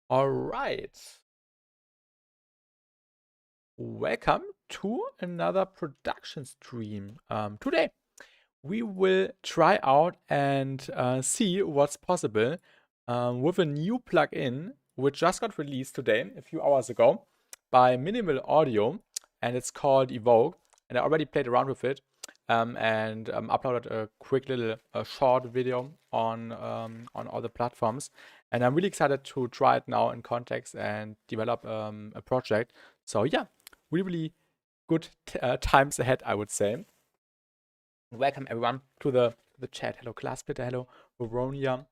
All right. Welcome to another production stream. Today we will try out and see what's possible with a new plugin which just got released today, a few hours ago, by Minimal Audio, and it's called Evoke. And I already played around with it and uploaded a quick little short video on all the platforms. And I'm really excited to try it now in context and develop a project. So yeah, really good times ahead, I would say. Welcome everyone to the chat. Hello Classplitter, hello Voronia,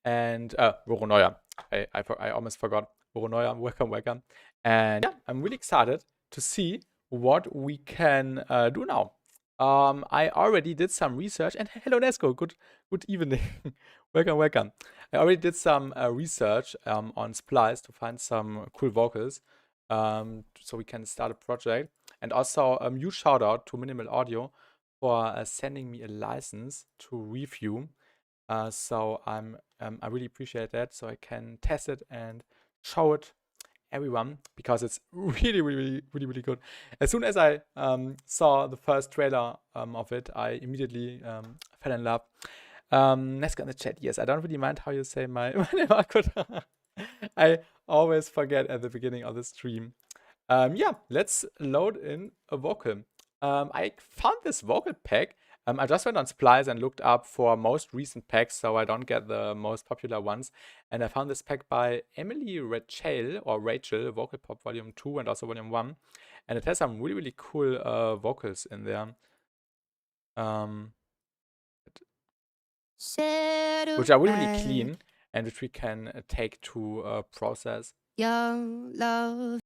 and Voronoia. I almost forgot Voronoia. Welcome. And yeah, I'm really excited to see what we can do now. I already did some research, and hello Nesco, good evening. welcome. I already did some research on Splice to find some cool vocals, so we can start a project. And also huge shout out to Minimal Audio for sending me a license to review. So I really appreciate that, so I can test it and show it everyone, because it's really good. As soon as I saw the first trailer of it, I immediately fell in love. Nesca in the chat, yes, I don't really mind how you say my name. I always forget at the beginning of the stream. Yeah, let's load in a vocal. I found this vocal pack. I just went on Splice and looked up for most recent packs, so I don't get the most popular ones. And I found this pack by Emily Rachel, Vocal Pop Volume 2 and also Volume 1. And it has some really cool vocals in there. Which are really clean and which we can take to process. Young love.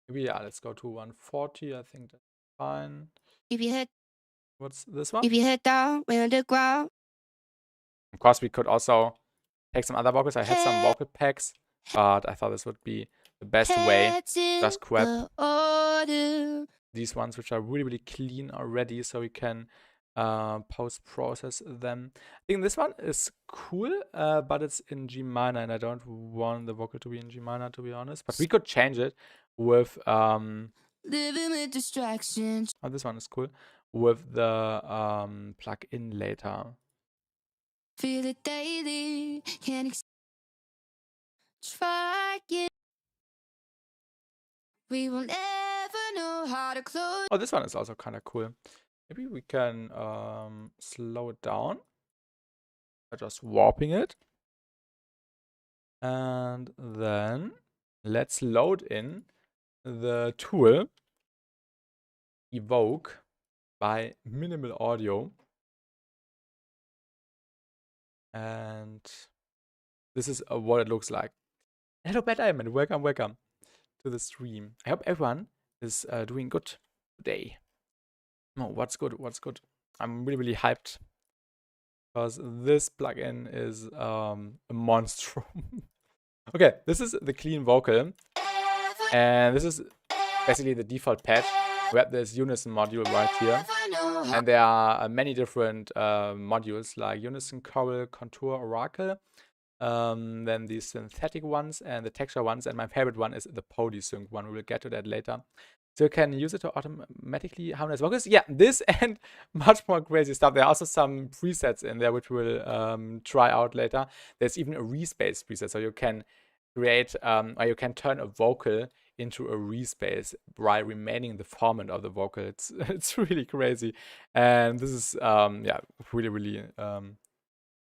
Maybe, yeah, let's go to 140. I think that's fine. If you head, what's this one? If you head down, we're underground. Of course, we could also take some other vocals. I had some vocal packs, but I thought this would be the best way. Just grab these ones, which are really clean already, so we can post-process them. I think this one is cool, but it's in G minor, and I don't want the vocal to be in G minor, to be honest. But we could change it with living with distractions. Oh, this one is cool, with the plug-in later. Feel it daily, can't try it. We will never know how to close. Oh, this one is also kind of cool. Maybe we can slow it down by just warping it. And then let's load in the tool Evoke by Minimal Audio. And this is what it looks like. Hello, Bad Diamond. Welcome to the stream. I hope everyone is doing good today. Oh, what's good? I'm really hyped, because this plugin is a monstrum. Okay, this is the clean vocal, and this is basically the default patch. We have this unison module right here, and there are many different modules like unison, choral, contour, oracle, then these synthetic ones and the texture ones, and my favorite one is the polysync one. We will get to that later. So you can use it to automatically harmonize vocals. Yeah, this and much more crazy stuff. There are also some presets in there which we'll try out later. There's even a respace preset, so you can create or you can turn a vocal into a respace while remaining the format of the vocal. It's really crazy, and this is yeah,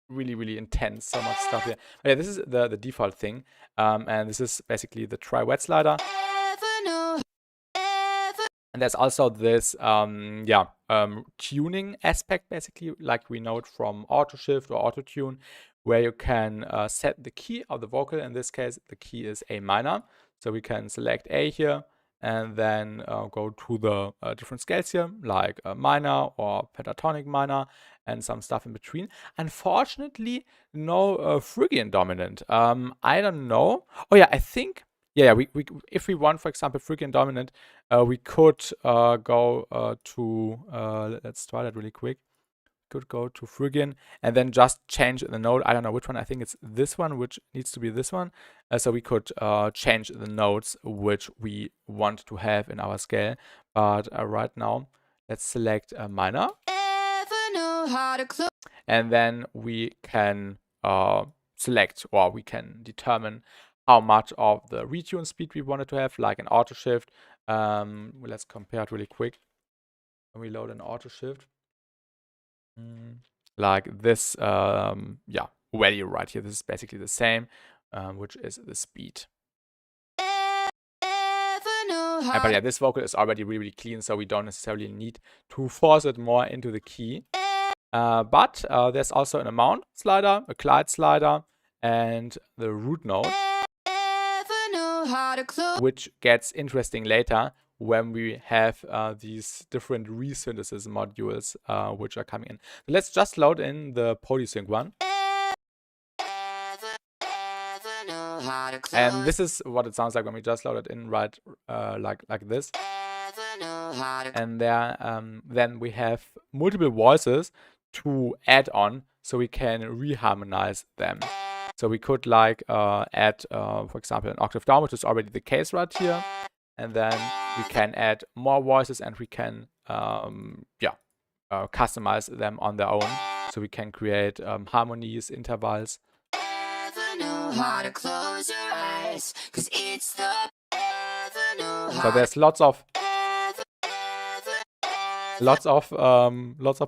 really intense. So much stuff here. But yeah, this is the default thing, and this is basically the try-wet slider. And there's also this tuning aspect, basically, like we know it from auto shift or auto tune, where you can set the key of the vocal. In this case, the key is A minor, so we can select A here and then go to the different scales here, like minor or pentatonic minor and some stuff in between. Unfortunately, no Phrygian dominant. I don't know. Oh yeah, I think, yeah, we if we want, for example, Phrygian dominant, we could go to let's try that really quick. could go to Phrygian and then just change the note. I don't know which one. I think it's this one, which needs to be this one. So we could change the notes which we want to have in our scale. But right now, let's select a minor. And then we can select, or we can determine how much of the retune speed we wanted to have, like an auto shift. Let's compare it really quick. When we load an auto shift, like this, yeah, value right here. This is basically the same, which is the speed. But yeah, this vocal is already really clean, so we don't necessarily need to force it more into the key. But there's also an amount slider, a glide slider, and the root note, which gets interesting later when we have these different resynthesis modules which are coming in. So let's just load in the polysync one. And this is what it sounds like when we just load it in, right, like this. And there, then we have multiple voices to add on, so we can reharmonize them. So we could like add, for example, an octave down, which is already the case right here. And then we can add more voices, and we can, customize them on their own. So we can create harmonies, intervals. So there's lots of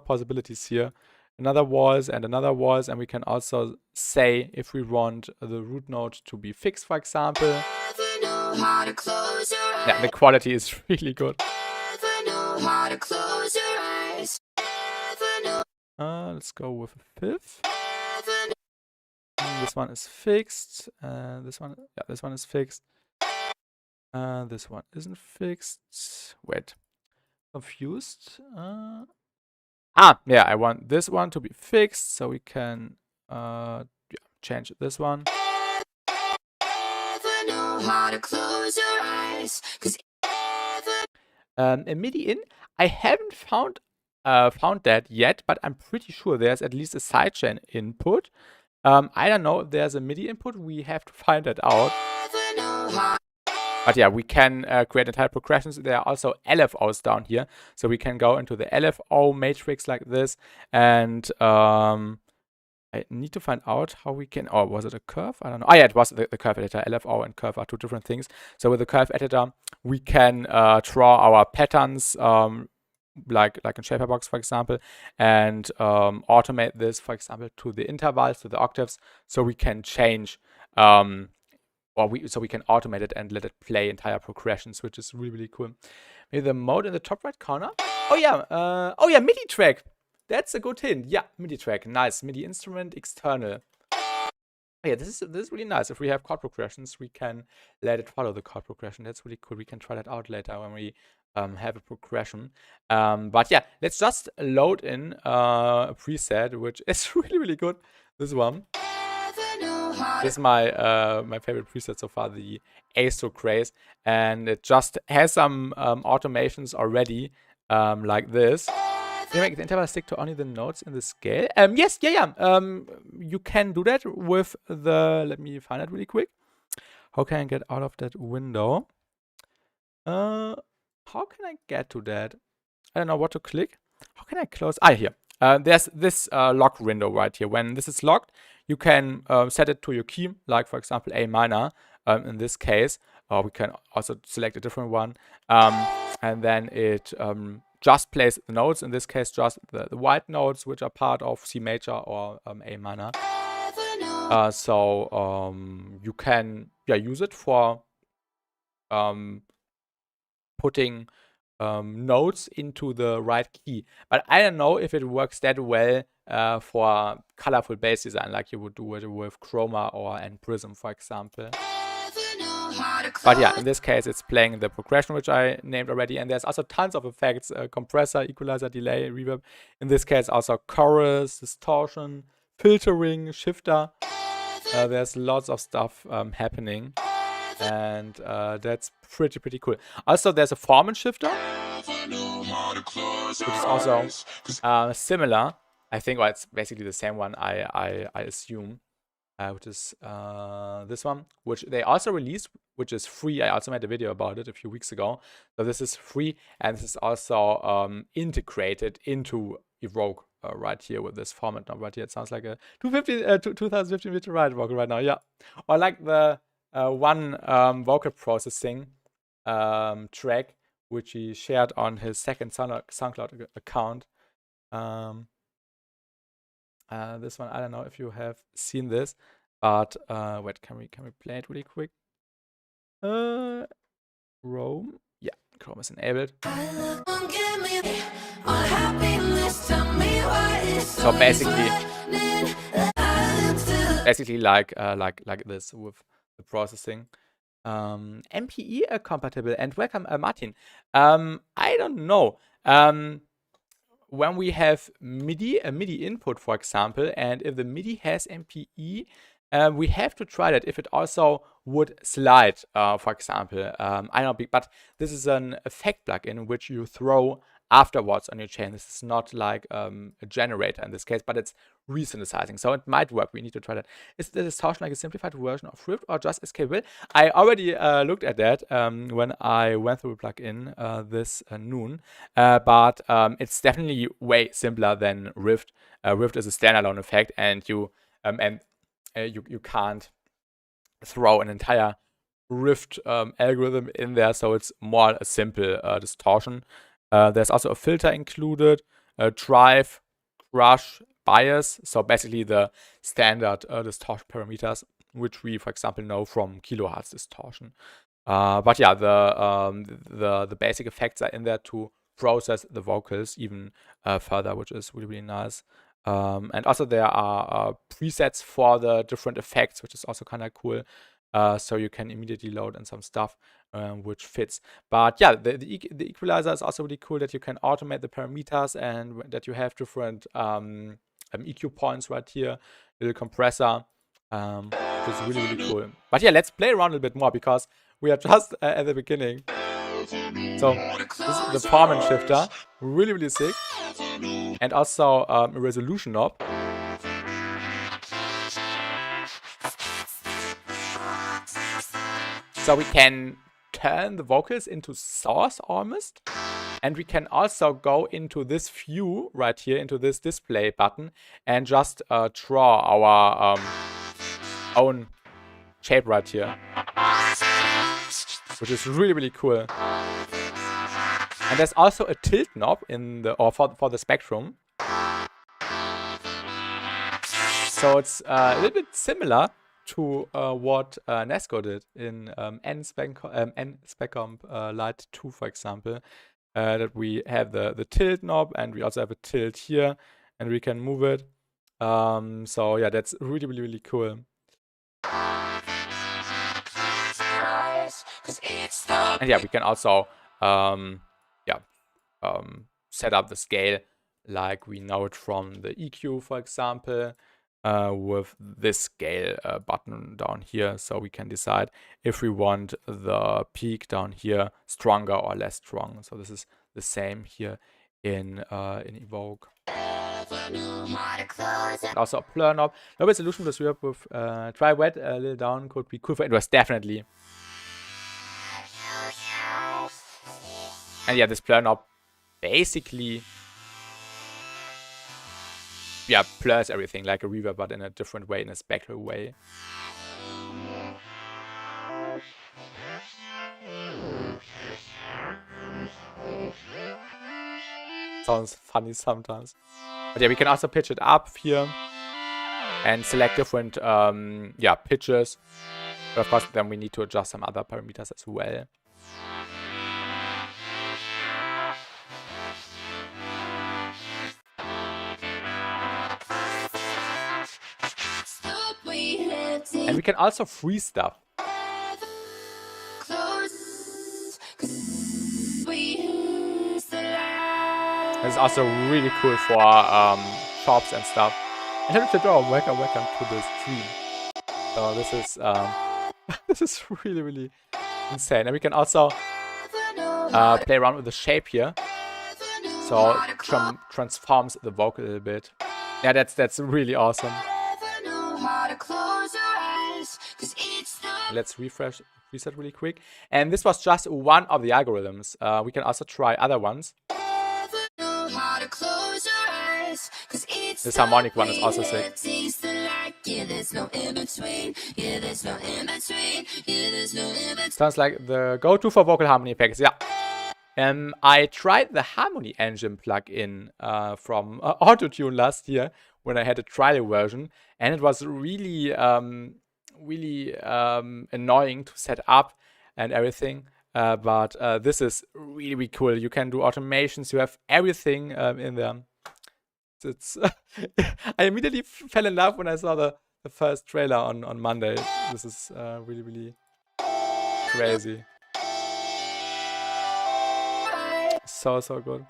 possibilities here. Another voice and another voice, and we can also say if we want the root note to be fixed, for example. Yeah, the quality is really good. Let's go with a fifth. This one is fixed. This one is fixed. This one isn't fixed. Wait, confused. Yeah, I want this one to be fixed, so we can change this one. A MIDI in, I haven't found that yet, but I'm pretty sure there's at least a sidechain input. I don't know if there's a MIDI input. We have to find that out. But yeah, we can create entire progressions. There are also LFOs down here. So we can go into the LFO matrix like this. And I need to find out how we can... Oh, was it a curve? I don't know. Oh yeah, it was the curve editor. LFO and curve are two different things. So with the curve editor, we can draw our patterns like in Shaperbox, for example, and automate this, for example, to the intervals, to the octaves. So we can change... so we can automate it and let it play entire progressions, which is really, really cool. Maybe the mode in the top right corner. Oh yeah, MIDI track. That's a good hint. Yeah, MIDI track. Nice. MIDI instrument external. Yeah, this is really nice. If we have chord progressions, we can let it follow the chord progression. That's really cool. We can try that out later when we have a progression. But yeah, let's just load in a preset, which is really, really good. This one. This is my my favorite preset so far, the ASO Craze, and it just has some automations already, like this. You make the interval stick to only the notes in the scale. Yes, you can do that with the. Let me find it really quick. How can I get out of that window? How can I get to that? I don't know what to click. How can I close? Here. There's this lock window right here. When this is locked, you can set it to your key, like for example A minor in this case. We can also select a different one, and then it just plays the notes. In this case, just the white notes, which are part of C major or A minor. So you can use it for putting notes into the right key, but I don't know if it works that well for colorful bass design, like you would do it with Chroma or and Prism, for example. But yeah, in this case, it's playing the progression, which I named already, and there's also tons of effects: compressor, equalizer, delay, reverb. In this case, also chorus, distortion, filtering, shifter. There's lots of stuff happening. And that's pretty cool. Also, there's a Forman shifter, which is also similar. I think, well, it's basically the same one, I assume, which is this one, which they also released, which is free. I also made a video about it a few weeks ago. So this is free, and this is also integrated into Evoke right here with this format. Now right here, it sounds like a 2015 virtual vocal right now. Yeah, or like the one vocal processing track which he shared on his second SoundCloud account. This one, I don't know if you have seen this, but wait, can we play it really quick? Chrome, yeah, Chrome is enabled. So basically like this with the processing. MPE compatible, and welcome Martin. I don't know. When we have MIDI, a MIDI input, for example, and if the MIDI has MPE, we have to try that if it also would slide, for example. I don't know, but this is an effect plugin which you throw afterwards on your chain. This is not like a generator in this case, but it's resynthesizing, so it might work. We need to try that. Is the distortion like a simplified version of Rift or just escapable? I already looked at that when I went through the plugin this noon, but it's definitely way simpler than Rift. Rift is a standalone effect, and you can't throw an entire Rift algorithm in there, so it's more a simple distortion. There's also a filter included, a drive, crush, bias, so basically the standard distortion parameters, which we, for example, know from kilohertz distortion. But yeah, the basic effects are in there to process the vocals even further, which is really, really nice. And also there are presets for the different effects, which is also kind of cool. So you can immediately load in some stuff which fits. But yeah, the equalizer is also really cool, that you can automate the parameters and that you have different EQ points right here, little compressor, which is really, really cool. But yeah, let's play around a bit more because we are just at the beginning. So this is the Foreman shifter, really, really sick. And also a resolution knob. So we can turn the vocals into source almost. And we can also go into this view right here, into this display button, and just draw our own shape right here, which is really, really cool. And there's also a tilt knob in the for the spectrum. So it's a little bit similar to what Nesco did in N-Specomp Lite 2, for example. That we have the tilt knob, and we also have a tilt here, and we can move it. So yeah, that's really, really, really cool. And yeah, we can also set up the scale like we know it from the EQ, for example, with this scale button down here. So we can decide if we want the peak down here stronger or less strong. So this is the same here in Evoke. And also a blur knob. No resolution plus reverb with try wet a little down could be cool for indoors, definitely. And yeah, this blur knob basically blurs everything like a reverb, but in a different way, in a spectral way. Sounds funny sometimes. But yeah, we can also pitch it up here and select different pitches. But of course, then we need to adjust some other parameters as well. And we can also freeze stuff. It's also really cool for shops and stuff. And welcome to the stream. So this is this is really, really insane. And we can also play around with the shape here. So it transforms the vocal a little bit. Yeah, that's really awesome. Let's refresh, reset really quick. And this was just one of the algorithms. We can also try other ones. This harmonic one is also sick. Sounds like the go-to for vocal harmony effects. Yeah. I tried the Harmony Engine plugin from Autotune last year when I had a trial version, and it was really, really annoying to set up and everything. But this is really, really cool. You can do automations. You have everything in there. It's I immediately fell in love when I saw the first trailer on Monday. This is really, really crazy. So good.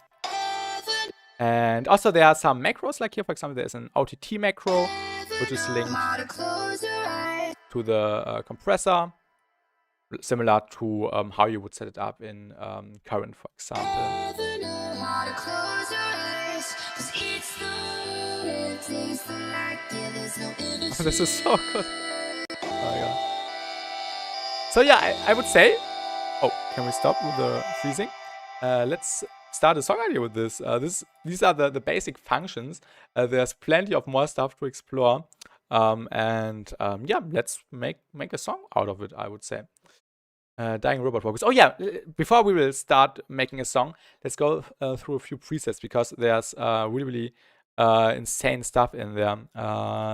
And also there are some macros, like here for example there's an OTT macro which is linked to the compressor, similar to how you would set it up in Current, for example. This is so good. Oh, yeah. So yeah, I would say, oh, can we stop with the freezing? Let's start a song idea with this. These are the basic functions. There's plenty of more stuff to explore. Yeah, let's make a song out of it, I would say. Dying robot vocals. Oh yeah, before we will start making a song, let's go through a few presets, because there's really insane stuff in there.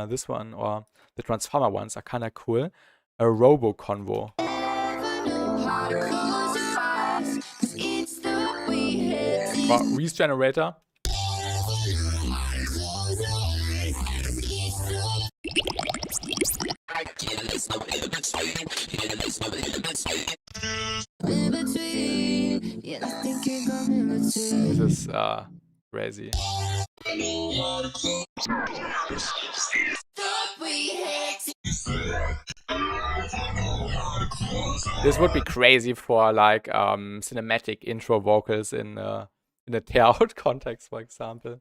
This one or the Transformer ones are kind of cool. A Robo Convo. Reese generator. This is crazy. This would be crazy for like cinematic intro vocals in a tear-out context, for example.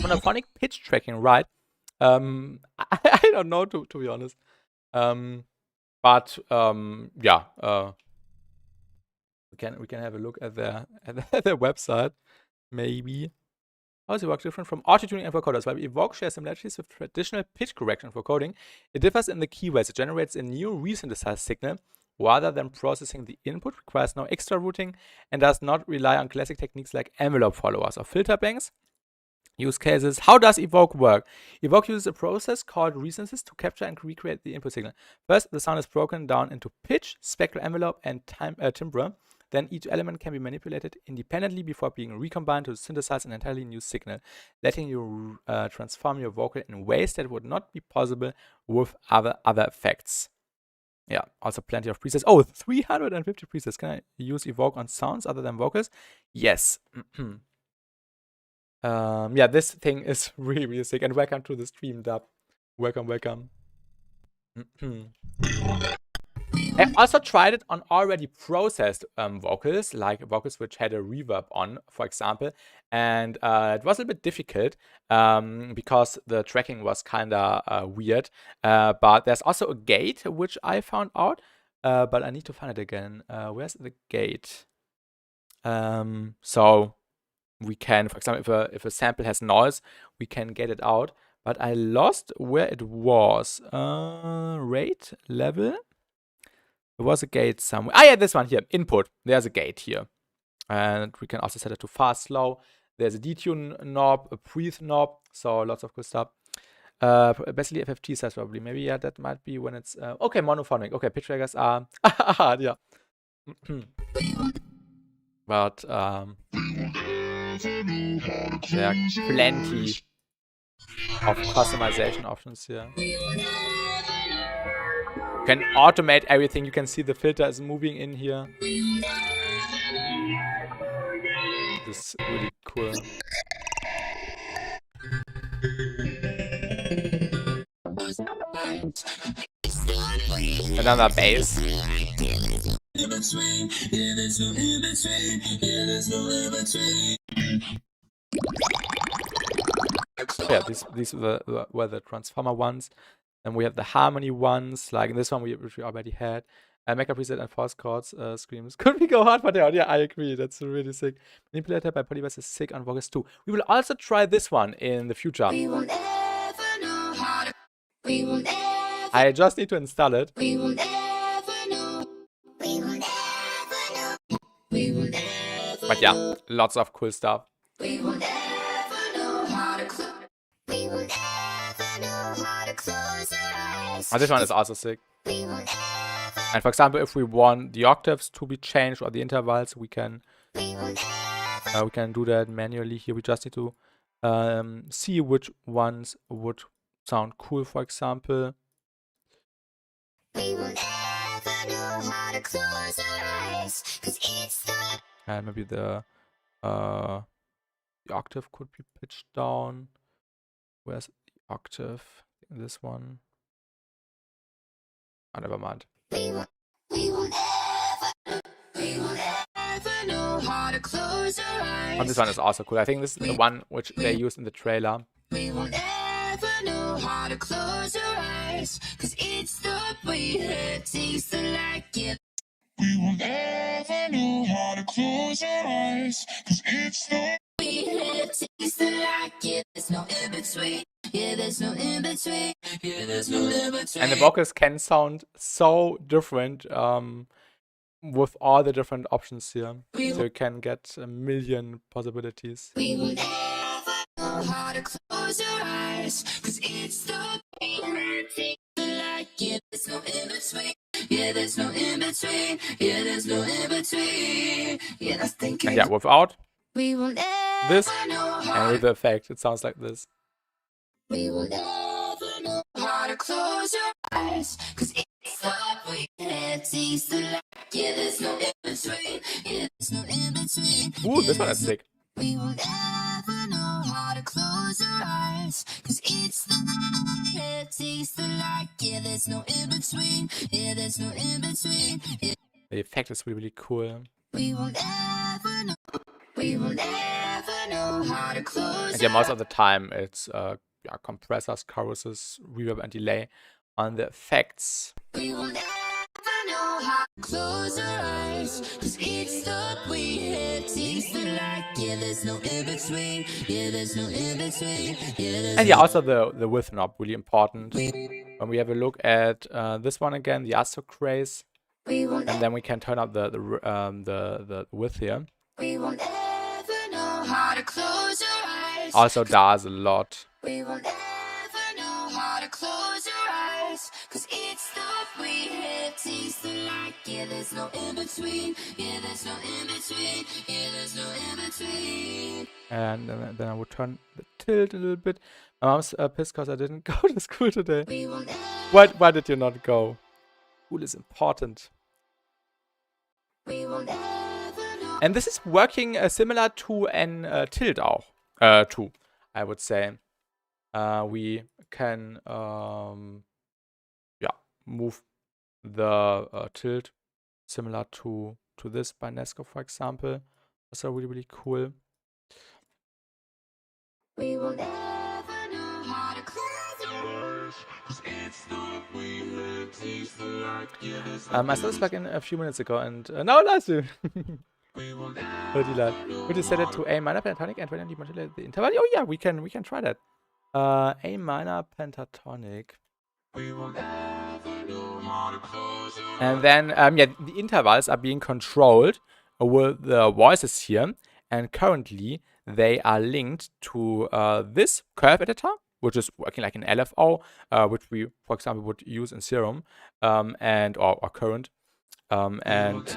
Monophonic pitch tracking, right? I don't know, to be honest. But yeah, we can have a look at their website, maybe. How does it work different from autotuning and vocoders? While Evoke shares similarities with traditional pitch correction for coding, it differs in the keywords. It generates a new resynthesized signal rather than processing the input, requires no extra routing, and does not rely on classic techniques like envelope followers or filter banks. Use cases. How does Evoke work? Evoke uses a process called resynthesis to capture and recreate the input signal. First, the sound is broken down into pitch, spectral envelope, and timbre. Then each element can be manipulated independently before being recombined to synthesize an entirely new signal, letting you transform your vocal in ways that would not be possible with other effects. Yeah, also plenty of presets. Oh, 350 presets. Can I use Evoke on sounds other than vocals? Yes. Yeah, this thing is really, really sick. And welcome to the stream, Dub. Welcome. I also tried it on already processed vocals, like vocals which had a reverb on, for example. And it was a bit difficult because the tracking was kind of weird. But there's also a gate, which I found out. But I need to find it again. Where's the gate? So we can, for example, if a sample has noise, we can get it out. But I lost where it was. Rate level. There was a gate somewhere. Ah, yeah, this one here. Input. There's a gate here. And we can also set it to fast, slow. There's a detune knob, a breathe knob. So lots of good stuff. Basically FFT size probably. Maybe, yeah, that might be when it's... okay, monophonic. Okay, pitch triggers are hard, yeah. But there are plenty of customization options here. You can automate everything. You can see the filter is moving in here. This is really cool. Another bass. in between. Yeah, there's no in between. Yeah, there's no in between. Yeah, these were the transformer ones. And we have the harmony ones, like in this one which we already had. Make a preset and false chords screams. Could we go hard for that? Yeah, I agree. That's really sick. Manipulated by Polyverse is sick on Vocus 2. We will also try this one in the future. We will never know how to. We will never. I just need to install it. We will never know. We will never know. We will never. But yeah, lots of cool stuff. We will never know how to close. We will never know how to close our eyes. And this one is also sick. We will never. And for example, if we want the octaves to be changed or the intervals, we can do that manually here. We just need to see which ones would sound cool, for example. We will never know how to close our eyes, 'cause it's the. And maybe the octave could be pitched down. Where's the octave? This one. Oh, never mind. We will never know how to close our eyes. And this one is also cool. I think this is the one which they used in the trailer. We will never know how to close our eyes, 'cause it's the way it tastes like it. We will never know how to close our eyes, 'cause it's the way it tastes like it. There's no in between. Yeah, there's no in between. Yeah, there's no in between. And the vocals can sound so different with all the different options here. So you can get a million possibilities. We will never know how to close our eyes, 'cause it's the way it tastes like it. There's no in between. Yeah, there's no in between. Yeah, there's no in between. Yeah, that's thinking. And yeah, without We will never this know how. and with the effect, it sounds like this. We will never know how to close our eyes, 'cause it's the way it tastes like. Yeah, there's no in between. Yeah, there's no in between. Ooh, this one is sick. We will never know how to close our eyes, 'cause it's the way it tastes like. Yeah, there's no in between. Yeah, there's no in between. Yeah. The effect is really, really cool. We will never know. We will never know how to close. And yeah, most of the time it's compressors, choruses, reverb, and delay on the effects. We will never know how to close our eyes, 'cause it's the way it tastes like. Yeah, there's no in between. Yeah, there's no in between. Yeah, there's And yeah, also the width knob, really important. When we have a look at this one again, the Astro-Craze, we will and then we can turn up the width here. We will never know how to close our eyes. Also does a lot. We will never know how to close our eyes, 'cause it's the way it tastes like. Yeah, there's no in between. Yeah, there's no in between. Yeah, there's no in between. And then I would turn the tilt a little bit. My mom's pissed because I didn't go to school today. We will never. Why did you not go? School is important. We will never know. And this is working similar to an tilt auch. Too, I would say. We can move the tilt similar to this by Nesco, for example. Also really, really cool. We will never know how to close our eyes, 'cause it's the way it tastes like. Yeah, there's no I saw this plugin a few minutes ago and now last you. we will Pretty loud. Would you set it to A minor pentatonic and randomly modulate the interval? Oh yeah, we can try that. A minor pentatonic. We will never know how to close our. And then yeah, the intervals are being controlled with the voices here, and currently they are linked to this curve editor, which is working like an LFO, which we, for example, would use in Serum and or Current, and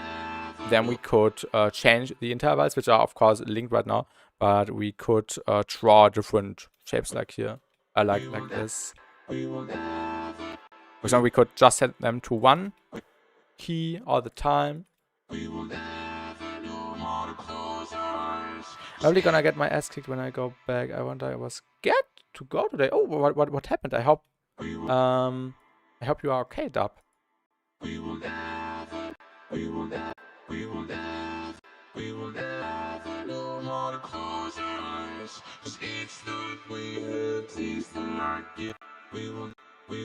then we could change the intervals, which are of course linked right now, but we could draw different shapes like here, like this. For example, we could just set them to one key all the time. I'm probably gonna get my ass kicked when I go back. I wonder, I was scared to go today. Oh, what happened? I hope you are okay, Dub. We will never, we will never, we will never know how to close our eyes. 'Cause each night we had taste the light. Yeah, we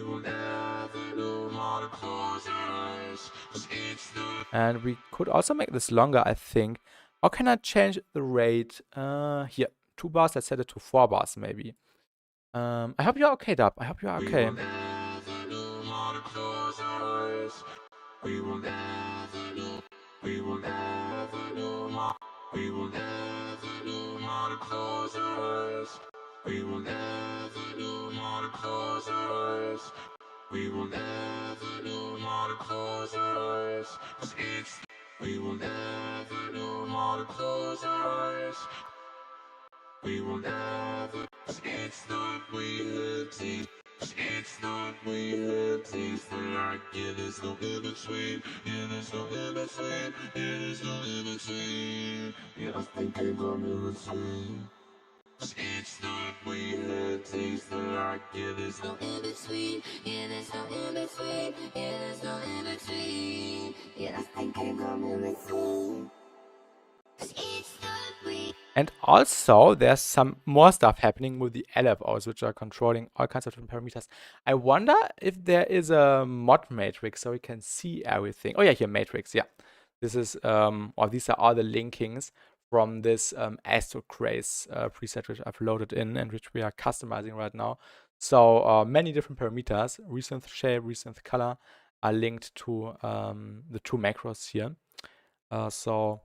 will never know how to close our eyes. 'Cause each night. And we could also make this longer, I think. How can I change the rate? Here, 2 bars. Let's set it to 4 bars, maybe. I hope you're okay, Dub. I hope you're okay. We will never know how to close our eyes. We will never know. We will never know how. We will never know how to close our eyes. We will never know how to close our eyes. We will never know how to close our eyes. 'Cause it's. We will never know how to close our eyes. We will never. 'Cause it's not we had taste. 'Cause it's not we had taste the light. Yeah, there's no in between. Yeah, there's no in between. Yeah, there's no in between. Yeah, I think I'm gonna in between. 'Cause it's not we had taste the light. Yeah, there's no in between. Yeah, there's no in between. Yeah, there's no in between. Yeah, I think I'm gonna in between. 'Cause it's not we. And also, there's some more stuff happening with the LFOs, which are controlling all kinds of different parameters. I wonder if there is a mod matrix so we can see everything. Oh yeah, here, matrix, yeah. This is, or these are all the linkings from this Astrocraze preset, which I've loaded in and which we are customizing right now. So many different parameters, resynth shape, resynth color, are linked to the 2 macros here. So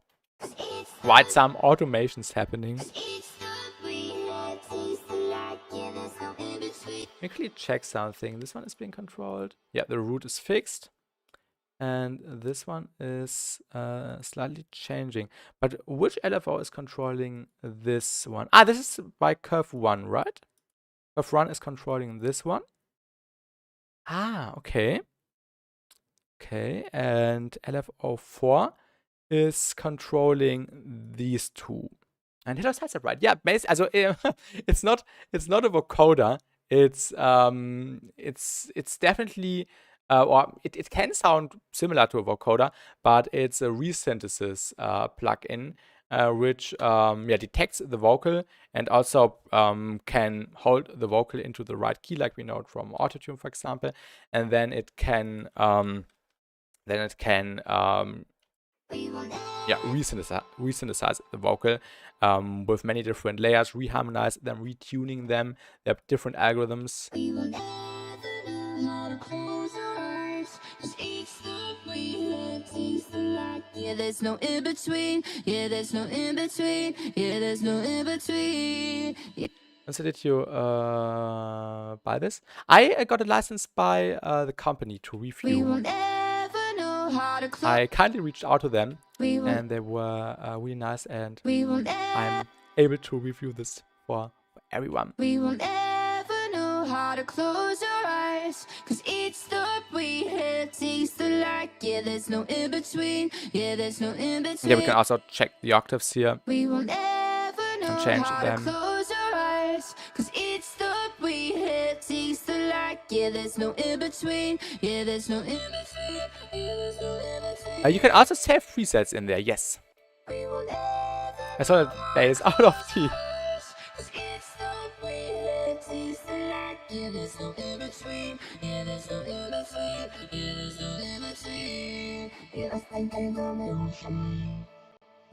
quite some automations happening. Let me quickly check something. This one is being controlled. Yeah, the root is fixed. And this one is slightly changing. But which LFO is controlling this one? Ah, this is by curve 1, right? Curve 1 is controlling this one. Ah, okay. Okay, and LFO 4 is controlling these 2. And Hitler says it right. Yeah, also it's not a vocoder. It's definitely or it can sound similar to a vocoder, but it's a resynthesis plugin which detects the vocal and also can hold the vocal into the right key, like we know from autotune, for example, and then it can resynthesize the vocal with many different layers, reharmonize them, retuning them. There are different algorithms. We will never know how to close our eyes. 'Cause each night we had taste the light. Yeah, there's no in between. Yeah, there's no in between. Yeah, there's no in between. Yeah. And so did you buy this? I got a license by the company to review. We will never know how to close. I kindly reached out to them and they were really nice, and I'm able to review this for everyone. We will never know how to close our eyes. 'Cause each thought we had taste the light. Yeah, there's no in between. Yeah, there's no in between. Yeah, we can also check the octaves here. We will never know change how them. to close our eyes. 'Cause each thought we had taste the light. Yeah, there's no in between. Yeah, there's no in between. Yeah, there's no in between. You can also save presets in there, yes. We will never I saw that bass out of the... 'Cause each thought we had taste the light. Yeah, there's no in between. Yeah, there's no in between. Yeah, there's no in between. Yeah, I think I'm gonna in between.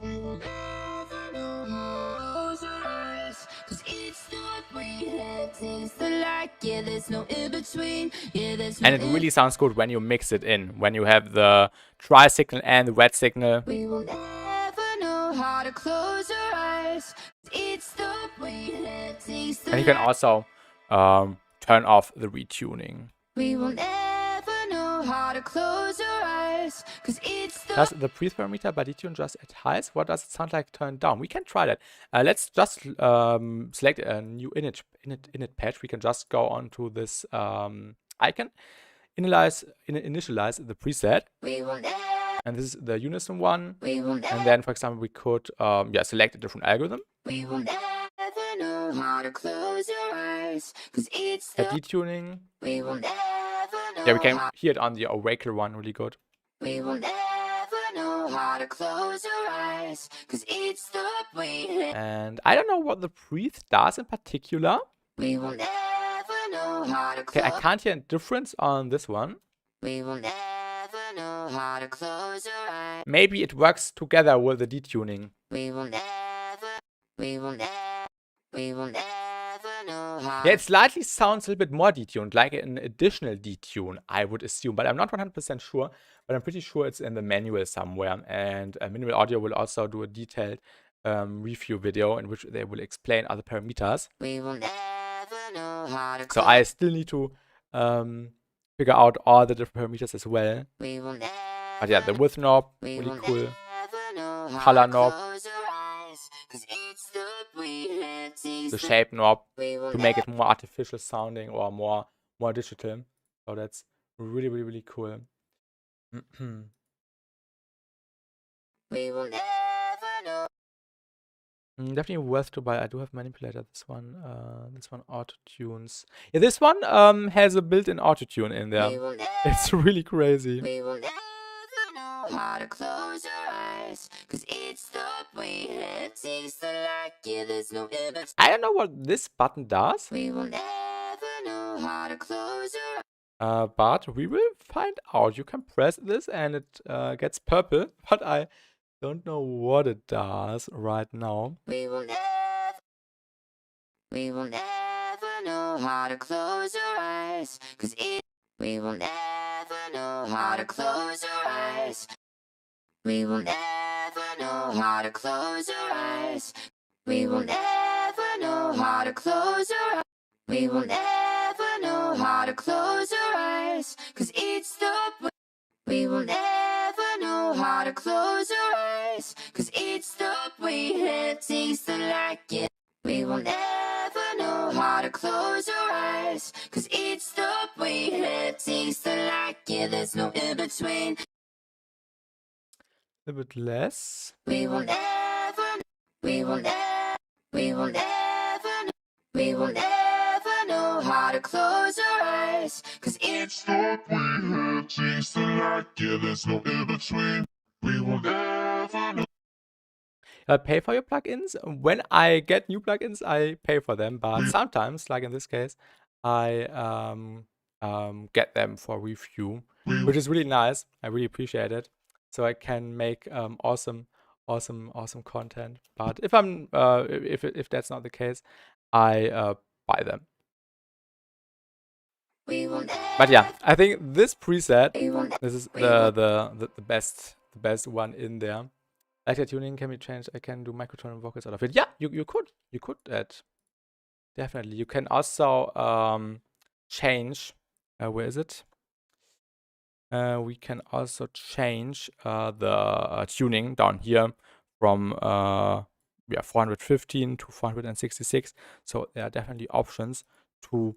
We will never know how to close our eyes. 'Cause each thought we had taste the light. Yeah, there's no in between. Yeah, there's no. And it really sounds good when you mix it in, when you have the dry signal and the wet signal. We will never know how to close our eyes. Each thought we had taste the And you can light. also turn off the retuning. We will never know how to close our eyes. 'Cause it's Does the breathe parameter by detune just at highs? What does it sound like turned down? We can try that. Let's just select a new init patch. We can just go onto this icon, initialize the preset. We will never. And this is the unison one. We will never. And then, for example, we could select a different algorithm. We will never know how to close our eyes. 'Cause it's A detuning. We will never know. Yeah, we can how. hear it on the Oracle one really good. We will never know how to close your eyes, 'cause it's the way. And I don't know what the breathe does in particular. We will never know how to Okay, close. I can't hear a difference on this one. We will never know how to close your eyes. Maybe it works together with the detuning. We will never know how. Yeah, it slightly sounds a little bit more detuned, like an additional detune, I would assume, but I'm not 100% sure. But I'm pretty sure it's in the manual somewhere. And Minimal Audio will also do a detailed review video in which they will explain other parameters. We will never know how to So I still need to figure out all the different parameters as well. We will never. But yeah, the width knob, We really will cool. never know how Color to knob. close your eyes, 'cause it's the way it takes The the- shape knob We will to make it more artificial sounding or more digital. So that's really, really, really cool. We will never know. Definitely worth to buy. I do have manipulator. This one auto tunes. Yeah, this one has a built-in auto tune in We there. will never. It's really crazy. We will never know how to close your eyes, 'cause it's the way it tastes like yeah, there's no limit. I don't know what this button does, We will never know how to close your but we will find out. You can press this and it gets purple, but I don't know what it does right now. We will never know how to close your eyes, 'cause we will never know how to close your eyes. We will never know how to close your eyes. We will never know how to close your eyes. We will never know how to close your eyes, 'cause it's the we will never know how to close your eyes, 'cause it's the way it tastes like it. We will never know how to close your eyes, 'cause it's the way it tastes like it. There's no in between. A bit less. We will never know how to close your eyes, 'cause it's the way it tastes like it. There's no in between. We will never know. Pay for your plugins. When I get new plugins, I pay for them. But sometimes, like in this case, I get them for review, which is really nice. I really appreciate it. So I can make awesome content. But if I'm if that's not the case, I buy them. But yeah, I think this preset, this is the best one in there. Lighter tuning can be changed. I can do microtone and vocals out of it. Yeah, you could add. Definitely. You can also change. Where is it? We can also change the tuning down here from 415 to 466. So there are definitely options to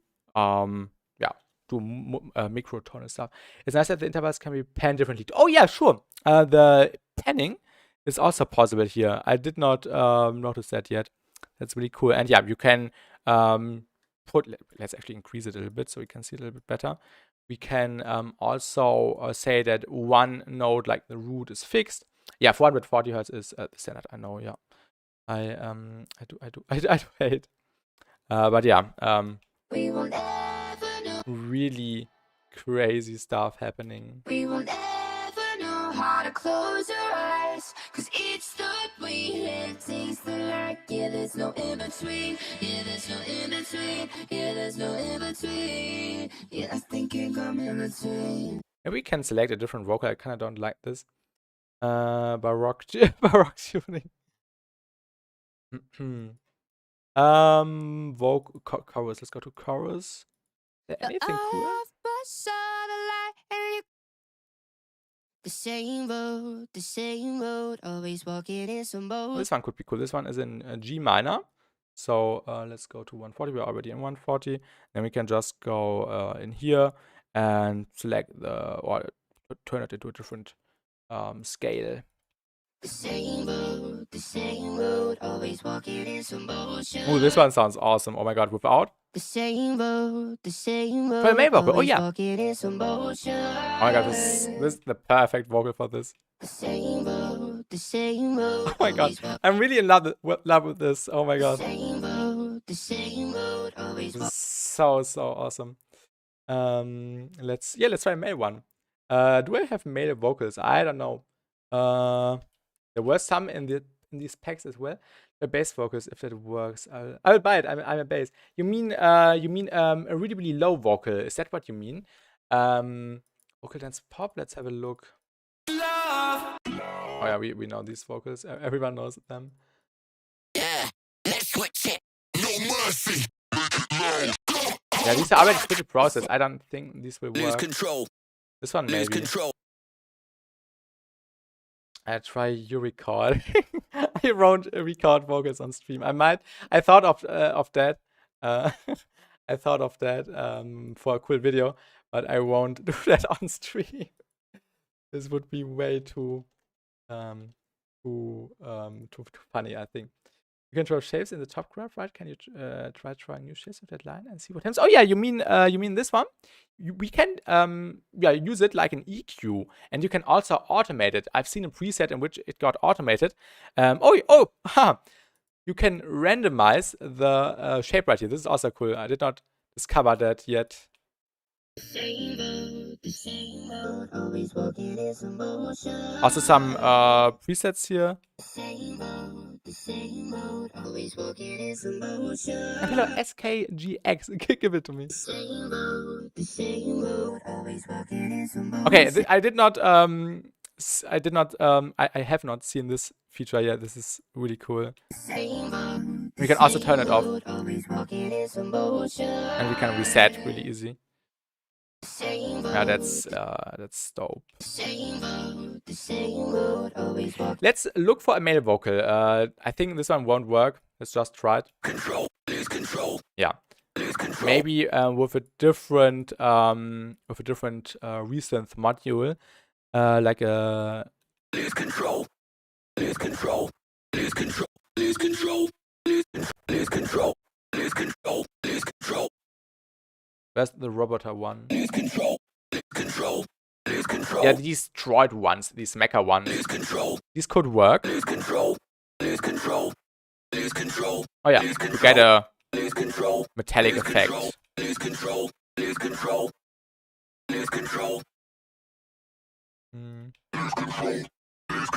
do microtone and stuff. It's nice that the intervals can be panned differently. Oh yeah, sure. The panning is also possible here. I did not notice that yet. That's really cool. And yeah, you can let's actually increase it a little bit so we can see it a little bit better. We can also say that one note, like the root, is fixed. Yeah, 440 Hertz is the standard. I know. Yeah, I do hate. But yeah, We will never know. really crazy stuff happening. We will never know how to close your eyes, 'cause it's the way it tastes like yeah, there's no in between. Yeah, there's no in between. Yeah, there's no in between. Yeah, I think it come in between. Maybe we can select a different vocal. I kind of don't like this. Baroque tuning. Chorus. Let's go to chorus. Is there anything cool? The same road, always walking in some boat. This one could be cool. This one is in G minor. So let's go to 140. We're already in 140. Then we can just go in here and select or turn it into a different scale. The same road, always walking in some motion. Oh, this one sounds awesome. Oh my god, without the same road, the same road. For the main vocal, oh always yeah. walking in some motion. Oh my god, this is the perfect vocal for this. The same road, the same road. Oh my god, I'm really in love with this. Oh my god. The same road, the same road. Always This is so awesome. Let's try a male one. Do I have male vocals? I don't know. There were some in these packs as well. The bass vocals, if that works, I'll buy it. I'm a bass. You mean a really, really low vocal? Is that what you mean? Vocal dance pop. Let's have a look. Oh yeah, we know these vocals. Everyone knows them. Yeah, let's switch it. No mercy. Yeah, these are already pretty processed. I don't think these will work. Lose control. This one maybe. Lose control. I try you record. I wrote record vocals on stream. I thought of that. I thought of that for a cool video, but I won't do that on stream. This would be way too funny, I think. You can draw shapes in the top graph, right? Can you try trying new shapes of that line and see what happens? Oh yeah, you mean this one? We can use it like an EQ, and you can also automate it. I've seen a preset in which it got automated. You can randomize the shape right here. This is also cool. I did not discover that yet. Also some presets here. And hello SKGX, give it to me. Okay, I have not seen this feature yet. This is really cool. We can also turn it off. And we can reset really easy. Yeah, that's dope. Let's look for a male vocal. I think this one won't work. Let's just try it. Lose control. Yeah. Lose control. Maybe with a different resynth module, like a. Lose control. Lose control. Lose control. Lose control. Lose control. Lose control. Lose control. Where's the roboter one? Lose control. Lose control. Lose control. Yeah, these droid ones, these mecha ones. Lose control. These could work. Lose control. Lose control. Lose control. Oh yeah, Lose to control. get a Lose control. metallic Lose effect. control. Lose control. Lose control. Lose control. Lose control.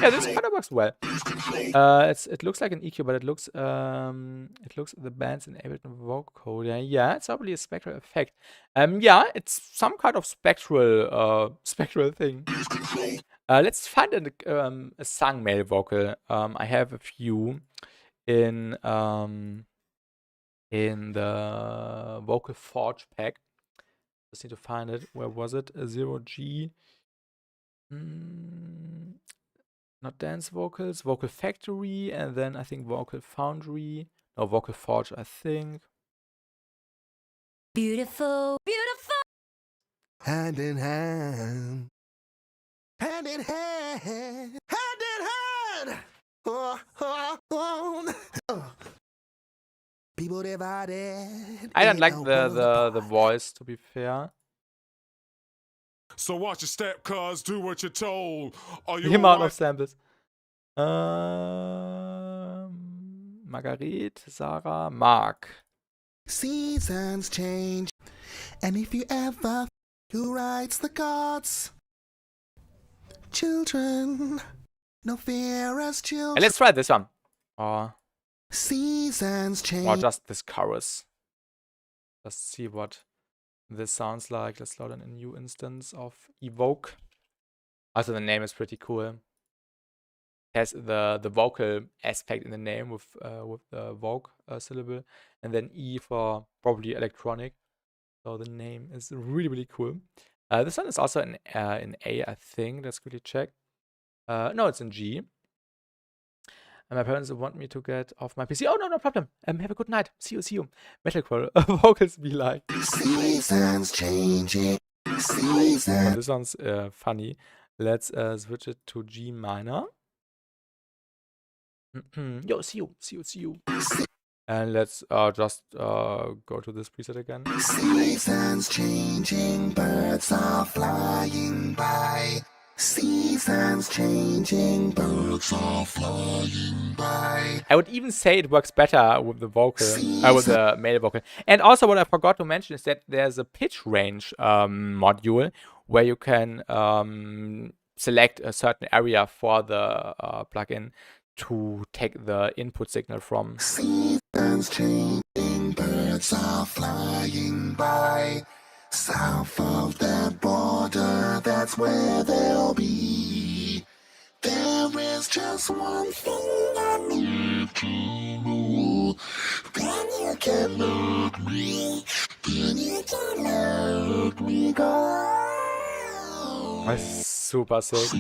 Yeah, this kind of works well. It looks like an EQ, but it looks the band's enabled vocoder. Yeah, it's probably a spectral effect. Yeah, it's some kind of spectral thing. Let's find a sung male vocal. I have a few in the vocal forge pack. Just need to find it. Where was it? 0G. Not dance vocals, vocal factory, and then I think vocal foundry. No, vocal forge, I think. Beautiful, beautiful. Hand in hand. Hand in hand. Hand in hand. Oh, oh, oh. People divided. I don't like the voice, to be fair. So watch your step, cuz do what you're told. Are you The amount alright? of samples. Margaret, Sarah, Mark. Seasons change. And if you ever who writes the gods? Children. No fear as children. And let's try this one. Or Seasons change. just this chorus. Just see what this sounds like. Let's load in a new instance of Evoke. Also, the name is pretty cool. It has the vocal aspect in the name with the vogue syllable, and then E for probably electronic. So the name is really, really cool. This one is also in A, I think. Let's quickly check. No, it's in G. And my parents want me to get off my PC. Oh, no problem. Have a good night. See you. Metalcore vocals be like. Seasons changing. Oh, Seasons. this one's funny. Let's switch it to G minor. Yo, see you. And let's just go to this preset again. Seasons changing, birds are flying by. Seasons changing, birds are flying by. I would even say it works better with the vocal, with the male vocal. And also what I forgot to mention is that there's a pitch range module where you can select a certain area for the plugin to take the input signal from. Seasons changing, birds are flying by. South of that border, that's where they'll be. There is just one thing I need to know. Then you can let me, then you can let me go. That's super sick.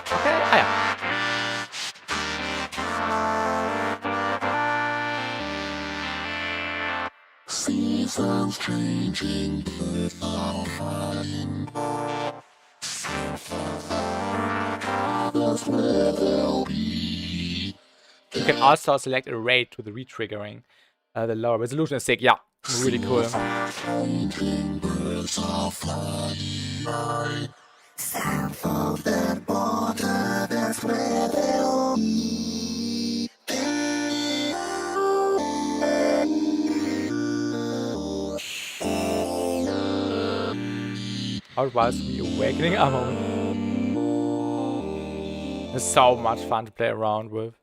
Okay, ja. Seasons changing, birds are flying. That's where they'll be. You can also select a rate to the retriggering. The lower resolution is sick. Yeah, really cool. Changing, birds are flying by. South of that border, that's where they'll be. How was the awakening? It's so much fun to play around with.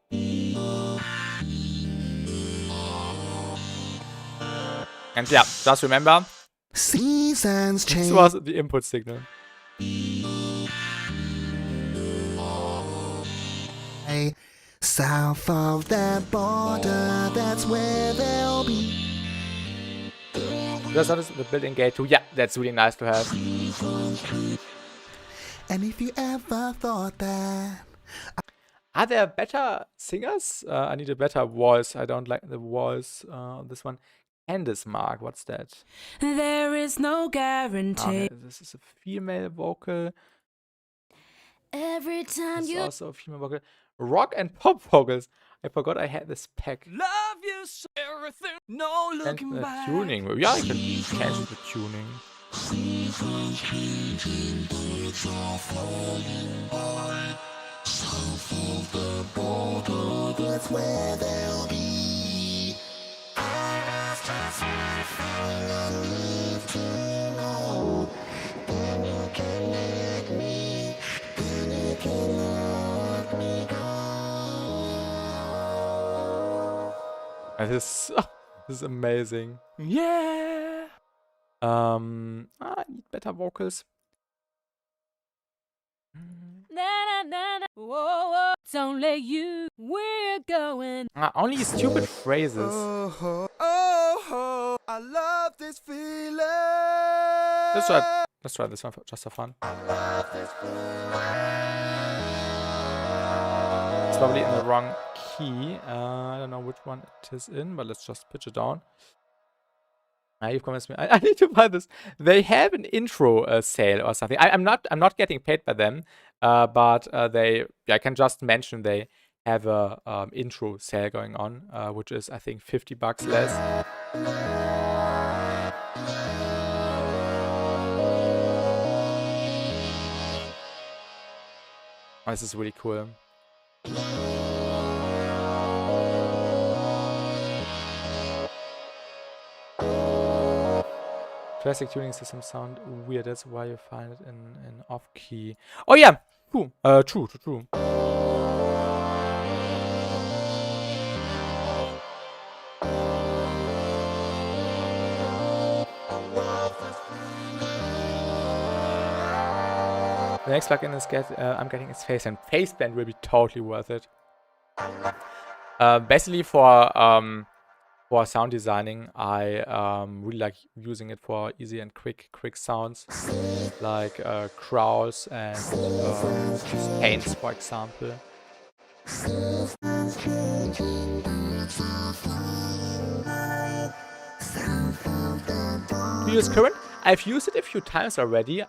And yeah, just remember, Seasons this change. was the input signal. South of that border, that's where they'll be. That's not the built-in gate too. Yeah, that's really nice to have. And if you ever thought that. Are there better singers? I need a better voice. I don't like the voice. This one. Candice Mark, what's that? There is no guarantee. This is a female vocal. Every time This is you also a female vocal. Rock and pop vocals. I forgot I had this pack. love you, so everything, no And looking the back. tuning. Yeah, I can change the tuning. Seasons changing, birds are flying by. South of the border, that's where they'll be. I live to know. Then you can let me, then you can let me go. This is amazing. Yeah. I need better vocals. Na, na, na, na. Whoa, whoa. It's only you. We're going. Only stupid phrases. Oh, oh, I love this feeling. Let's try this one just for fun. It's probably in the wrong key. I don't know which one it is in, but let's just pitch it down. You've convinced me. I need to buy this. They have an intro sale or something. I'm not getting paid by them, but I can just mention they have a intro sale going on, which is I think $50 less. Oh, this is really cool. Classic tuning systems sound weird. That's why you find it in off key. Oh yeah, true. True. The next plugin is I'm getting is Faceblend. Faceblend will be totally worth it. Basically for sound designing, I really like using it for easy and quick sounds, like growls and paints, for example. Seasons changing, birds are flying by. South of the To border. use current, I've used it a few times already.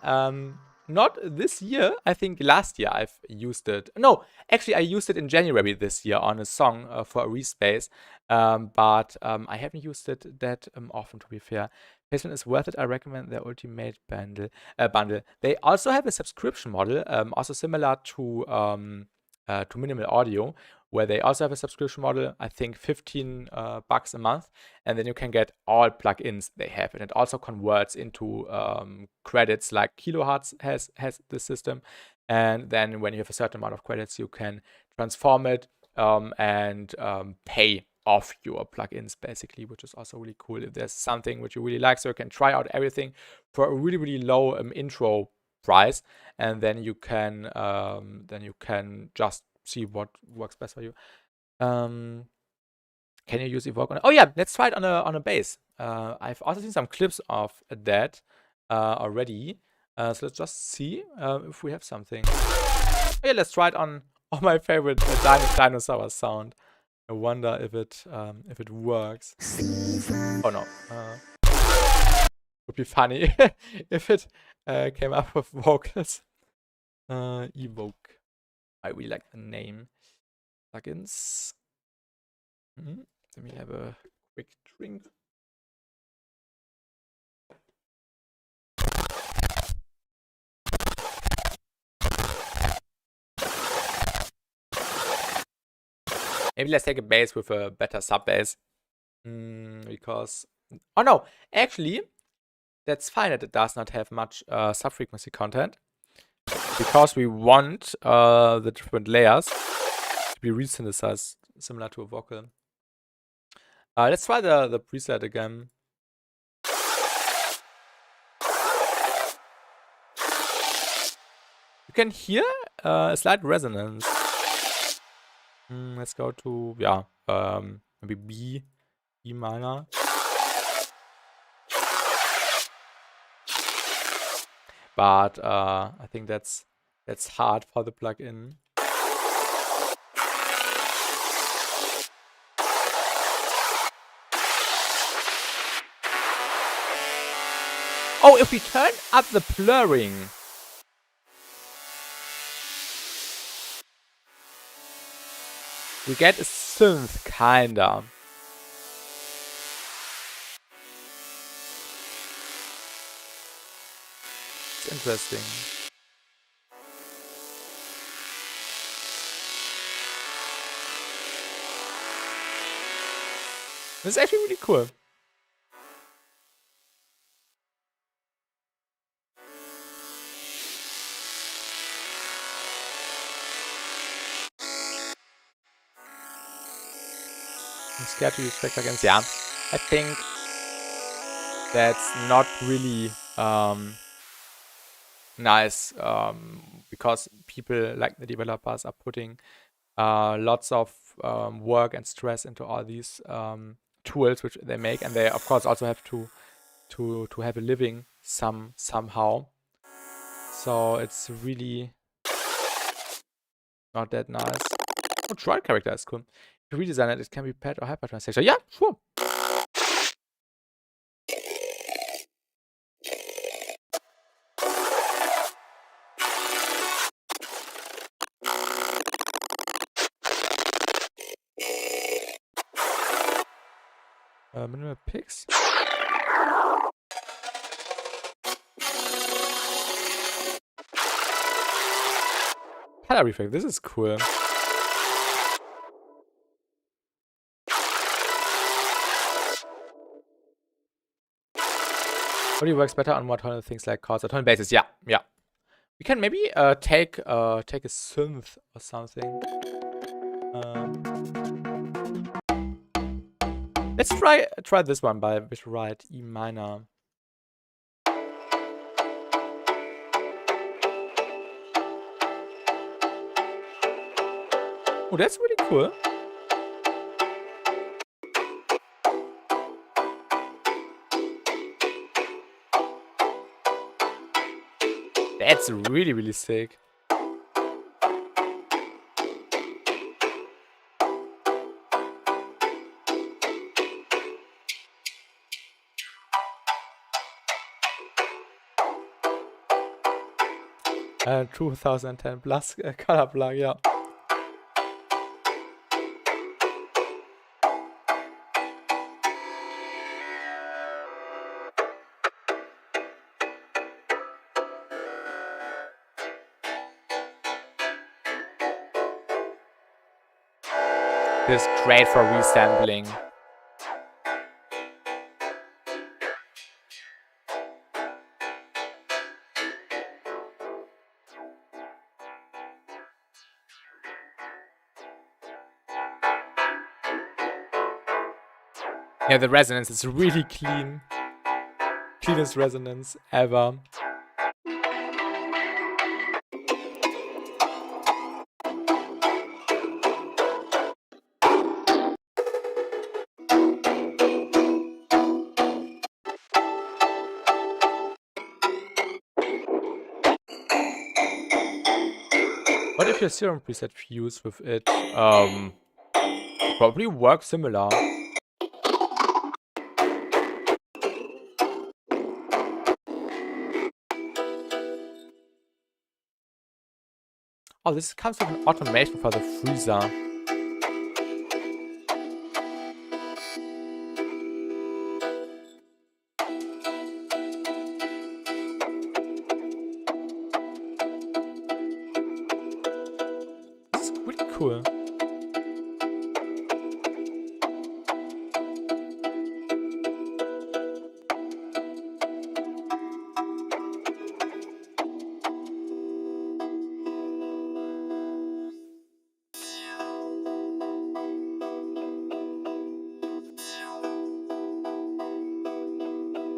Not this year. I think last year I've used it. No, actually I used it in January this year on a song for a respace. But I haven't used it that often, to be fair. Placement is worth it. I recommend their ultimate bundle. They also have a subscription model, also similar to Minimal Audio, where they also have a subscription model. I think 15 bucks a month, and then you can get all plugins they have, and it also converts into credits. Like Kilohertz has this system, and then when you have a certain amount of credits, you can transform it and pay off your plugins basically, which is also really cool if there's something which you really like. So you can try out everything for a really low intro price, and then you can just see what works best for you. Can you use Evoke on? Oh yeah, let's try it on a bass. I've also seen some clips of that already. So let's just see if we have something. Oh, yeah, let's try it on my favorite dinosaur sound. I wonder if it works. Oh no. Would be funny if it came up with vocals. Evoke. I really like the name. Plugins. Let me have a quick drink. Maybe let's take a bass with a better sub bass. Because oh no, actually that's fine that it does not have much sub frequency content, because we want the different layers to be resynthesized similar to a vocal. Let's try the preset again. You can hear a slight resonance. Let's go to, yeah, maybe B minor. But I think that's hard for the plugin. Oh, if we turn up the blurring. We get a synth, kinda. It's interesting. This is actually really cool. I'm scared to use track plugins. Yeah, I think that's not really nice, because people, like the developers, are putting lots of work and stress into all these tools which they make, and they of course also have to have a living somehow. So it's really not that nice. Oh, trial character is cool. To redesign it, it can be paired or hypertranslation. Yeah, sure. Minimal picks. Color reflect. This is cool. Only works better on more tonal things like chords or tonal basses. Yeah. We can maybe take a synth or something. Let's try this one by rewrote E minor. Oh, that's really cool. That's really sick. 2010 plus color plug, yeah. This is great for resampling. Yeah, the resonance is really clean. Cleanest resonance ever. What if your serum preset fuse with it? Probably works similar. Oh, this comes with an automation for the freezer. This is really cool.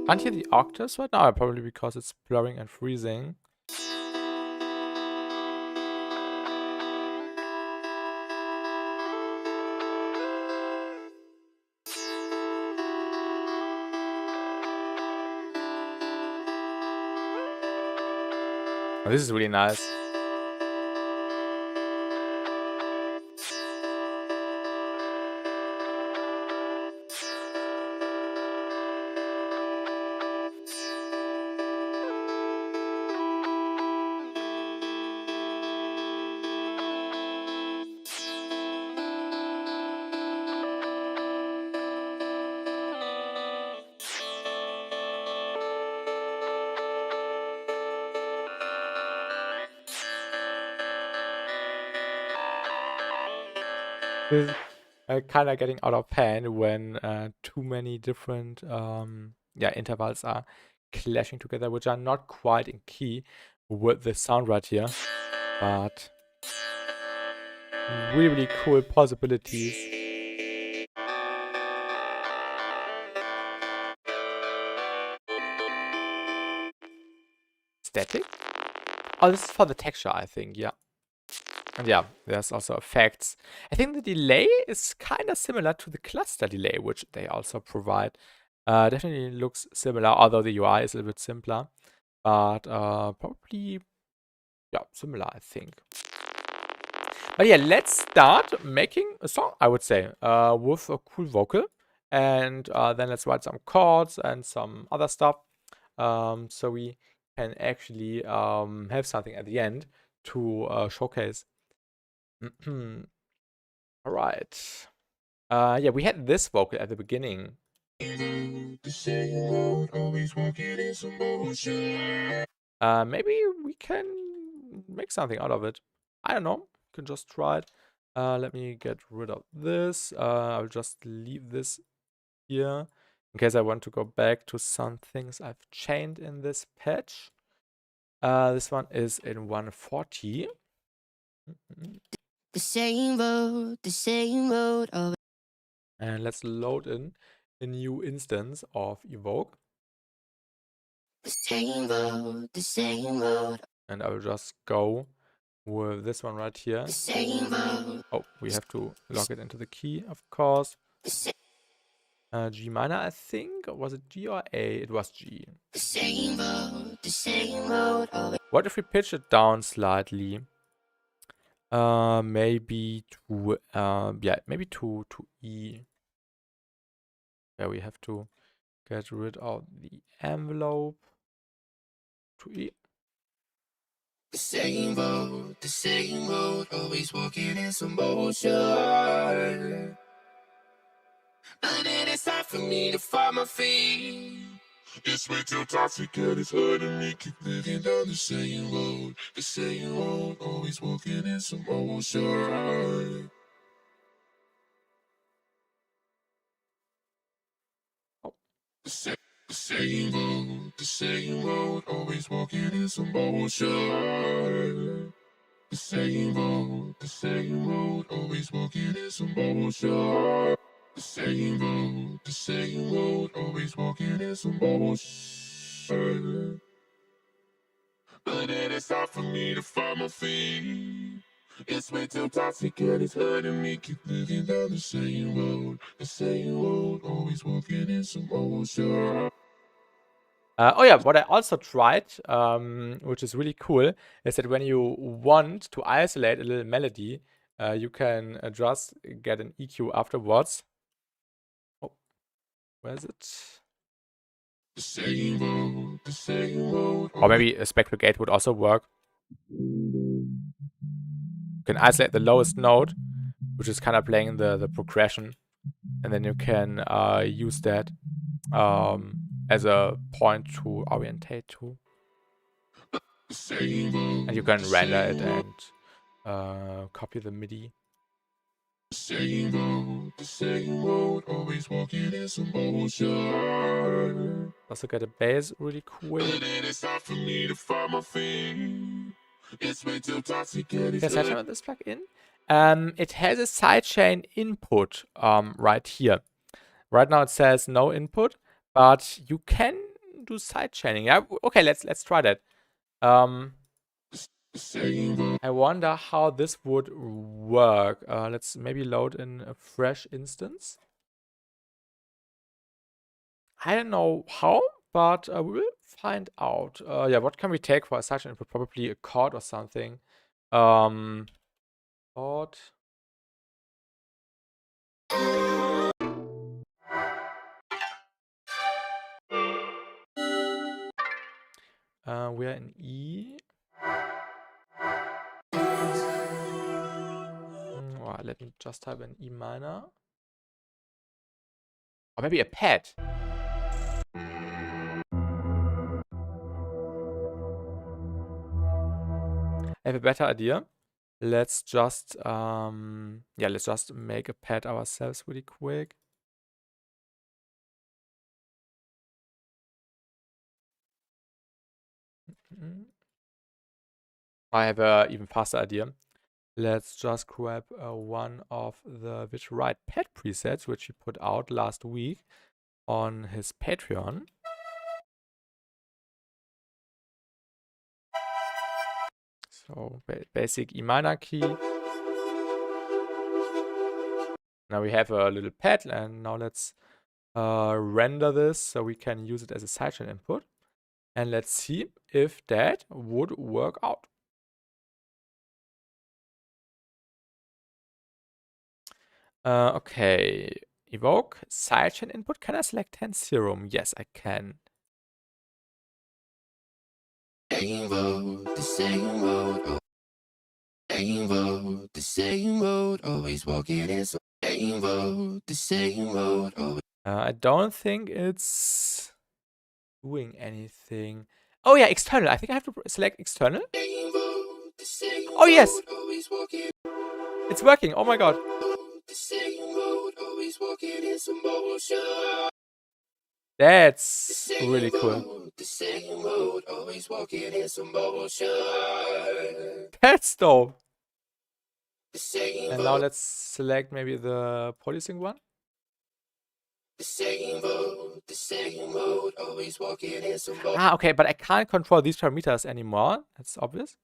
Can't hear the octaves right now, probably because it's blurring and freezing. Oh, this is really nice. This is kind of getting out of hand when too many different intervals are clashing together, which are not quite in key with the sound right here, but really, really cool possibilities. Static? Oh, this is for the texture, I think, yeah. And yeah, there's also effects. I think the delay is kind of similar to the cluster delay, which they also provide. Definitely looks similar, although the UI is a little bit simpler. But probably, yeah, similar, I think. But yeah, let's start making a song, I would say, with a cool vocal. And then let's write some chords and some other stuff. So we can actually have something at the end to showcase. All right. Yeah, we had this vocal at the beginning. Maybe we can make something out of it. I don't know. You can just try it. Let me get rid of this. I'll just leave this here in case I want to go back to some things I've changed in this patch. This one is in 140. The same road, And let's load in a new instance of Evoke. the same road, And I will just go with this one right here. the same road, Oh, we have to log it into the key, of course. G minor, I think. Was it G or A? It was G. the same road, What if we pitch it down slightly? Maybe to maybe to E. Yeah, we have to get rid of the envelope to E. the same road, always walking in some motion. But then it's hard for me to find my feet. It's way too toxic and it's hurting me. Keep living down the same road, always walking in some motion. The same road, always walking in some motion. The same road, always walking in some motion. The same road, always walking in some motion. But it is hard for me to find my feet. It's way too toxic and it's hurting me. Keep living down the same road, always walking in some motion. Oh yeah, what I also tried, which is really cool, is that when you want to isolate a little melody, you can just get an EQ afterwards. Oh, where is it? The same road. Or maybe a spec brigade would also work. You can isolate the lowest note, which is kind of playing the progression, and then you can use that as a point to orientate to. And you can render it and copy the MIDI. The same road, always walking in some motion. Also get a bass really quick. It's hard for me to find my feet. It's way too toxic. Can I sidechain with this plugin? It has a sidechain input right here. Right now it says no input, but you can do sidechaining. Yeah, okay, let's try that. I wonder how this would work. Let's maybe load in a fresh instance. I don't know how, but we will find out. Yeah, what can we take for a sidechain input? Probably a chord or something. Chord. We are in E. Well, let me just type in E minor. Or maybe a pad. I have a better idea. Let's just let's just make a pad ourselves really quick. I have a even faster idea. Let's just grab one of the rewrote pad presets, which he put out last week on his Patreon. So basic E minor key. Now we have a little pad, and now let's render this so we can use it as a sidechain input. And let's see if that would work out. Okay, Evoke, sidechain input. Can I select 10 serum? Yes, I can. Same road, the same road. Same road, the same road. Always walking in some same road, the same road. Always. I don't think it's doing anything. Oh yeah, external. I think I have to select external. Oh yes, it's working. Oh my god. That's really cool. That's dope. And now let's select maybe the polysync one. Ah, okay, but I can't control these parameters anymore. That's obvious.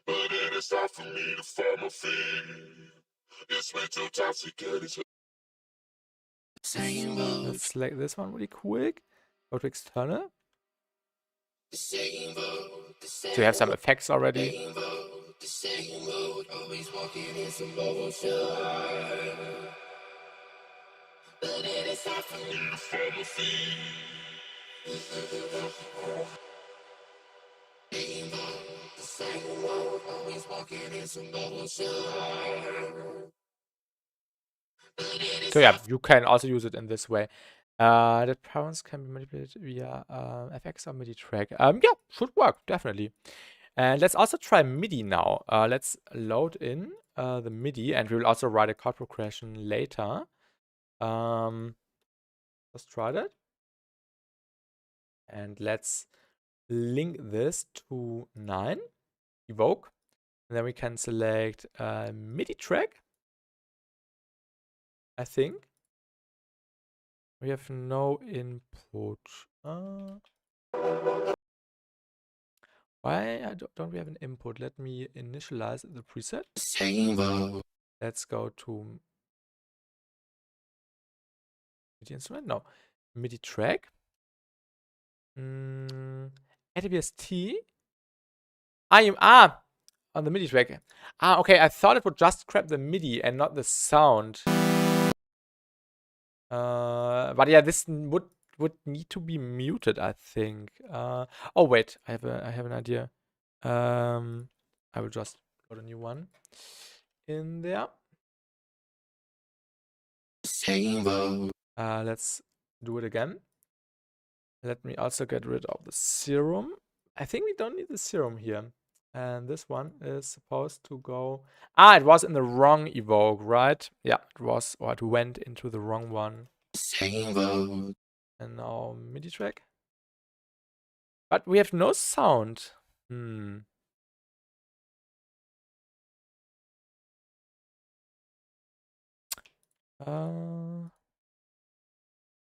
But it is hard for me to find my feet. It's way too toxic and it's Let's select this one really quick. Go to external. So you have some effects already. So yeah, you can also use it in this way. The patterns can be manipulated via FX or MIDI track. Yeah, should work, definitely. And let's also try MIDI now. Let's load in the MIDI, and we will also write a chord progression later. Let's try that. And let's link this to 9, Evoke. And then we can select MIDI track, I think. We have no input. Why don't we have an input? Let me initialize the preset. Let's go to MIDI instrument. No, MIDI track. ATBST. On the MIDI track. Okay. I thought it would just grab the MIDI and not the sound. But yeah, this would need to be muted, I think. Oh wait, I have an idea. I will just put a new one in there. Let's do it again. Let me also get rid of the serum. I think we don't need the serum here. And this one is supposed to go... it was in the wrong Evoke, right? Yeah, it was, or it went into the wrong one. And now MIDI track. But we have no sound.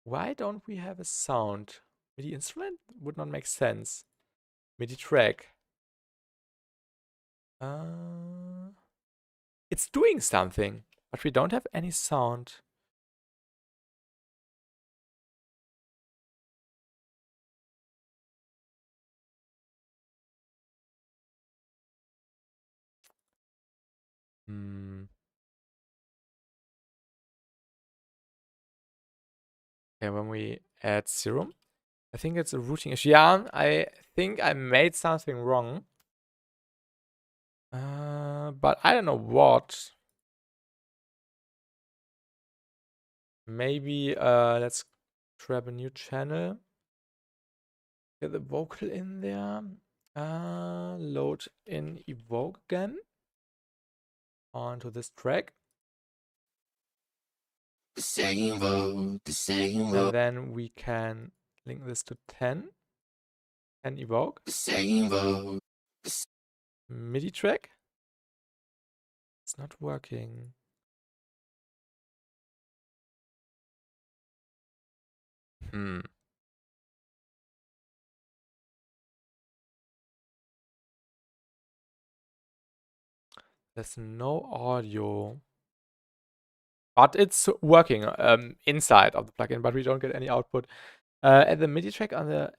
Why don't we have a sound? MIDI instrument would not make sense. MIDI track. It's doing something, but we don't have any sound. Okay, when we add serum, I think it's a routing issue. Yeah, I think I made something wrong. But I don't know what. Maybe let's grab a new channel. Get the vocal in there. Load in Evoke again onto this track. And then we can link this to 10 and Evoke. MIDI track. It's not working. There's no audio. But it's working inside of the plugin, but we don't get any output. Add the MIDI track on the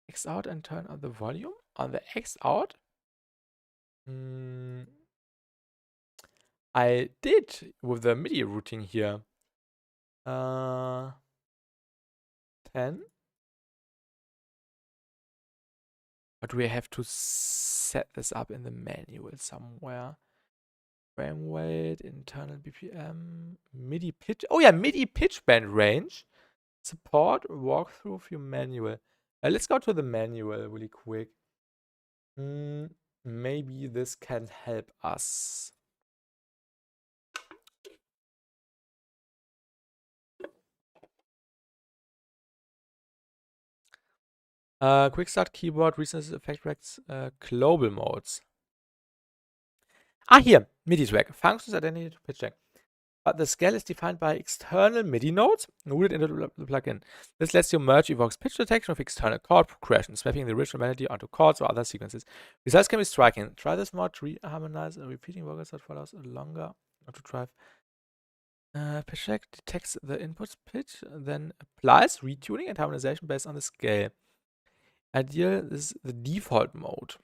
X out and turn on the volume. On the X out? I did with the MIDI routing here. 10. But we have to set this up in the manual somewhere. Frame weight, internal BPM, MIDI pitch. Oh yeah, MIDI pitch band range. Support, walkthrough view manual. Let's go to the manual really quick. Maybe this can help us. Quick start keyboard, resynthesis, effect tracks, global modes. Here, MIDI track, functions identity to pitch track. But the scale is defined by external MIDI nodes routed into the plugin. This lets you merge Evoke's pitch detection with external chord progressions, mapping the original melody onto chords or other sequences. Results can be striking. Try this mode to reharmonize a repeating vocals that follows a longer to drive. Pitch track detects the input pitch, then applies retuning and harmonization based on the scale. Ideal is the default mode.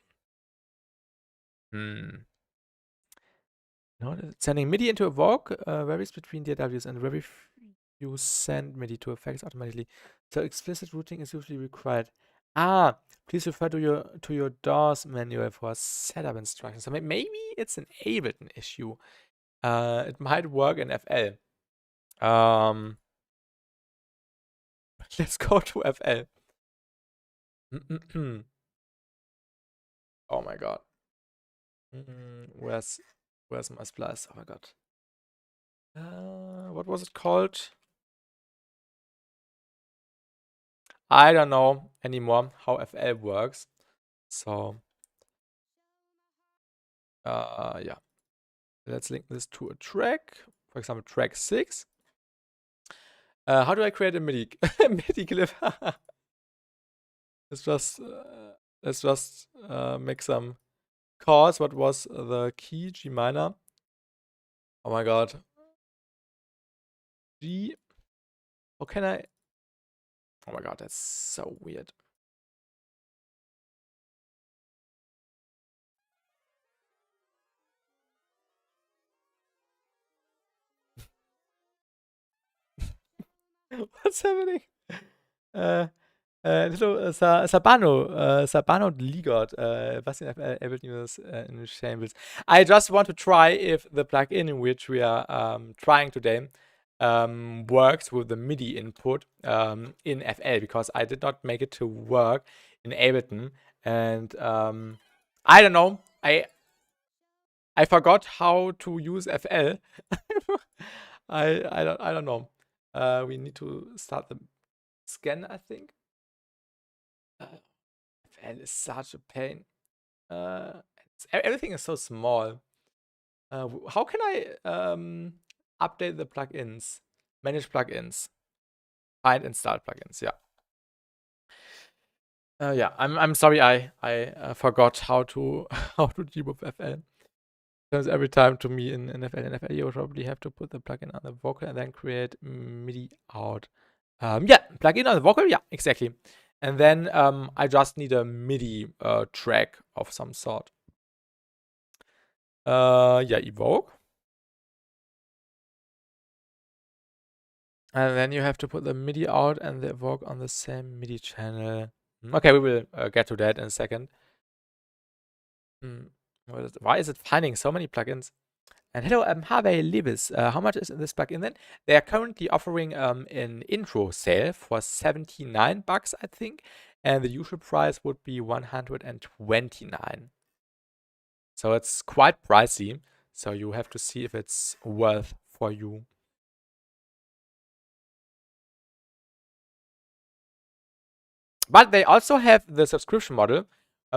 No, sending MIDI into Evoke varies between DAWs and very you send MIDI to effects automatically. So explicit routing is usually required. Ah, please refer to your DAWs manual for setup instructions. So maybe it's an Ableton issue. It might work in FL. Let's go to FL. Oh my god. Where's my splice? Oh my god. What was it called? I don't know anymore how FL works. So yeah. Let's link this to a track. For example, track 6. How do I create a MIDI MIDI clip? let's just make some chords. What was the key? G minor. Oh my god. G. How can I? Oh my god, that's so weird. What's happening? Little Sabano Ligot, was in Ableton users in Shambles. I just want to try if the plugin in which we are trying today works with the MIDI input in FL, because I did not make it to work in Ableton, and I don't know. I forgot how to use FL. I don't know. We need to start the scan, I think. FL is such a pain. Everything is so small. How can I update the plugins? Manage plugins. Find install plugins. Yeah. Yeah. I'm sorry. I forgot how to deal with FL. Because every time to me in FL, you probably have to put the plugin on the vocal and then create MIDI out. Yeah, plugin on the vocal. Yeah, exactly. And then I just need a MIDI track of some sort. Yeah, Evoke. And then you have to put the MIDI out and the Evoke on the same MIDI channel. Okay, we will get to that in a second. Why is it finding so many plugins? And hello, Harvey Lewis. How much is this plugin then? They are currently offering an intro sale for $79, I think. And the usual price would be $129. So it's quite pricey. So you have to see if it's worth for you. But they also have the subscription model.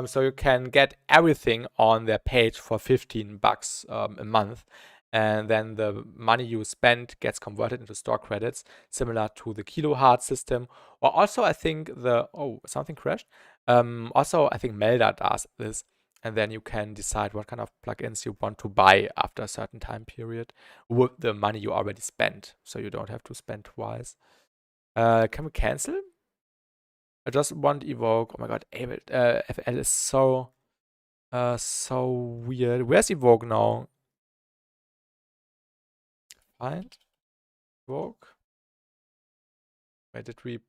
So you can get everything on their page for $15 a month. And then the money you spend gets converted into store credits, similar to the Kilohertz system. Or also, I think something crashed. Also, I think Melda does this. And then you can decide what kind of plugins you want to buy after a certain time period with the money you already spent. So you don't have to spend twice. Can we cancel? I just want Evoke. Oh my god, FL is so weird. Where's Evoke now? Find Evoke. Wait, did we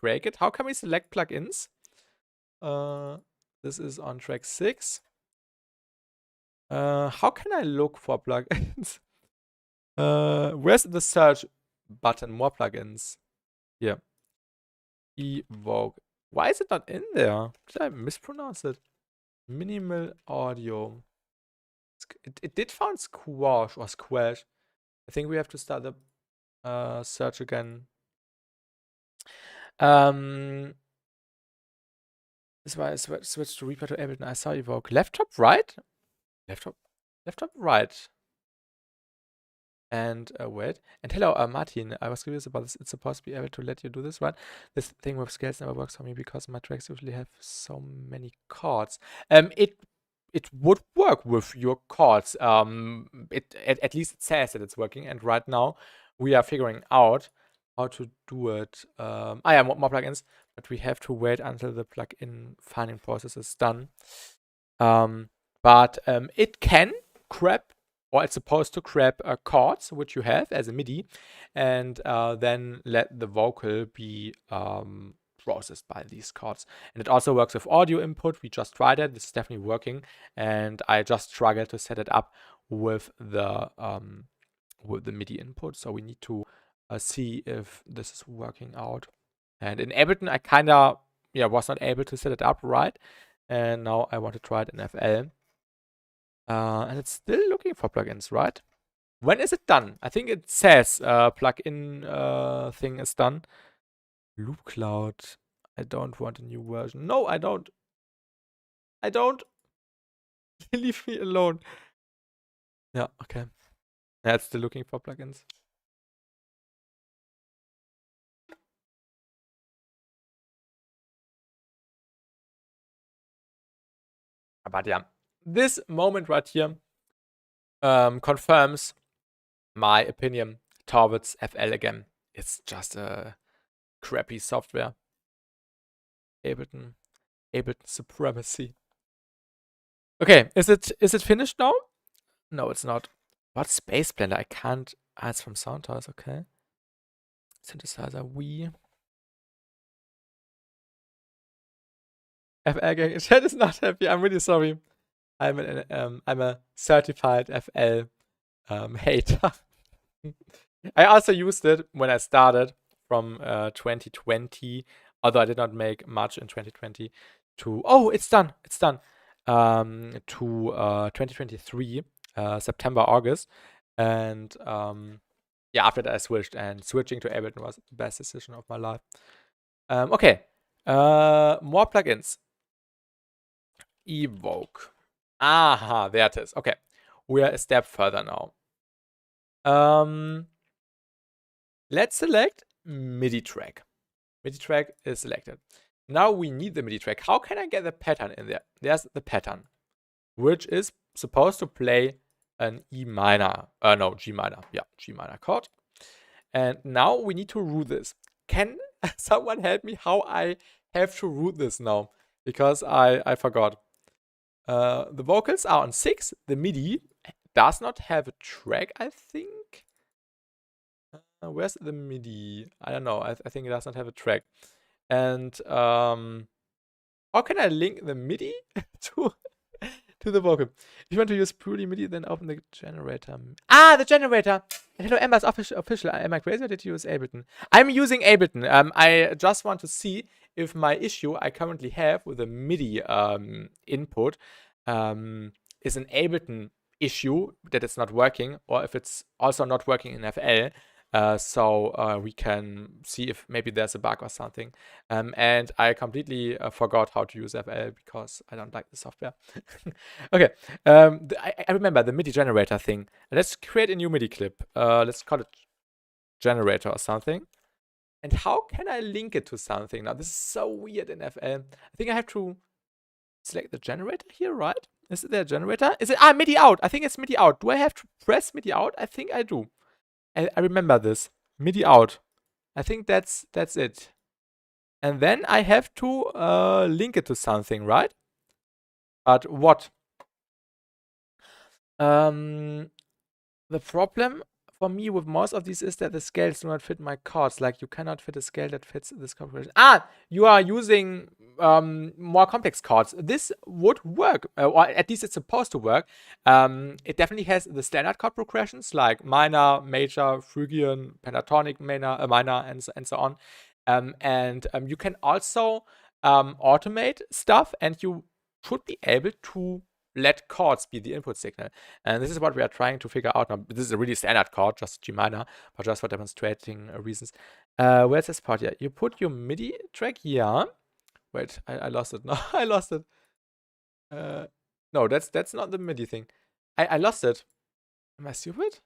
break it? How can we select plugins? This is on track 6. How can I look for plugins? Where's the search button? More plugins. Here. Evoke. Why is it not in there? Did I mispronounce it? Minimal audio. It did found squash or squash. I think we have to start the search again. This is why I switched to Reaper to Ableton. I saw Evoke. Left, top, right? Left, top, right. And wait. And hello, Martin. I was curious about this. It's supposed to be able to let you do this, right? This thing with scales never works for me because my tracks usually have so many chords. It would work with your chords. At least it says that it's working. And right now we are figuring out how to do it. I have more plugins, but we have to wait until the plugin finding process is done. But it can grab or it's supposed to grab chords, which you have as a MIDI, and then let the vocal be processed by these chords. And it also works with audio input. We just tried it. This is definitely working, and I just struggled to set it up with the MIDI input. So we need to see if this is working out. And in Ableton, I kind of was not able to set it up right, and now I want to try it in FL. And it's still looking for plugins, right? When is it done? I think it says plugin thing is done. Loop Cloud. I don't want a new version. No, I don't. I don't. Leave me alone. Yeah, okay. Yeah, it's still looking for plugins. But yeah, this moment right here confirms my opinion towards FL again. It's just a crappy software. Ableton supremacy. Okay, is it finished now? No, it's not. What Space Blender? I can't. Ah, it's from Soundhouse. Okay. Synthesizer Wii. FL gang. Chat is not happy. I'm really sorry. I'm a certified FL hater. I also used it when I started from 2020, although I did not make much in 2020. It's done. It's done. To 2023, September, August, and yeah, after that I switched, and switching to Ableton was the best decision of my life. Okay, more plugins. Evoke. Aha, there it is. Okay, we are a step further now. Let's select MIDI track. MIDI track is selected. Now we need the MIDI track. How can I get the pattern in there? There's the pattern, which is supposed to play an E minor. No, G minor. Yeah, G minor chord. And now we need to root this. Can someone help me how I have to root this now? Because I forgot. The vocals are on 6. The MIDI does not have a track, I think. Where's the MIDI? I don't know. I think it does not have a track. And how can I link the MIDI to the vocal? If you want to use purely MIDI, then open the generator. Ah, the generator! Hello, Emma's official. Am I crazy or did you use Ableton? I'm using Ableton. I just want to see if my issue I currently have with the MIDI input is an Ableton issue that it's not working, or if it's also not working in FL. So we can see if maybe there's a bug or something. And I completely forgot how to use FL because I don't like the software. Okay, I remember the MIDI generator thing. Let's create a new MIDI clip. Let's call it generator or something. And how can I link it to something? Now, this is so weird in FL. I think I have to select the generator here, right? Is it there a generator? Is it MIDI out? I think it's MIDI out. Do I have to press MIDI out? I think I do. I remember this. MIDI out. I think that's it. And then I have to link it to something, right? But what? The problem for me with most of these is that the scales do not fit my chords. Like, you cannot fit a scale that fits this configuration. You are using more complex chords. This would work, or at least it's supposed to work. It definitely has the standard chord progressions like minor, major, Phrygian, pentatonic minor, and so on. And you can also automate stuff, and you should be able to let chords be the input signal. And this is what we are trying to figure out now. This is a really standard chord, just G minor, but just for demonstrating reasons. Where's this part here? You put your MIDI track here. Wait, I lost it. No, I lost it. No, that's not the MIDI thing. I lost it. Am I stupid?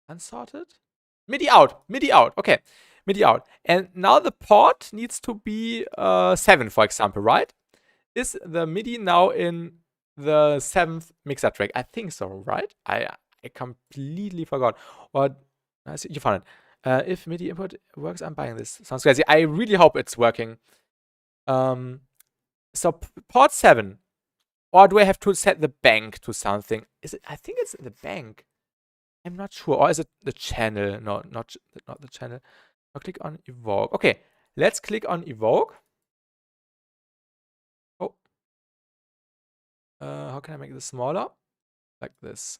Unsorted? MIDI out. MIDI out. Okay. MIDI out. And now the port needs to be 7, for example, right? Is the MIDI now in the 7th mixer track? I think so, right? I completely forgot. Or you found it. If MIDI input works, I'm buying this. Sounds crazy. I really hope it's working. So port 7 Or do I have to set the bank to something? Is it? I think it's the bank. I'm not sure. Or is it the channel? No, not the channel. I'll click on Evoke. Okay, let's click on Evoke. Oh. How can I make this smaller? Like this.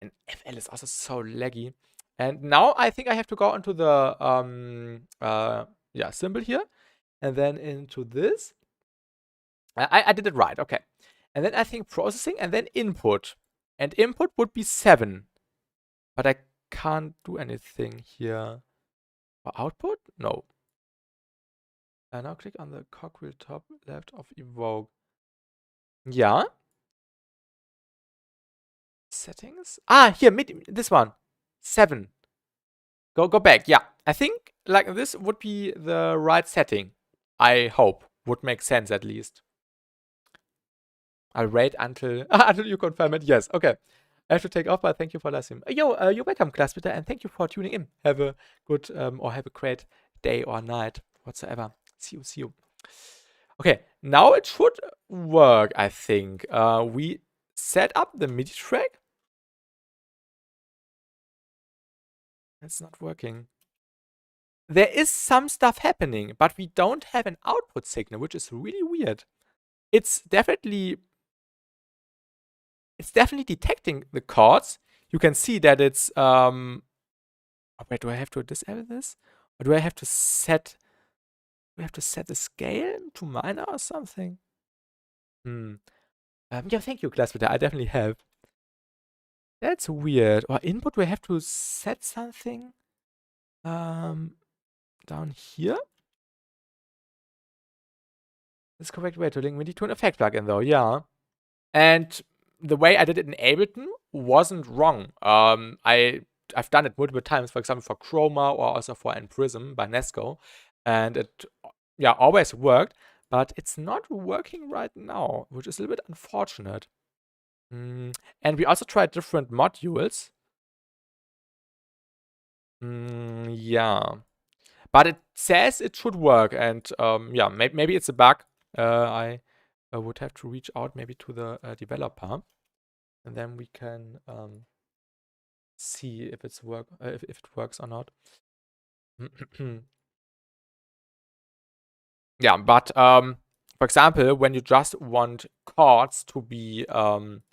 And FL is also so laggy. And now I think I have to go into the symbol here. And then into this. I did it right, okay. And then I think processing and then input. And input would be 7. But I can't do anything here. For output? No. And now click on the cogwheel top left of Evoke. Yeah. Settings. Ah, here, this one. 7. Go back. Yeah. I think like this would be the right setting. I hope. Would make sense at least. I'll wait until you confirm it. Yes. Okay. I have to take off, but thank you for listening. Yo, you're welcome, class Twitter, and thank you for tuning in. Have a good or have a great day or night, whatsoever. See you. Okay, now it should work, I think. We set up the MIDI track. It's not working. There is some stuff happening, but we don't have an output signal, which is really weird. It's definitely detecting the chords. You can see that it's wait, do I have to disable this? Or do I have to set the scale to minor or something? Yeah, thank you, class Twitter. I definitely have. That's weird. Or input, do I have to set something down here? That's the correct way to link MIDI to an effect plugin though, yeah. And the way I did it in Ableton wasn't wrong. I've done it multiple times, for example, for Chroma or also for Prism by Nesco. And it, always worked. But it's not working right now, which is a little bit unfortunate. And we also tried different modules. Yeah. But it says it should work. And yeah, maybe it's a bug. I would have to reach out maybe to the developer. And then we can see if it works or not. Yeah, but for example, when you just want chords to be or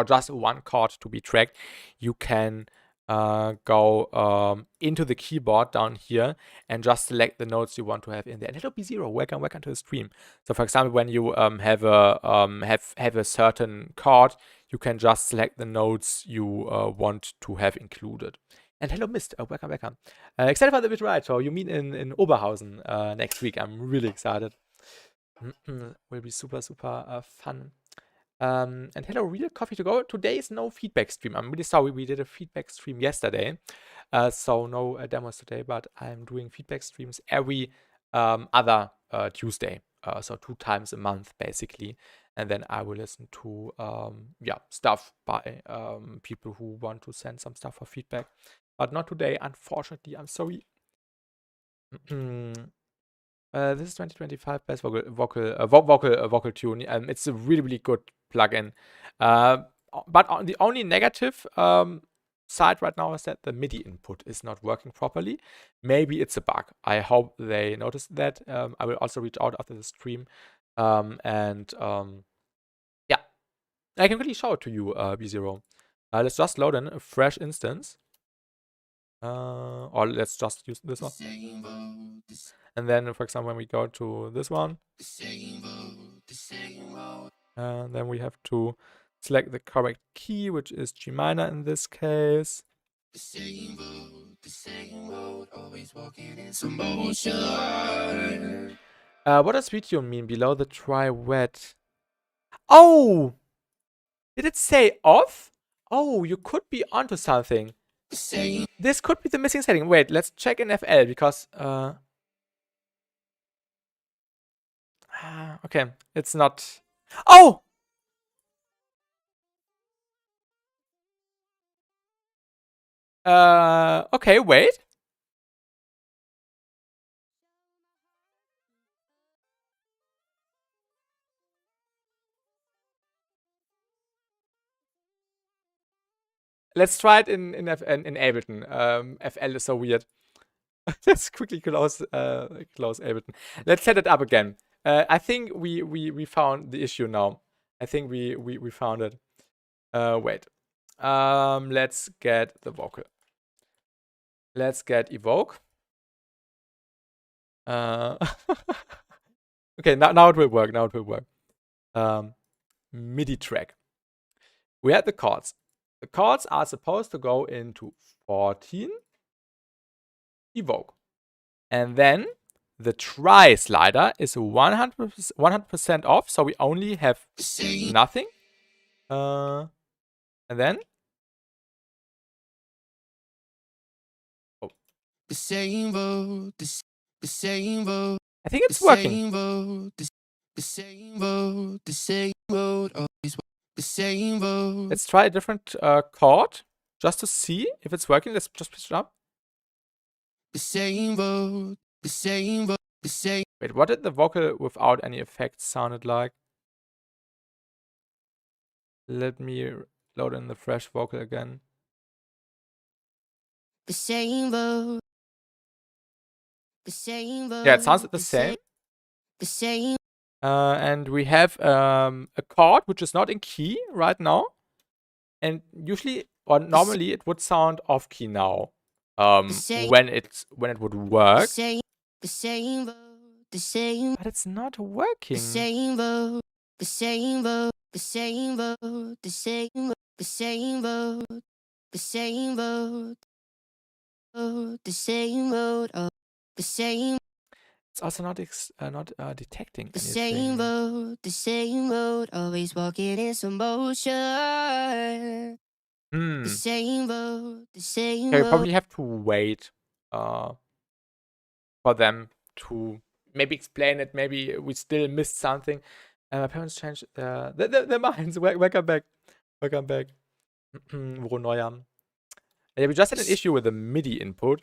just one chord to be tracked, you can go into the keyboard down here and just select the notes you want to have in there. And hello B0, welcome to the stream. So for example, when you have a certain chord, you can just select the notes you want to have included. And hello Mist, welcome. Excited for the rewrote show. You mean in Oberhausen next week. I'm really excited. Will be super fun. And hello, Real Coffee to Go. Today is no feedback stream. I'm really sorry. We did a feedback stream yesterday. So no demos today, but I'm doing feedback streams every other Tuesday. So 2 times a month, basically. And then I will listen to stuff by people who want to send some stuff for feedback. But not today, unfortunately. I'm sorry. This is 2025 best vocal tune. It's a really good plugin. But the only negative side right now is that the MIDI input is not working properly. Maybe it's a bug. I hope they noticed that. I will also reach out after the stream. Yeah, I can really show it to you, B0. Let's just load in a fresh instance. Or let's just use this one. And then, for example, when we go to this one, then we have to select the correct key, which is G minor in this case. What does video mean below the try wet? Oh! Did it say off? Oh, you could be onto something. This could be the missing setting. Wait, let's check in FL because okay, it's not. Oh! Okay, wait. let's try it in Ableton. FL is so weird. Let's quickly close Ableton. Let's set it up again. I think we found the issue now. I think we found it. Wait. Let's get the vocal. Let's get Evoke. Okay, now it will work. Now it will work. MIDI track. We had the chords. The chords are supposed to go into 14. Evoke. And then the try slider is 100% off, so we only have nothing. And then the same road, the same road. I think it's working. The same road, the same road, always the same road. Let's try a different chord just to see if it's working. Let's just pitch it up. The same road, the same road, the same. Wait, what did the vocal without any effects sounded like? Let me load in the fresh vocal again. The same road. The same road. Yeah, it sounds the same. The same. And we have a chord which is not in key right now. And usually or normally it would sound off key now. When it would work. The same road. The same. But it's not working. The same road. The same road. The same road. The same road. The same road. The same road. The same road. The same. It's also not detecting the anything. The same road, always walking in some motion. The same road, the same road. You probably have to wait for them to maybe explain it. Maybe we still missed something. My parents changed their minds. Welcome back. Welcome back. Yeah, we just had an issue with the MIDI input.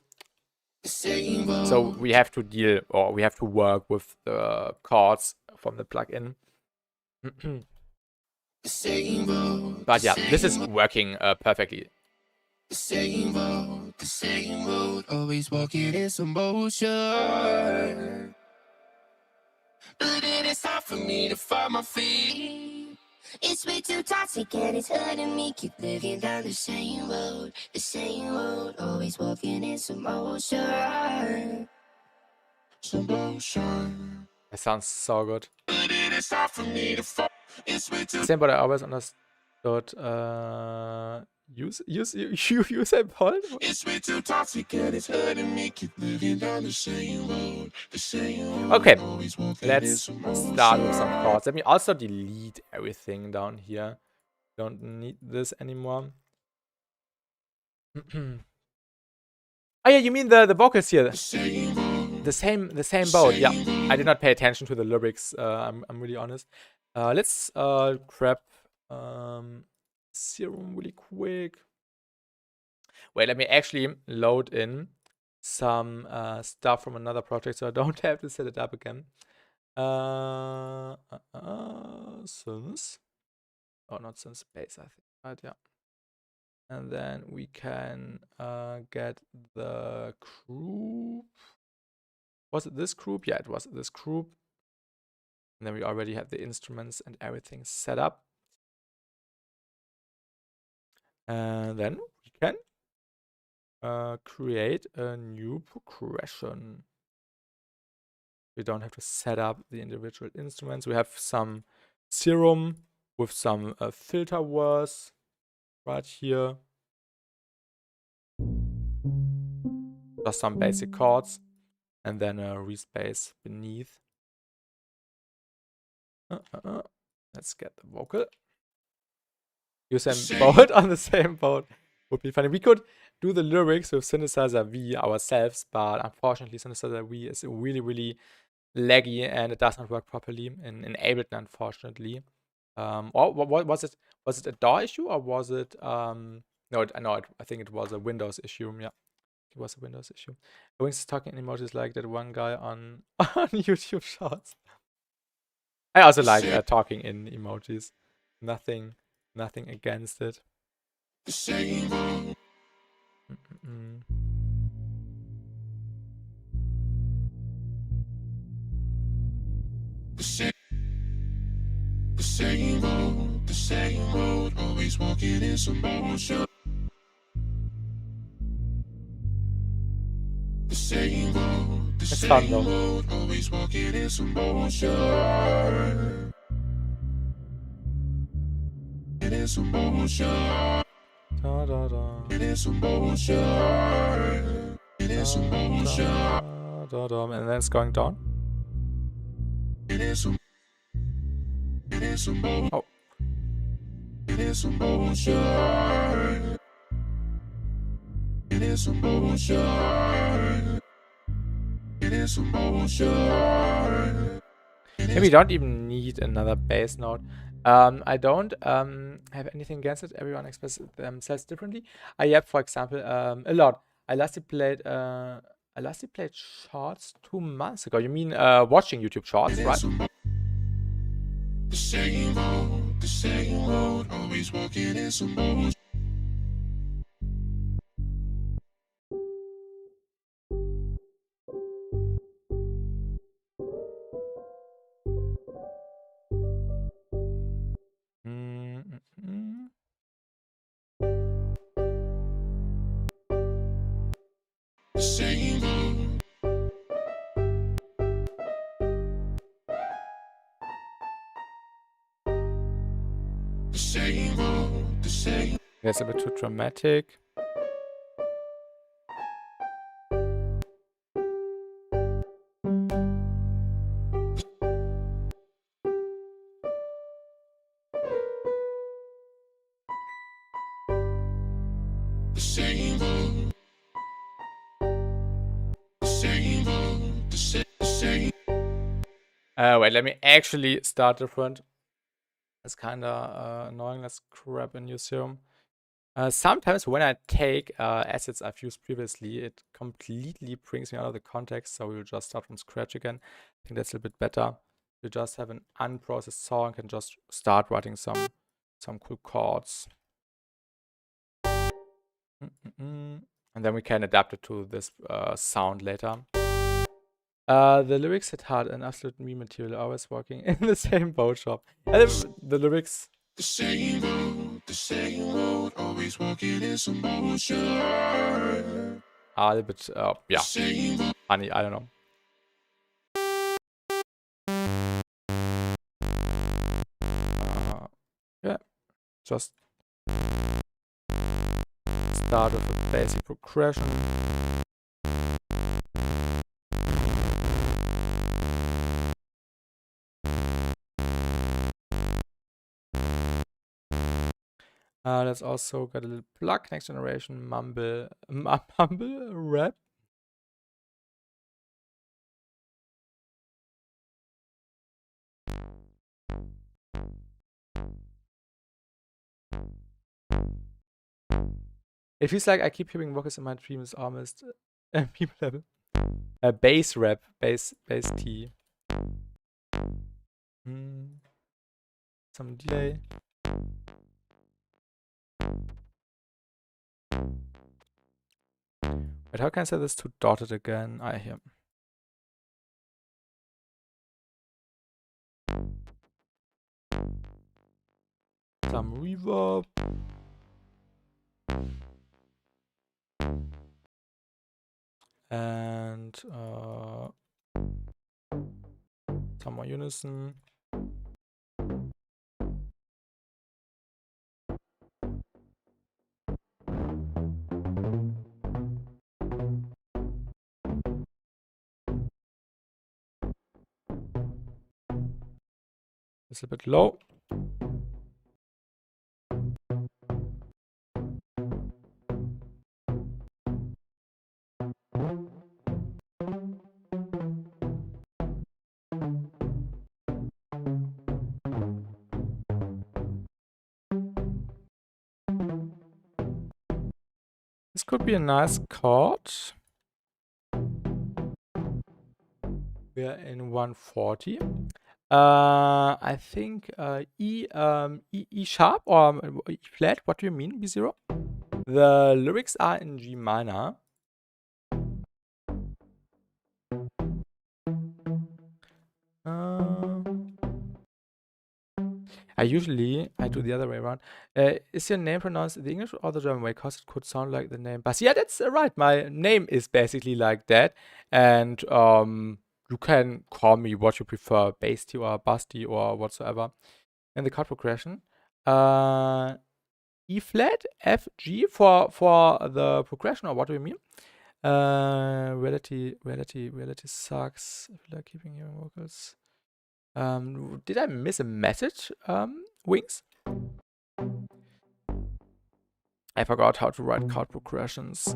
So we have to deal, or we have to work with the chords from the plugin. But yeah, this is working perfectly. The same road, always walking in some motion. But it is hard for me to find my feet. It's way too toxic and it's hurting me. Keep living down the same road, always walking in some motion. Some motion. It sounds so good. But it is hard for me to find. It's way too. Same, but I always understood. Use and hold. It's way too toxic and it's hurting me. Keep living down the same road, Okay, let's start with some chords. Let me also delete everything down here. Don't need this anymore. Oh yeah, you mean the vocals here? The same boat. Yeah, I did not pay attention to the lyrics. I'm really honest. Let's grab Serum really quick. Wait, let me actually load in some stuff from another project so I don't have to set it up again. Synth. Oh, not synth space, I think. Right, yeah. And then we can get the group. Was it this group? Yeah, it was this group. And then we already have the instruments and everything set up. And then we can create a new progression. We don't have to set up the individual instruments. We have some serum with some filter words right here. Just some basic chords. And then a respace beneath. Let's get the vocal. Use them both on the same boat would be funny. We could do the lyrics with Synthesizer V ourselves, but unfortunately Synthesizer V is really, really laggy and it does not work properly in Ableton, unfortunately. Or what was it? Was it a DAW issue or was it no, I think it was a Windows issue. Yeah, it was a Windows issue. Wings is talking in emojis like that one guy on YouTube Shorts. I also like talking in emojis. Nothing against it. the same road. The same road, always walking in some motion. The same road, always walking in some motion. It is some motion. Da, da, da. It is some motion. It is some motion. Da, da, and then it's going down. It is some. It is some motion. Oh. It is some motion. It is some motion. It is some motion. Maybe we don't even need another bass note. I don't have anything against it. Everyone expresses themselves differently. I have, for example, a lot. I lastly played shorts 2 months ago. You mean watching YouTube shorts, right? The same road, always walking in some motion. The same road. The same road, the same. That's a bit too dramatic. The same road. The same road, the same. Wait, let me actually start different. It's kind of annoying. Let's grab a new serum. Sometimes when I take assets I've used previously, it completely brings me out of the context, so we'll just start from scratch again. I think that's a little bit better. You just have an unprocessed song and just start writing some cool chords. And then we can adapt it to this sound later. The lyrics hit hard and absolute me material, always working in the same boat shop. And the lyrics. The same road, always walking in some motion. A little bit, yeah, funny, I don't know. Yeah, just start with a basic progression. Let's also get a little plug, next generation mumble rap. It feels like I keep hearing vocals in my dreams, almost people level. Bass rap, bass T. Some delay. Wait, how can I set this to dotted again? I hear. Some reverb. And some more unison. It's a bit low. This could be a nice chord. We are in 140. I think E sharp or E flat. What do you mean, B0? The lyrics are in G minor. I do the other way around. Is your name pronounced the English or the German way? Because it could sound like the name Basti. Yeah, that's right. My name is basically like that. And you can call me what you prefer, Basti or Basti or whatsoever. In the chord progression. E flat, F, G for the progression, or what do you mean? Reality sucks. If you like keeping your vocals. Did I miss a message, Wings? I forgot how to write chord progressions.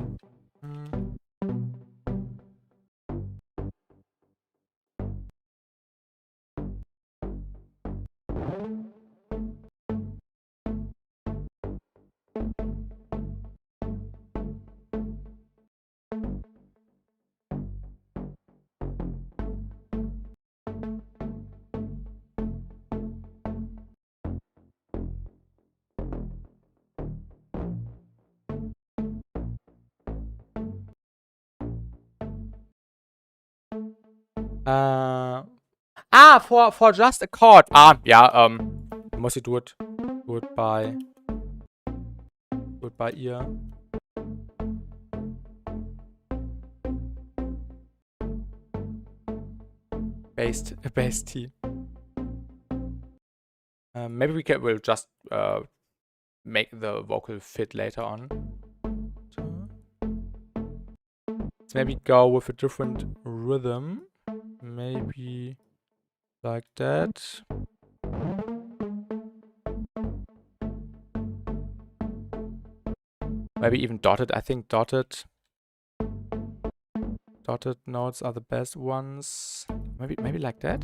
For just a chord. Yeah, mostly do it by ear. Bass T. Maybe we'll just make the vocal fit later on. Let's maybe go with a different rhythm. Maybe like that. Maybe even dotted. I think dotted notes are the best ones. Maybe like that.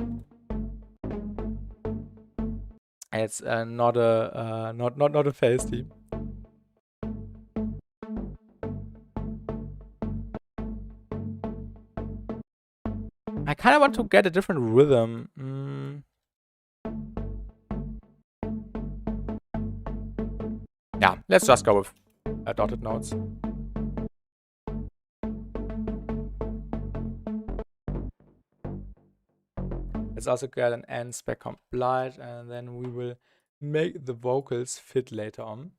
It's not a feisty. I kind of want to get a different rhythm. Yeah, let's just go with dotted notes. Let's also get an N spec complete, and then we will make the vocals fit later on.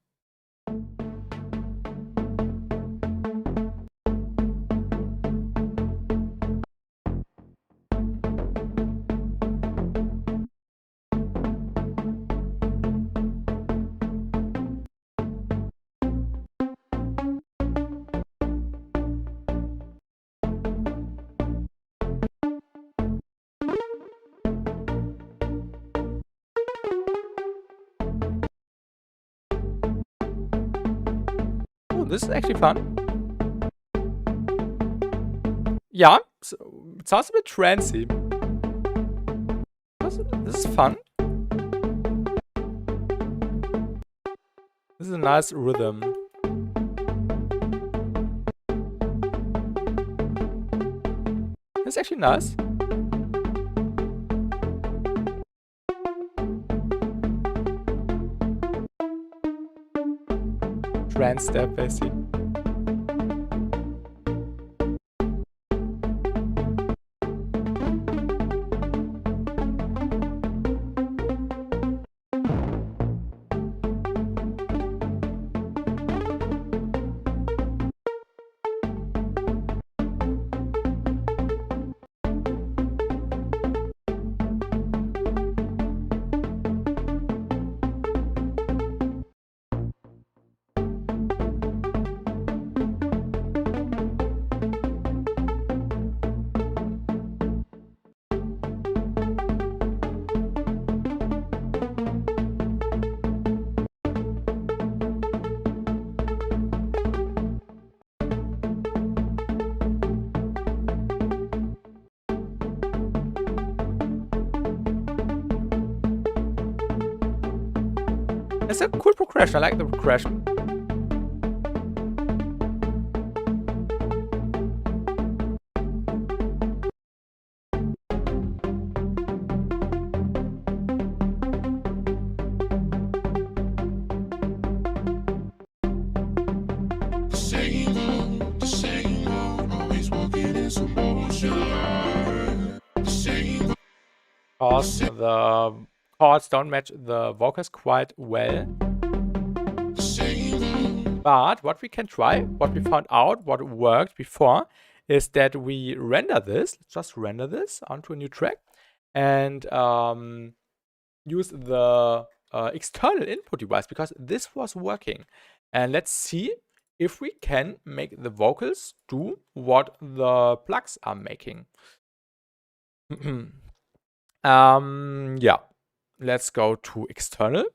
This is actually fun. Yeah, so it sounds a bit trancy. This is fun. This is a nice rhythm. It's actually nice. Trance step, basically. It's a cool progression. I like the progression. because the chords don't match the vocals quite well. But what we can try, what we found out, what worked before, is that we render this. Let's just render this onto a new track and use the external input device, because this was working. And let's see if we can make the vocals do what the plugs are making. Yeah, let's go to external.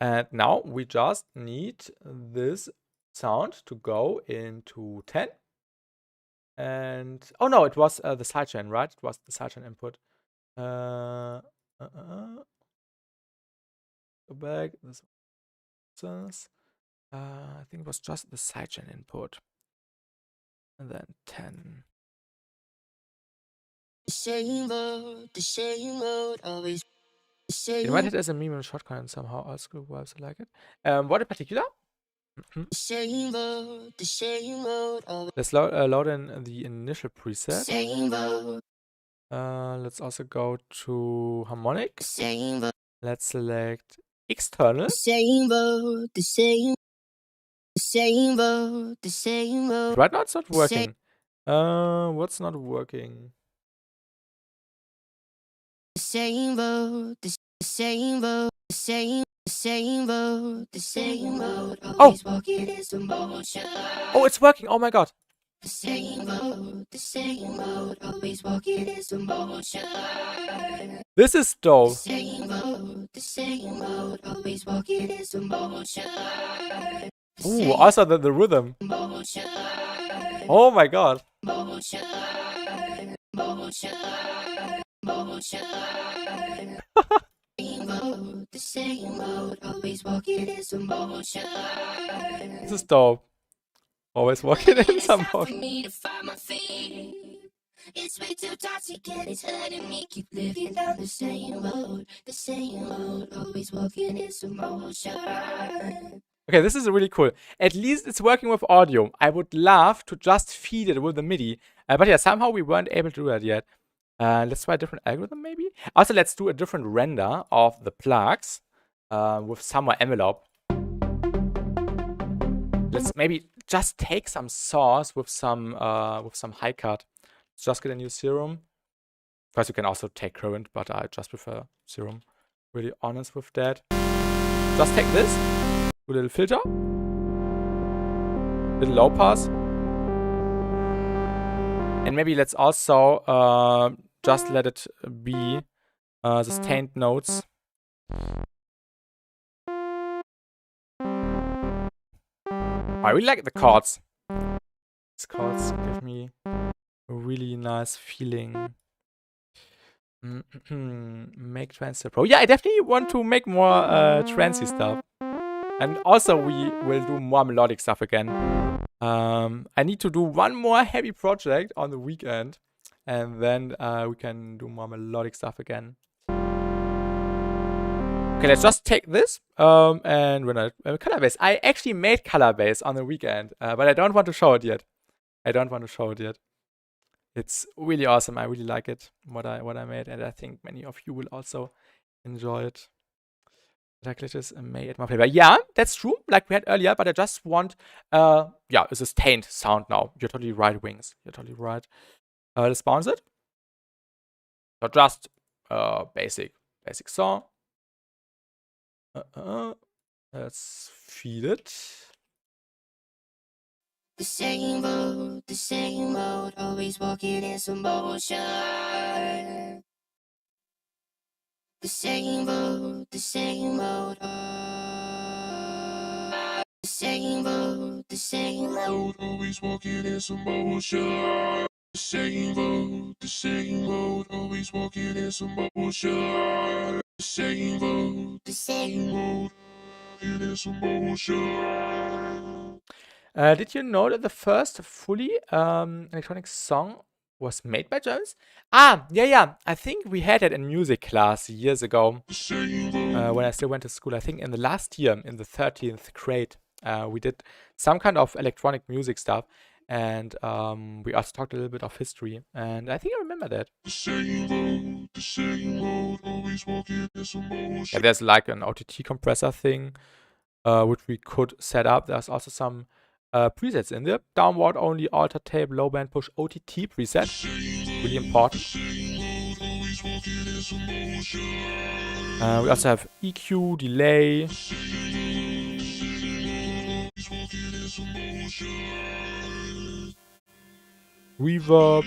And now we just need this sound to go into 10. And oh no, it was the sidechain, right? It was the sidechain input. Go back. This I think it was just the sidechain input. And then 10. It might hit as a meme and shotgun and somehow all school vibes like it. What in particular? Let's load in the initial preset. Let's also go to harmonic. Let's select external. Right now it's not working. What's not working? Oh! Oh, it's working! Oh my god! This is dope. Ooh, also the rhythm. Oh my god. This is dope. Always walking in some mode. It's way too toxic and it's hurting me. Keep living down the same road, always walking in some motion. Okay, this is really cool. At least it's working with audio. I would love to just feed it with the MIDI. But yeah, somehow we weren't able to do that yet. Let's try a different algorithm maybe. Also, let's do a different render of the plugs with some more envelope. Let's maybe just take some source with some high cut. Let's just get a new serum. Of course, you can also take current, but I just prefer serum. Really honest with that. Just take this, do a little filter, little low pass, and maybe let's also just let it be sustained notes. I really like the chords. These chords give me a really nice feeling. Make trance pro. Yeah, I definitely want to make more trancey stuff. And also we will do more melodic stuff again. I need to do one more heavy project on the weekend. And then we can do more melodic stuff again. Okay, let's just take this and run it. Color base. I actually made color base on the weekend, but I don't want to show it yet. It's really awesome. I really like it, what I made, and I think many of you will also enjoy it. Glitches may add more flavor. Yeah, that's true, like we had earlier, but I just want a sustained sound now. You're totally right, Wings. You're totally right. Let's bounce it. So just basic song. Let's feed it. The same road, always walking in some motion. The same road, the same road, always walking in some motion. The same road, always walking in some motion. The same road, it is a motion. Did you know that the first fully electronic song was made by Germans? Yeah. I think we had it in music class years ago when I still went to school. I think in the last year, in the 13th grade, we did some kind of electronic music stuff. And we also talked a little bit of history, and I think I remember that. Yeah, there's like an OTT compressor thing, which we could set up. There's also some presets in there. Downward only, alter tape, low band push, OTT preset. Really important. We also have EQ, delay. Reverb.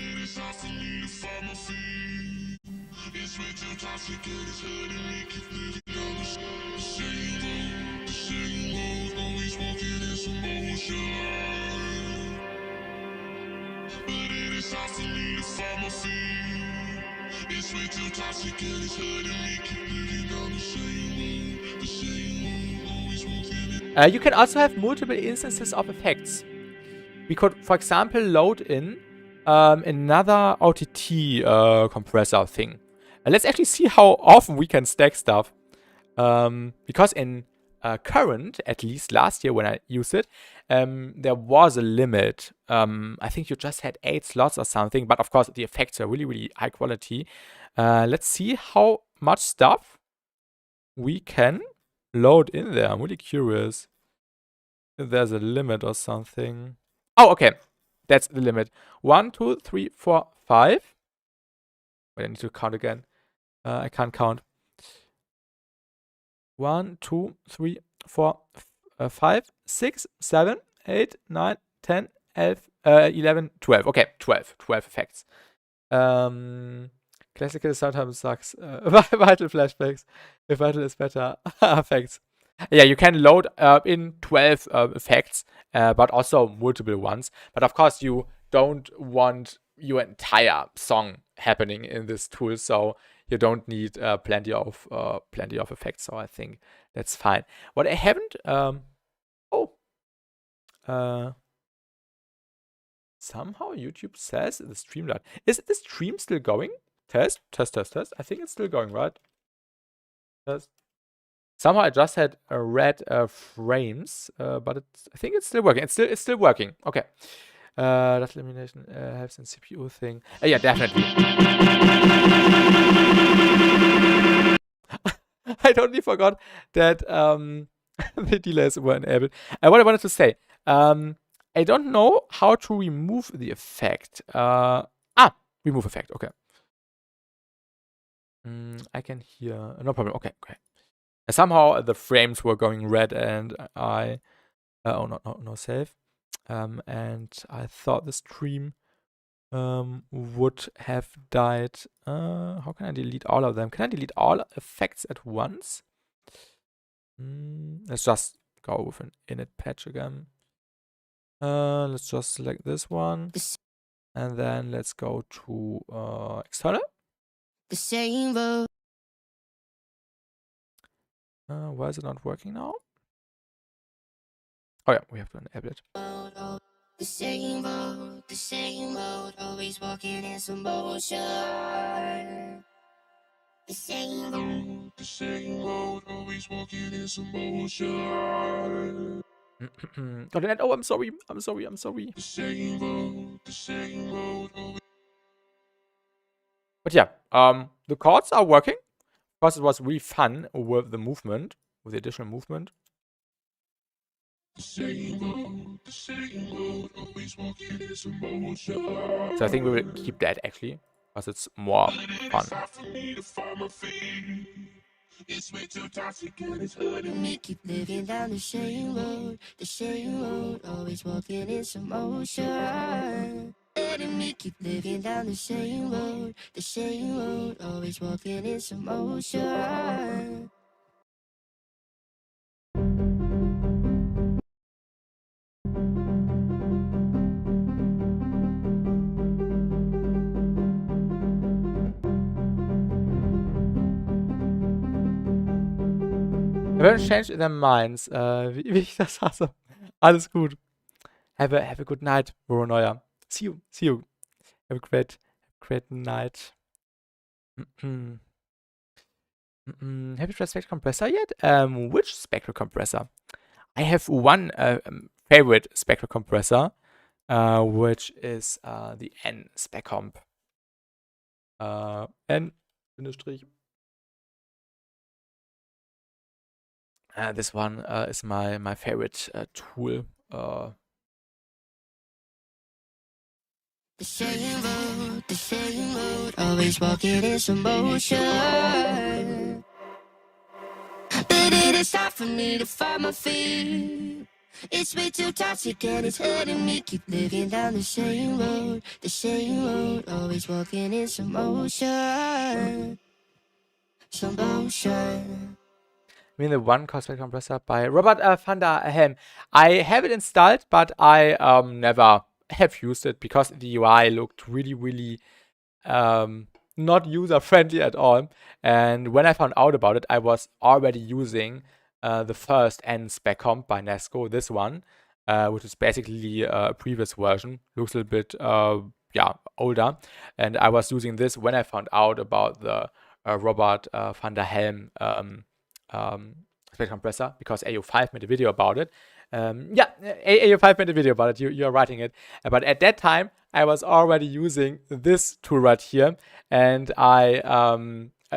You can also have multiple instances of effects. We could, for example, load in another OTT compressor thing. And let's actually see how often we can stack stuff. Because in current, at least last year when I used it, there was a limit. I think you just had 8 slots or something, but of course the effects are really, really high quality. Let's see how much stuff we can load in there. I'm really curious if there's a limit or something. Oh, okay. That's the limit. 1, 2, 3, 4, 5. Wait, I need to count again. I can't count. 1, 2, 3, 4, 5, 6, 7, 8, 9, 10, 11, 12. Okay, 12 effects. Classical sometimes sucks. Vital flashbacks. If vital is better. Effects. Yeah, you can load in 12 effects, but also multiple ones. But of course, you don't want your entire song happening in this tool, so you don't need plenty of effects. So I think that's fine. What I haven't, somehow YouTube says the stream died. Is the stream still going? Test. I think it's still going, right? Test. Somehow I just had red frames, but I think it's still working. It's still working. Okay. That elimination helps in CPU thing. Yeah, definitely. I totally forgot that the delays were enabled. What I wanted to say, I don't know how to remove the effect. Remove effect. Okay. I can hear. No problem. Okay. Somehow the frames were going red, and I no save. And I thought the stream would have died. How can I delete all of them? Can I delete all effects at once? Let's just go with an init patch again. Let's just select this one, and then let's go to external. The same road. Why is it not working now? Oh yeah, we have to enable it. The same road, always walking in some motion. The same road, always walking in some motion. Oh, I'm sorry. The same road, always. But yeah, the chords are working. Of course, it was really fun with the movement, with the additional movement. So I think we will keep that actually, because it's more fun. It's way too toxic and it's hurting me. Keep living down the same road, always walking in some motion. Letting me keep living down the same road, always walking in some motion. Haven't changed their minds. Wie ich das hasse. Alles gut. Have a good night, Voronoya. See you. Have a great night. Have you tried Spectral Compressor yet? Which Spectral Compressor? I have one favorite Spectral Compressor. which is the N spec comp. N Bindestrich. This one is my favorite tool. The same road, always walking in some motion. But it is hard for me to find my feet. It's way too toxic and it's hurting me. Keep living down the same road, always walking in some motion. Some motion. I mean the one cosplay compressor by Robert van der Helm. I have it installed, but I never have used it because the UI looked really not user friendly at all. And when I found out about it, I was already using the first N spec comp by Nesco, this one, which is basically a previous version. Looks a little bit older, and I was using this when I found out about the Robert van der Helm spec compressor, because AO5 made a video about it. AO5 made a video about it. You're writing it, but at that time I was already using this tool right here, and I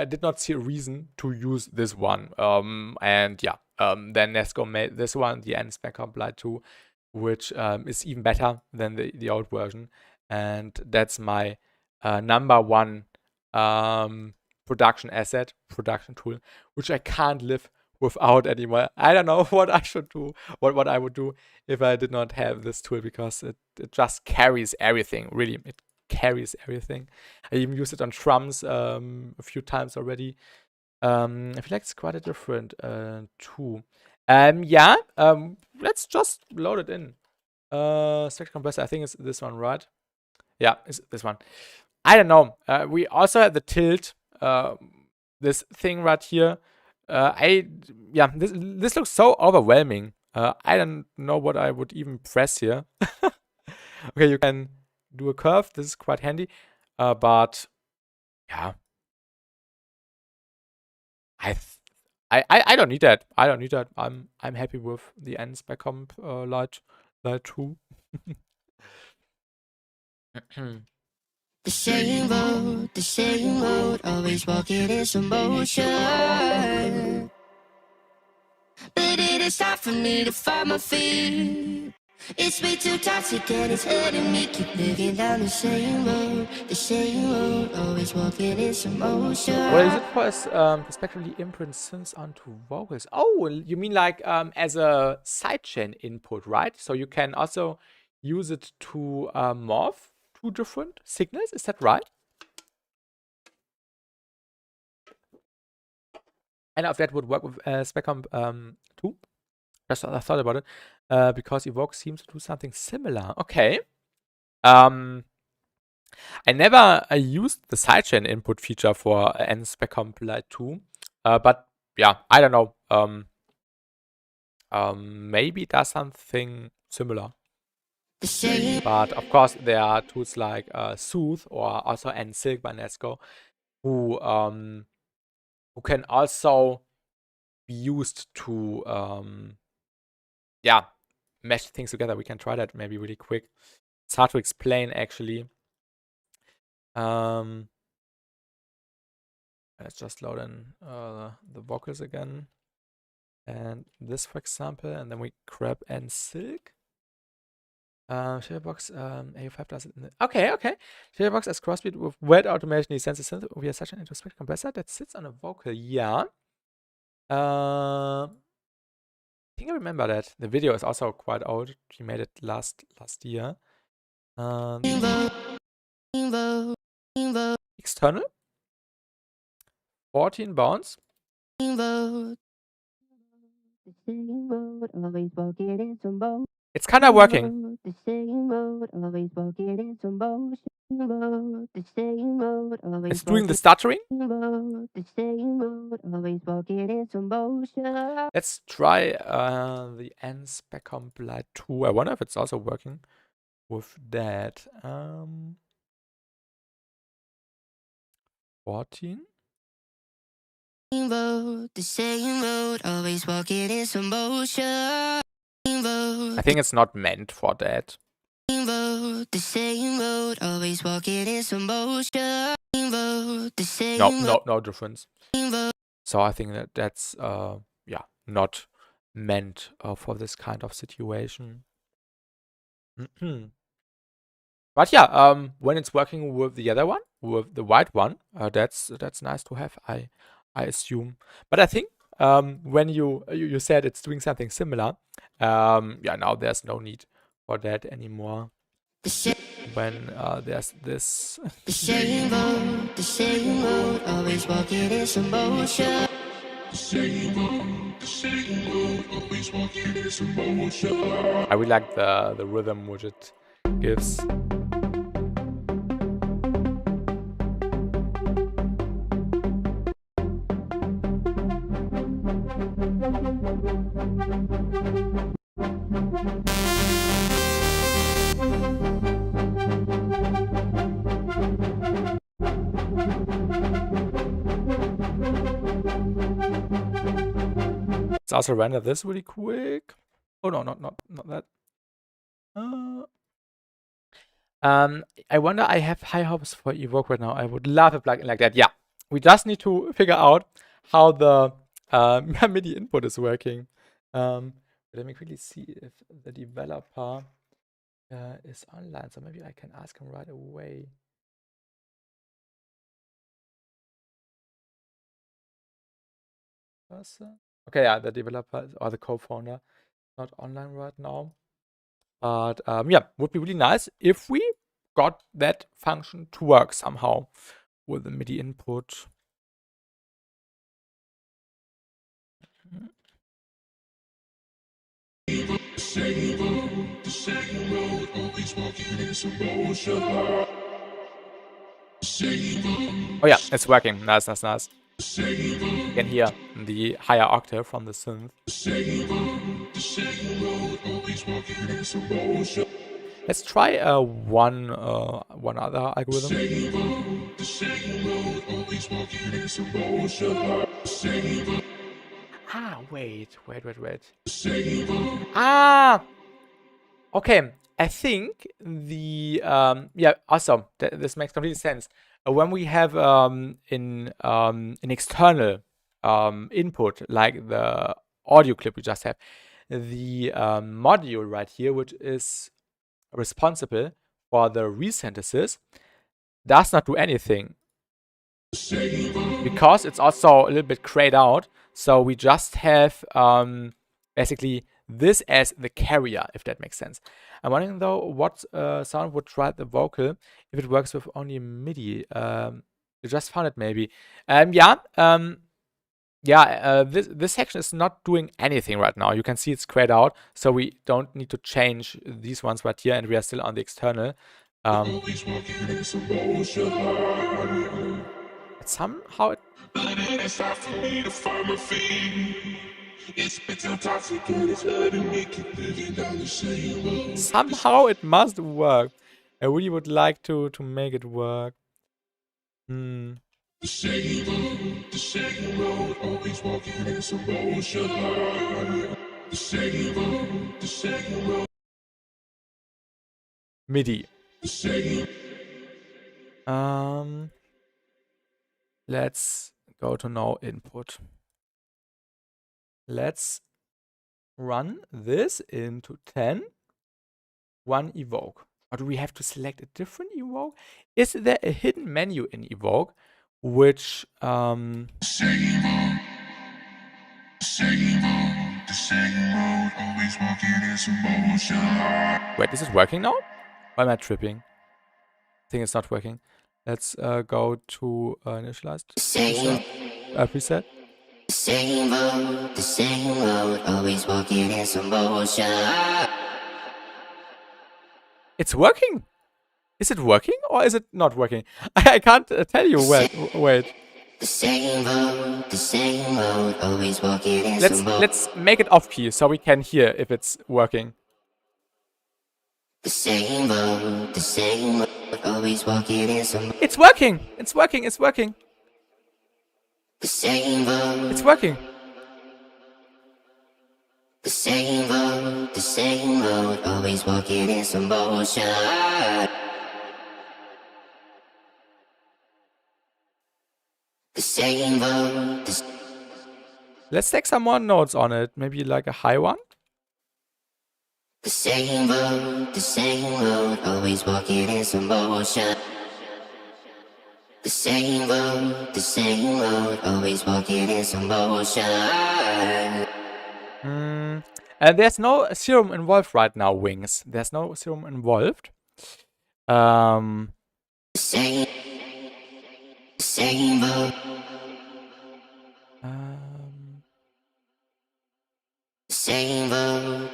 did not see a reason to use this one. Then Nesco made this one, the N spec comp Lite 2, which is even better than the old version, and that's my number one production asset, production tool, which I can't live without anymore. I don't know what I should do, what I would do if I did not have this tool, because it just carries everything. Really, it carries everything. I even used it on drums a few times already. I feel like it's quite a different tool. Let's just load it in. Spec compressor, I think it's this one, right? Yeah, it's this one. I don't know. We also have the tilt, this thing right here. This looks so overwhelming. I don't know what I would even press here. Okay, you can do a curve. This is quite handy. But yeah, I don't need that. I don't need that. I'm happy with the N spec comp Lite 2. The same road, always walking in some motion. But it is hard for me to find my feet. It's way too toxic and it's hurting me. Keep living down the same road, always walking in some motion. What is it for? Perspectively imprint synths onto vocals. Oh, you mean like as a sidechain input, right? So you can also use it to morph two different signals. Is that right? And if that would work with spec comp 2. Just I thought about it. Because Evoke seems to do something similar. Okay. I never used the sidechain input feature for N spec comp Lite 2. But yeah, I don't know. Maybe it does something similar. But of course, there are tools like Soothe or also N-Silk by Nesco, who can also be used to mesh things together. We can try that maybe really quick. It's hard to explain actually. Let's just load in the vocals again, and this, for example, and then we grab N-Silk. Shadowbox AO5 does it. Okay. Shadowbox as crossbeat with wet automation senses synth via such an introspect compressor that sits on a vocal. Yeah. I think I remember that. The video is also quite old. She made it last year. External. 14 bounds. It's kind of working. It's doing the stuttering. Let's try the N spec comp Lite 2. I wonder if it's also working with that. 14. The same road, always walking in some motion. I think it's not meant for that. The road, the same road, always walking in some motion. Road, the same No difference. So I think that that's yeah, not meant for this kind of situation. But yeah, when it's working with the other one, with the white one, that's nice to have, I assume. But I think when you said it's doing something similar, yeah, now there's no need for that anymore. When there's this. The same road, always walking in some motion. The same road, always walking in some motion. I really like the rhythm which it gives. Let's also render this really quick. Oh no, not that. I wonder, I have high hopes for Evoke right now. I would love a plugin like that. Yeah, we just need to figure out how the MIDI input is working. Let me quickly see if the developer is online. So maybe I can ask him right away. Okay, yeah, the developer or the co-founder not online right now. But yeah, would be really nice if we got that function to work somehow with the MIDI input. Oh yeah, it's working. Nice. You can hear the higher octave from the synth. Let's try one other algorithm. Ah, wait. Ah, okay. I think the yeah, awesome. This makes complete sense. When we have an external input, like the audio clip we just have, the module right here, which is responsible for the resynthesis, does not do anything because it's also a little bit grayed out. So we just have basically this as the carrier, if that makes sense. I'm wondering though what sound would drive the vocal if it works with only MIDI. You just found it maybe. This section is not doing anything right now. You can see it's grayed out, so we don't need to change these ones right here, and we are still on the external. Somehow it must work. I really would like to make it work. The same road, always walking in some motion. The same road. MIDI. Let's go to no input. Let's run this into 10. One Evoke. Or do we have to select a different Evoke? Is there a hidden menu in Evoke which The same road, always walking in some motion. Wait, is it working now? Or am I tripping? I think it's not working. Let's go to initialized preset. The same road, always walking in some motion. It's working. Is it working or is it not working? I can't tell you. Wait. The same road, always walking in some motion. Let's make it off key so we can hear if it's working. The same road, always walking in some. It's working. It's working. The same road. It's working. The same road, always walking in some motion. The same road, Let's take some more notes on it. Maybe like a high one. the same road, always walking in some motion. The same road, always walking in some motion. And there's no serum involved right now, Wings. There's no serum involved. The same road.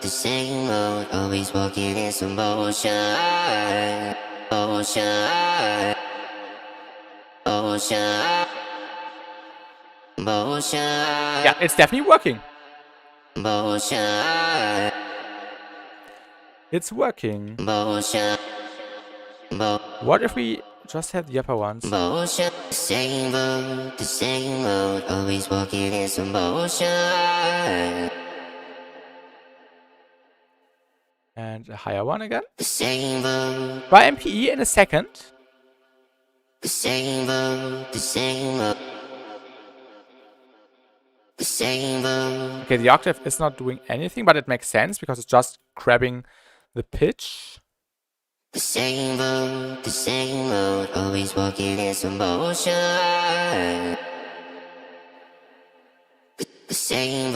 The same road, always walking in some motion. Yeah, it's definitely working. It's working. What if we just had the upper ones? The same road, always walking in some motion. And a higher one again. The same road. Try MPE in a second. The same road. The same road. The same road. Okay, the octave is not doing anything, but it makes sense because it's just grabbing the pitch. The same road, always walking in some motion. The same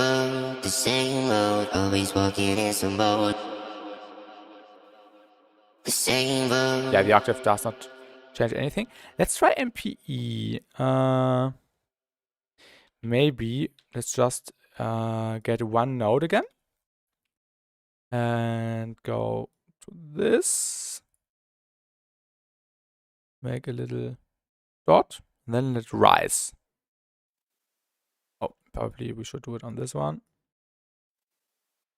road, always walking in some motion. The same road. Yeah, the octave does not change anything. Let's try MPE. Maybe let's just get one note again. And go to this. Make a little dot. And then let it rise. Oh, probably we should do it on this one.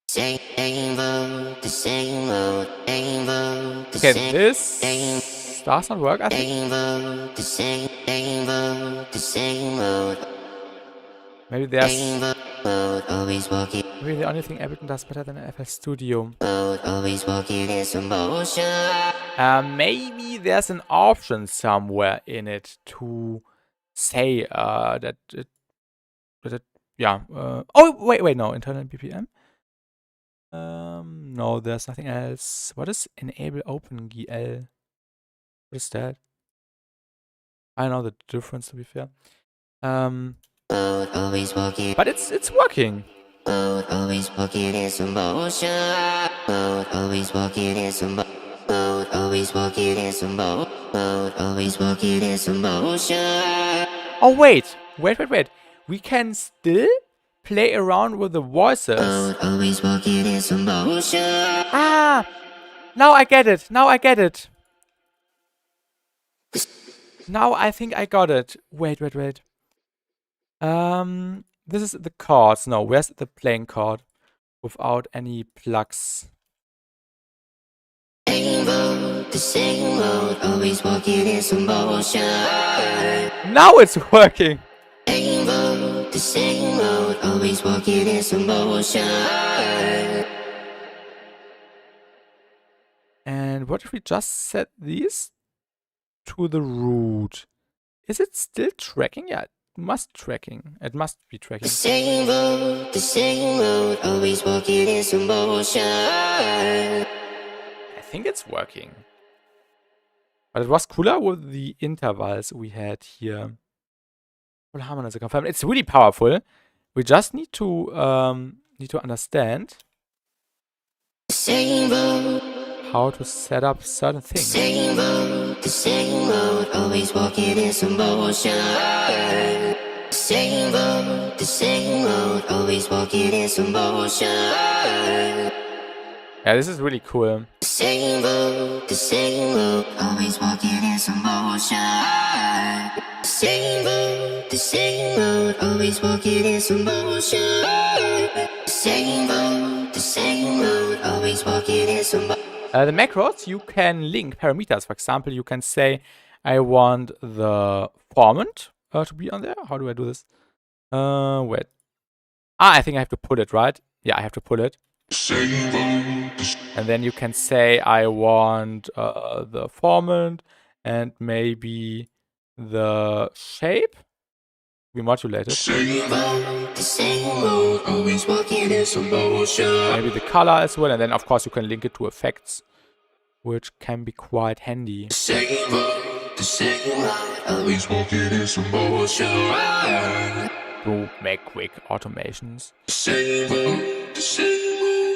Same road, the same road, same road, the Okay, same, this does not work, I think. same road, the same road, the same road, Maybe there's same road, always walking maybe the only thing Ableton does better than FL Studio. road, always walking in some motion. Maybe there's an option somewhere in it to say that it yeah. Oh wait, no, internal BPM. No, there's nothing else. What is enable OpenGL? What is that? I know the difference, to be fair. Road, always walking, But it's working. road, always walking in some motion. Road, always walking in some road, always walking in some road, always walking in some motion. Oh wait. We can still play around with the voices. Road, always walking in some motion. Ah! Now I get it. Now I think I got it. Wait. This is the chords. No, where's the playing chord? Without any plugs. The same road, always walking in some motion. Now it's working. The same road, always walking in some motion. And what if we just set these to the root? Is it still tracking? Yeah, it must tracking. It must be tracking. The same road, always walking in some motion. I think it's working. But it was cooler with the intervals we had here. Full harmonizer confirmed. It's really powerful. We just need to understand Same road, how to set up certain things. the same road, always walking in some motion. Same road, always walking in some motion. Yeah, this is really cool. Same road, always walking in some motion. Same road, always walking in some motion. Same road, always walking in some motion. The macros, you can link parameters. For example, you can say, I want the formant to be on there. How do I do this? Wait. I think I have to put it, right? Yeah, I have to pull it. And then you can say I want the formant and maybe the shape. We modulate it. Maybe the color as well, and then of course you can link it to effects, which can be quite handy. To make quick automations.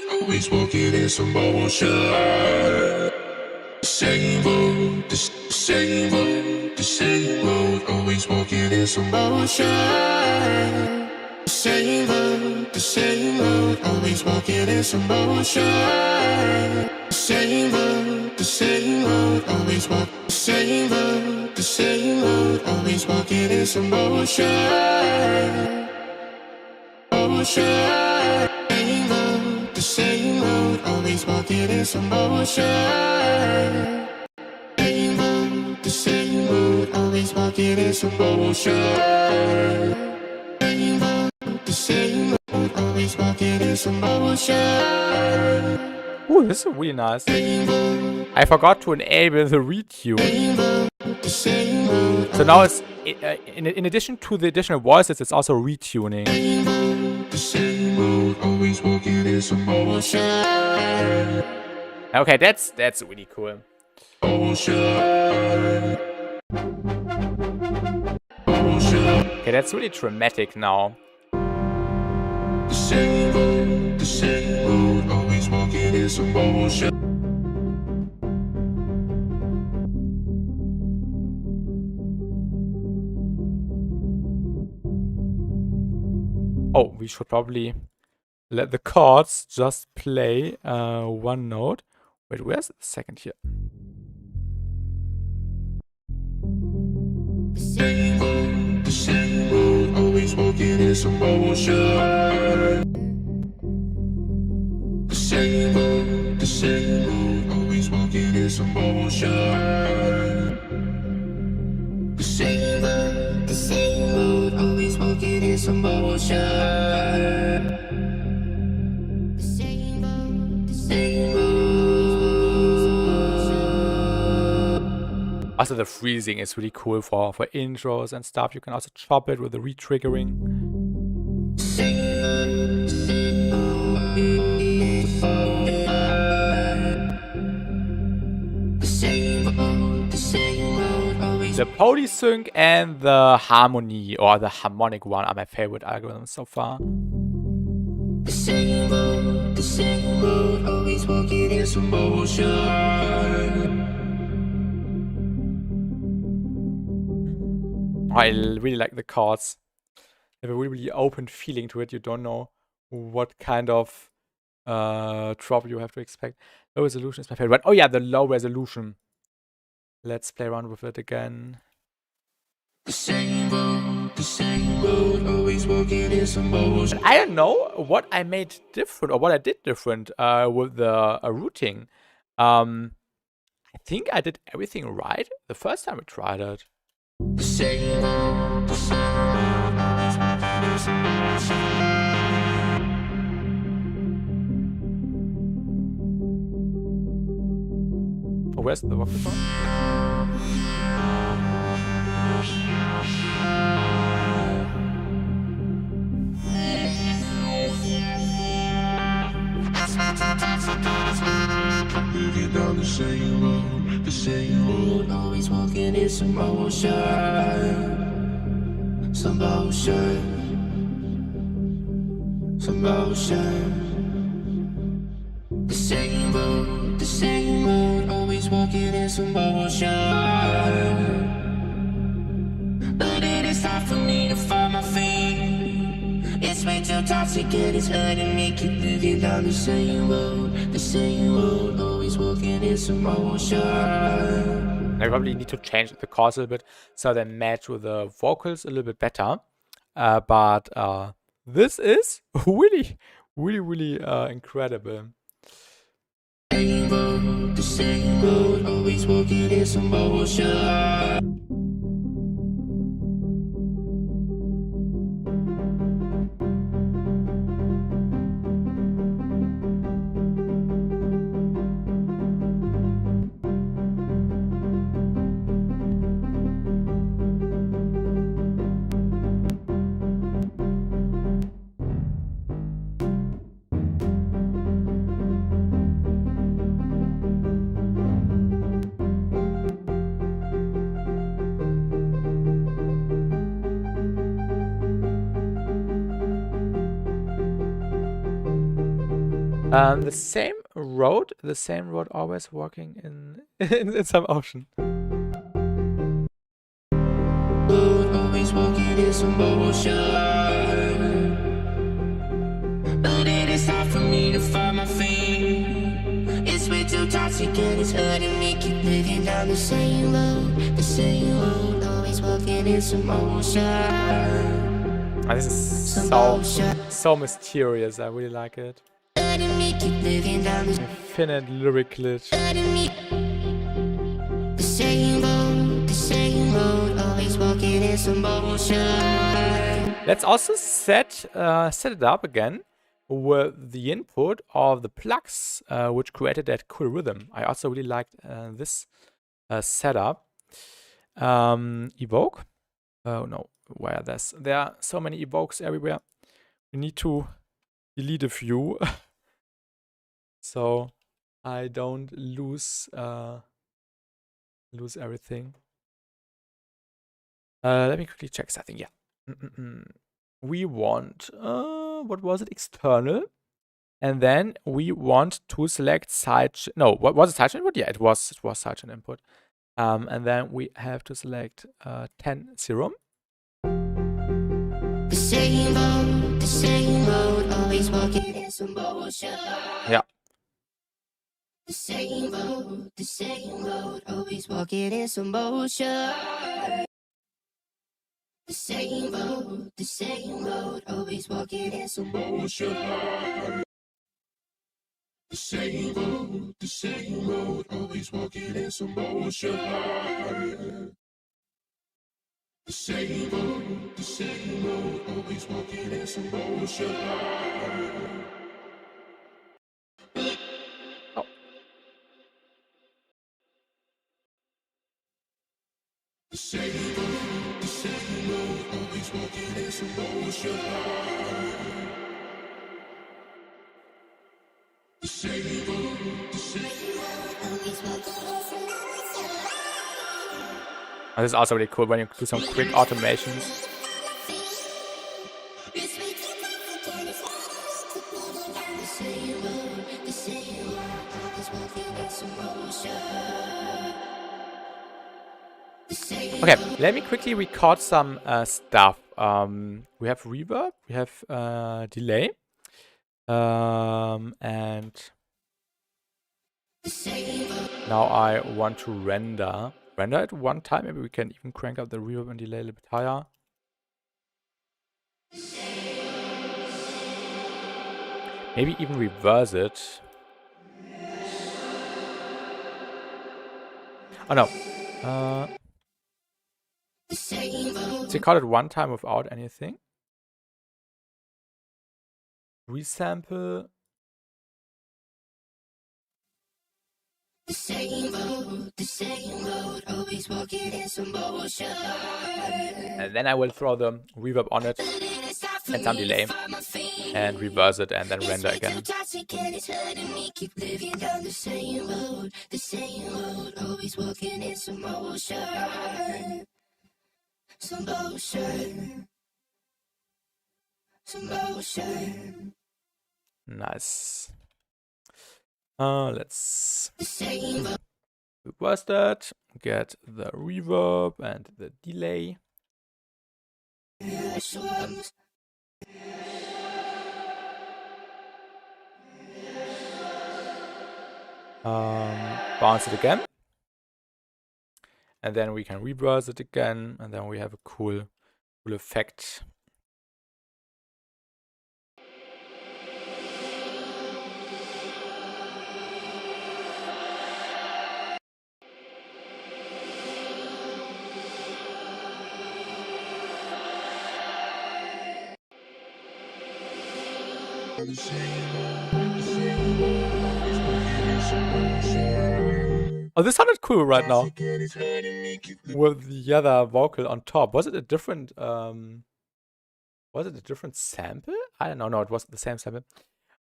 Always walking in some motion. Same road, the same road, the same road. Always walking in some motion. Same road, the same road. Always walking in some motion. Same road, the same road. Always walk. Same road, the same road. Always walking in some motion. Motion. The same road, always walking in some motion. Same road, the same road, always walking in some motion. Same road, the same road, always walking in some motion. Ooh, this is really nice. I forgot to enable the retune. So now it's in addition to the additional voices, it's also retuning. Okay, that's really cool. Okay, that's really dramatic now. Oh, we should probably let the chords just play one note. Wait, where's the second here? The same road, always walking in some motion. The same road, always walking in some motion. The same road, always walking in some motion. The same road. Also, the freezing is really cool for intros and stuff. You can also chop it with the retriggering. The polysync and the harmony, or the harmonic one, are my favorite algorithms so far. The same road, always walking in some motion. I really like the chords. They have a really open feeling to it. You don't know what kind of drop you have to expect. Low resolution is my favorite. Oh yeah, the low resolution. Let's play around with it again. The same road, always walking in some motion. I don't know what I made different or what I did different with the routing. I think I did everything right the first time we tried it. The same road, always walking in some motion. Oh, where's the vocal song? Moving down the same road, always walking in some motion. Some motion. The same road, always walking in some motion. But it is hard for me to find my feet. It's way too toxic and it's hurting me. Keep moving down the same road, always walking in some motion. I probably need to change the chords a little bit so they match with the vocals a little bit better. But this is really incredible. The same road, always walking in some motion. The same road always working in some ocean. Always walking in some motion. But it is hard for me to find my feet. It's way too toxic and it's hurting me. Keep living down the same road, always walking in some motion. Oh, this is so mysterious. I really like it. Hurting me, keep living down the Infinite lyric glitch. same road, always walking in some motion. Let's also set it up again with the input of the plugs, which created that cool rhythm. I also really liked this setup. Evoke. Oh no, where there are so many evokes everywhere. We need to delete a few so I don't lose everything. Let me quickly check something. Yeah. We want what was it? External. And then we want to select sidechain. No, what was it? Sidechain input? Yeah, it was sidechain input. And then we have to select 10 serum. The same road, always walking in some motion. Yeah. The same road, always walking in some motion. The same road, always walking in some motion. The same road, always walking in some motion. The same road, always walking in some motion. Oh. The same road, always walking in some motion. The same road, always walking in some motion. Oh, this is also really cool when you do some quick automations. Okay, let me quickly record some stuff. We have reverb, we have delay, and now I want to render it one time. Maybe we can even crank up the reverb and delay a little bit higher. Maybe even reverse it. Oh no. Let's record it one time without anything. Resample. The same road, always walking in some motion. And then I will throw the reverb on it and some delay and reverse it and then render again. Keep living down the same road, always walking in some motion. Some motion. Nice. Let's reverse that, get the reverb and the delay. Bounce it again. And then we can reverse it again, and then we have a cool effect. Oh, this sounded cool right now with the other vocal on top. Was it a different sample? I don't know. No, it wasn't the same sample.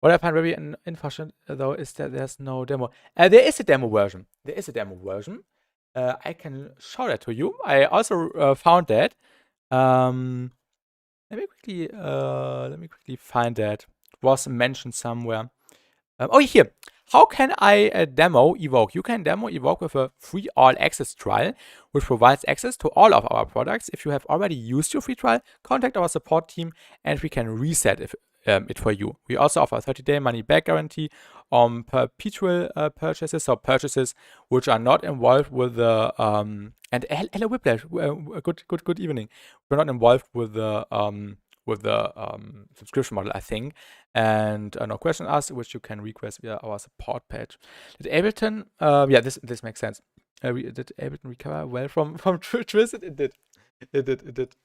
What I find very unfortunate though is that there's no demo. There is a demo version. I can show that to you. I also found that. Let me quickly find that. It was mentioned somewhere. Oh, here. How can I demo Evoke? You can demo Evoke with a free all access trial, which provides access to all of our products. If you have already used your free trial, contact our support team and we can reset it for you. We also offer a 30-day money back guarantee on perpetual purchases, so purchases which are not involved with the and hello Whiplash, good evening. We're not involved with the subscription model, I think. And no question asked, which you can request via our support page. Did Ableton? Yeah, this makes sense. Did Ableton recover well from Twisted? It did. It did.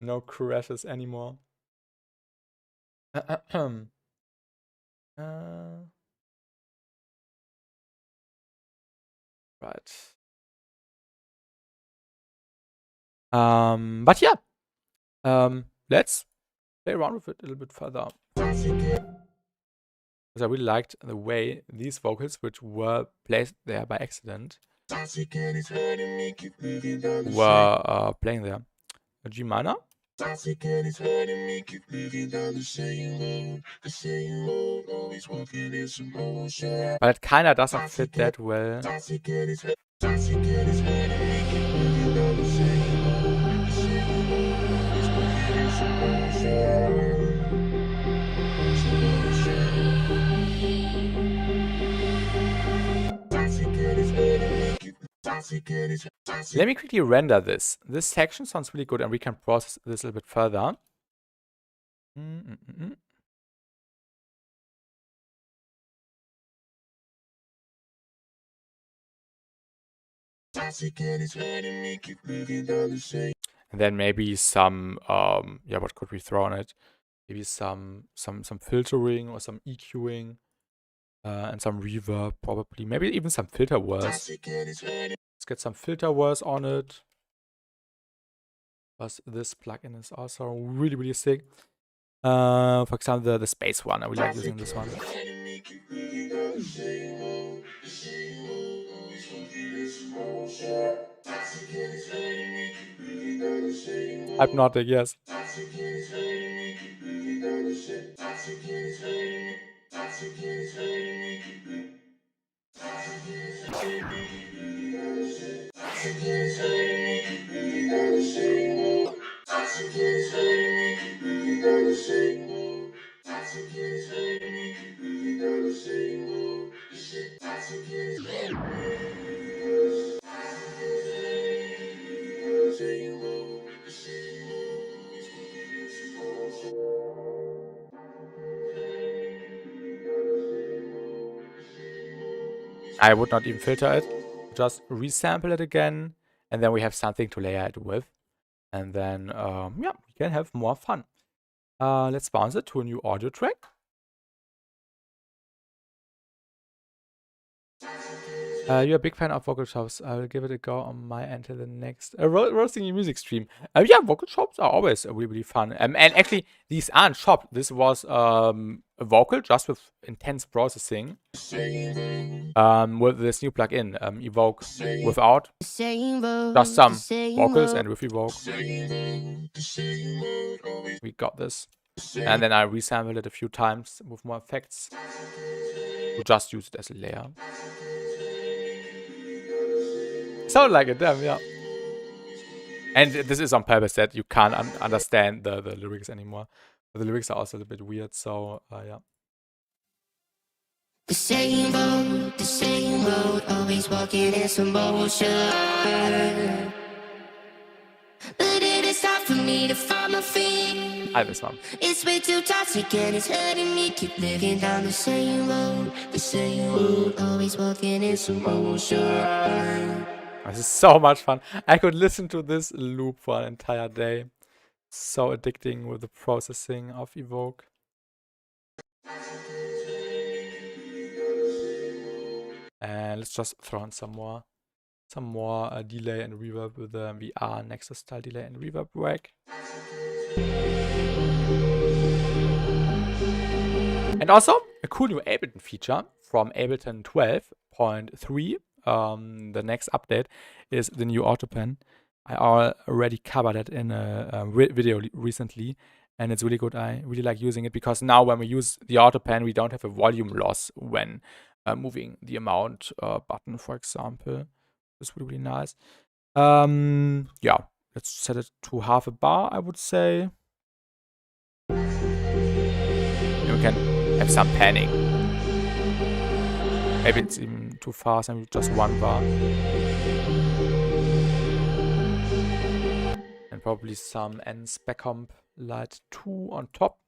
No crashes anymore. Right. But yeah. Let's play around with it a little bit further. Because I really liked the way these vocals, which were placed there by accident, were playing there. A G minor. But it kinda doesn't fit that well. Let me quickly render this. This section sounds really good and we can process this a little bit further. And then maybe some yeah, what could we throw on it? Maybe some filtering or some EQing and some reverb probably. Maybe even some filter words. Let's get some filter words on it. Plus this plugin is also really sick. For example, the space one. I really like using this one. Hypnotic, yes. I would not even filter it, just resample it again, and then we have something to layer it with. And then, yeah, we can have more fun. Let's bounce it to a new audio track. You're a big fan of vocal shops. I will give it a go on my end till the next roasting your music stream. Yeah, vocal shops are always really fun. And actually, these aren't chopped. This was a vocal just with intense processing. With this new plugin, Evoke without. Just some vocals and with Evoke. We got this. And then I resampled it a few times with more effects. To just use it as a layer. Sound like it, damn, yeah. And this is on purpose that you can't understand the lyrics anymore. The lyrics are also a little bit weird, so yeah. The same road, always walking in some motion. But it is hard for me to find my feet. I this one. It's way too toxic and it's hurting me. Keep living down the same road, always walking in some motion. This is so much fun. I could listen to this loop for an entire day. So addicting with the processing of Evoke. And let's just throw in some more delay and reverb with the VR Nexus style delay and reverb rack. And also a cool new Ableton feature from Ableton 12.3. The next update is the new auto pen. I already covered it in a video recently, and it's really good. I really like using it because now when we use the auto pan, we don't have a volume loss when moving the amount button, for example. It's really, really nice. Yeah, let's set it to half a bar, I would say. And we can have some panning. Maybe it's even too fast, maybe just 1 bar. And probably some N spec comp light 2 on top.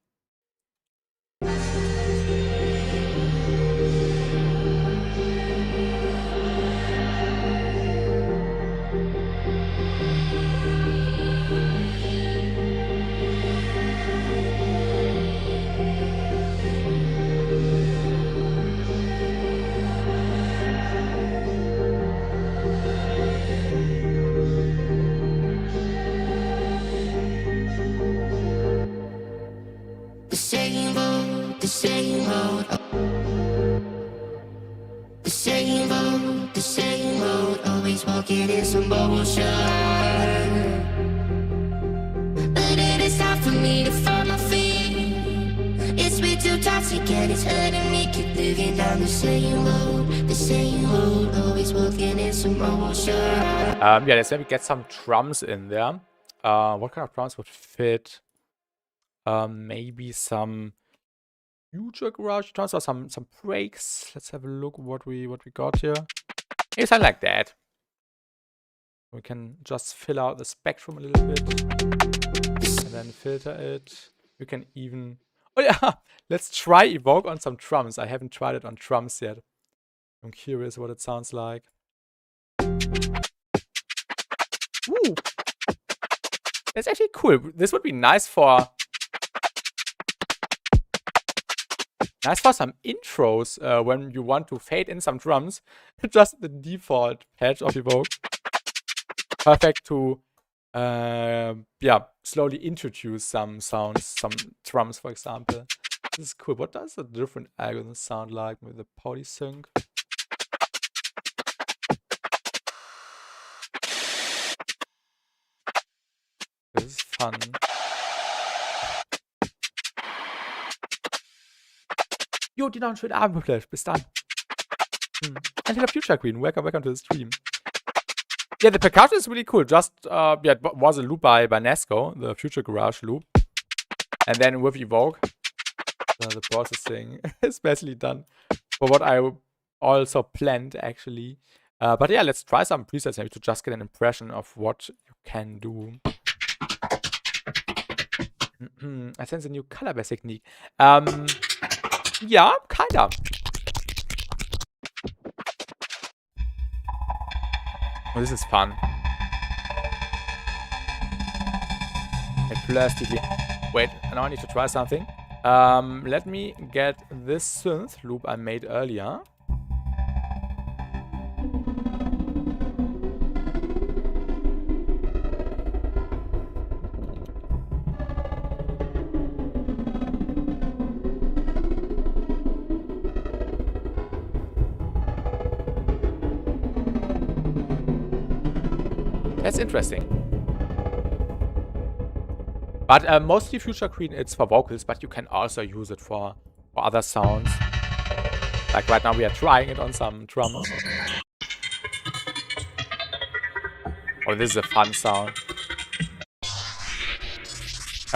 The same road, the same road, always walking in some motion. But it is time for me to find my feet. It's way too toxic and it's hurting me. Keep living down the same road, always walking in some motion. Yeah, let's maybe get some drums in there. What kind of drums would fit? Maybe some future garage drums or some breaks. Let's have a look what we got here. Maybe something like that. We can just fill out the spectrum a little bit and then filter it. We can even, oh yeah, let's try Evoke on some drums. I haven't tried it on drums yet. I'm curious what it sounds like. Ooh, that's actually cool. This would be nice for some intros when you want to fade in some drums. Just the default patch of Evoke. Perfect to yeah, slowly introduce some sounds, some drums, for example. This is cool. What does a different algorithm sound like with the polysync? This is fun. Jo, dir noch einen schönen Abend vielleicht. Bis dann. Hello, Future Queen. Welcome to the stream. Yeah, the percussion is really cool. Just, yeah, it was a loop by Nesco, the Future Garage loop. And then with Evoke, the processing is basically done for what I also planned, actually. But yeah, let's try some presets maybe to just get an impression of what you can do. I sense a new color bass technique. Yeah, kinda. Oh, this is fun. Wait, now I need to try something. Let me get this synth loop I made earlier. That's interesting. But mostly Future Queen, it's for vocals, but you can also use it for other sounds. Like right now we are trying it on some drums. Oh, this is a fun sound.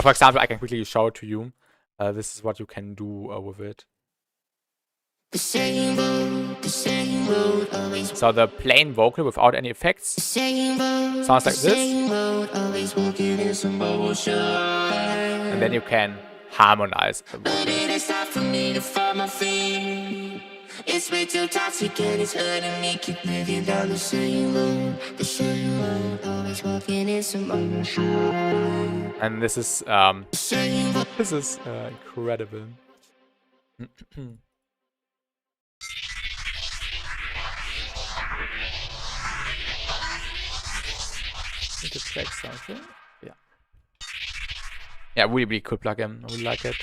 For example, I can quickly show it to you. This is what you can do with it. So the plain vocal without any effects sounds like this. And then you can harmonize the vocals. It's way too toxic and it's hurting me. Keep living down the same road, always walking in some motion. And this is incredible. Need to check something. Yeah. Yeah, really cool plugin. I really like it.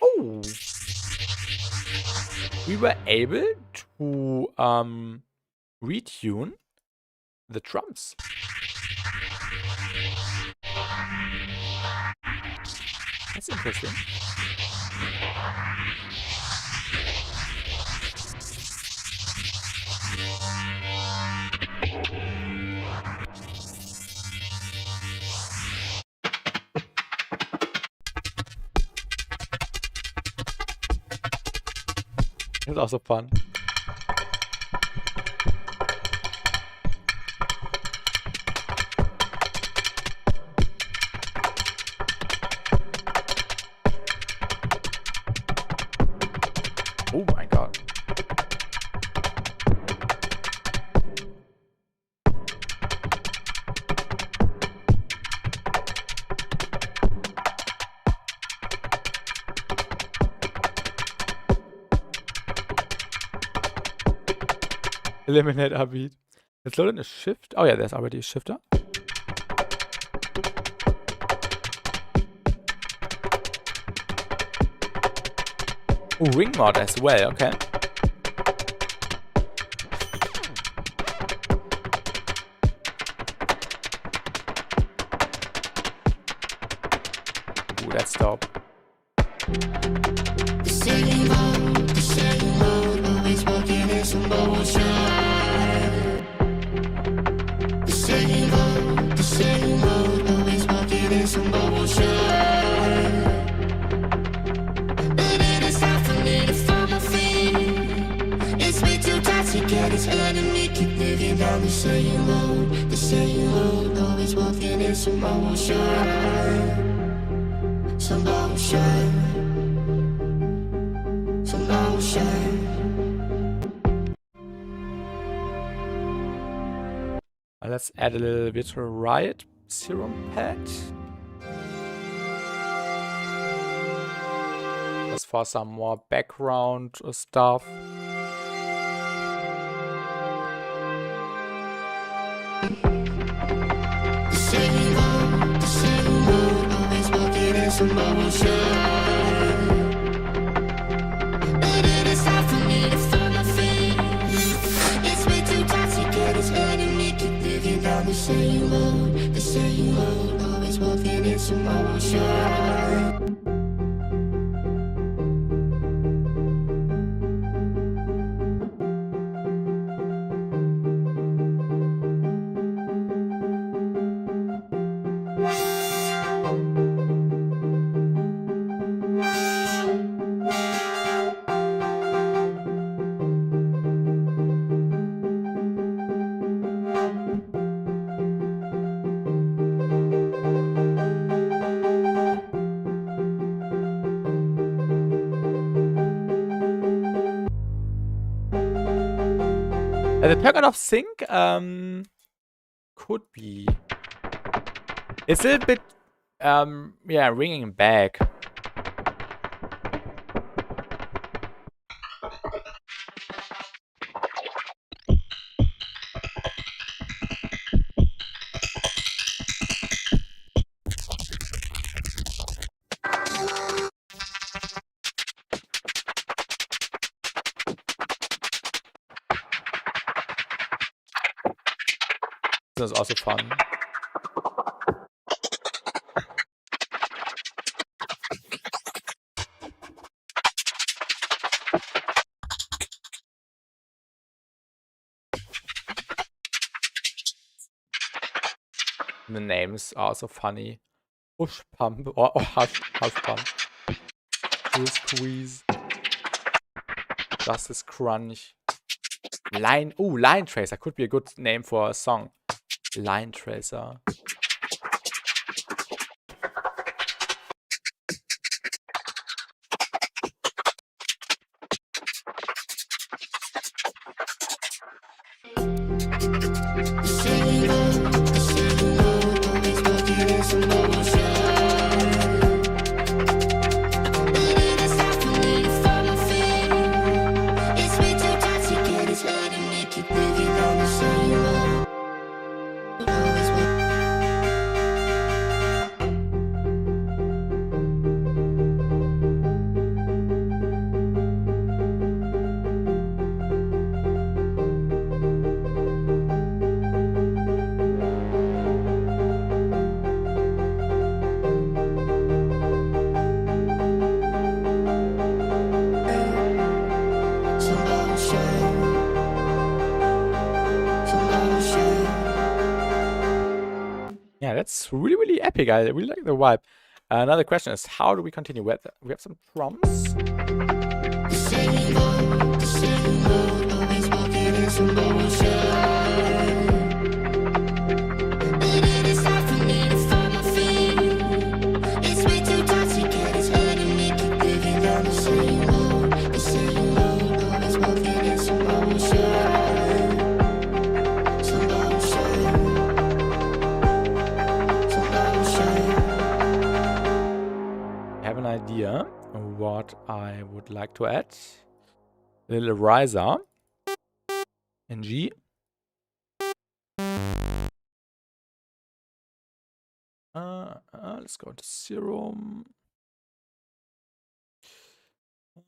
Oh, we were able to retune the drums. That's interesting. It's also fun. Oh my god. Eliminate our beat. Let's load in a shift. Oh yeah, there's already a shifter. Oh, ring mod as well, okay. Ooh, that's dope. It's underneath, keep living down the same road, always walking in some motion, some motion, some motion. Let's add a little virtual riot serum pad. Just for some more background stuff. Some motion, but it is hard for me to find my feet. It's way too toxic, and it's hurting me. Keep living down the same road, always walking in some motion. The pattern of sync could be. It's a little bit yeah, ringing back. This is also fun. The names are also funny. Push pump or hush pump. Full squeeze. Justice crunch. Line. Ooh, line tracer could be a good name for a song. Line tracer. epic. I really like the vibe. Another question is, how do we continue? We have some prompts. The same road, always walking in some motion. But it is hard for me to find my feet. It's way too toxic and it's hurting me. Keep living down the same road, always walking in some motion. Some motion. Some motion. I have an idea what I would like to add. A little riser in G. Let's go to 0.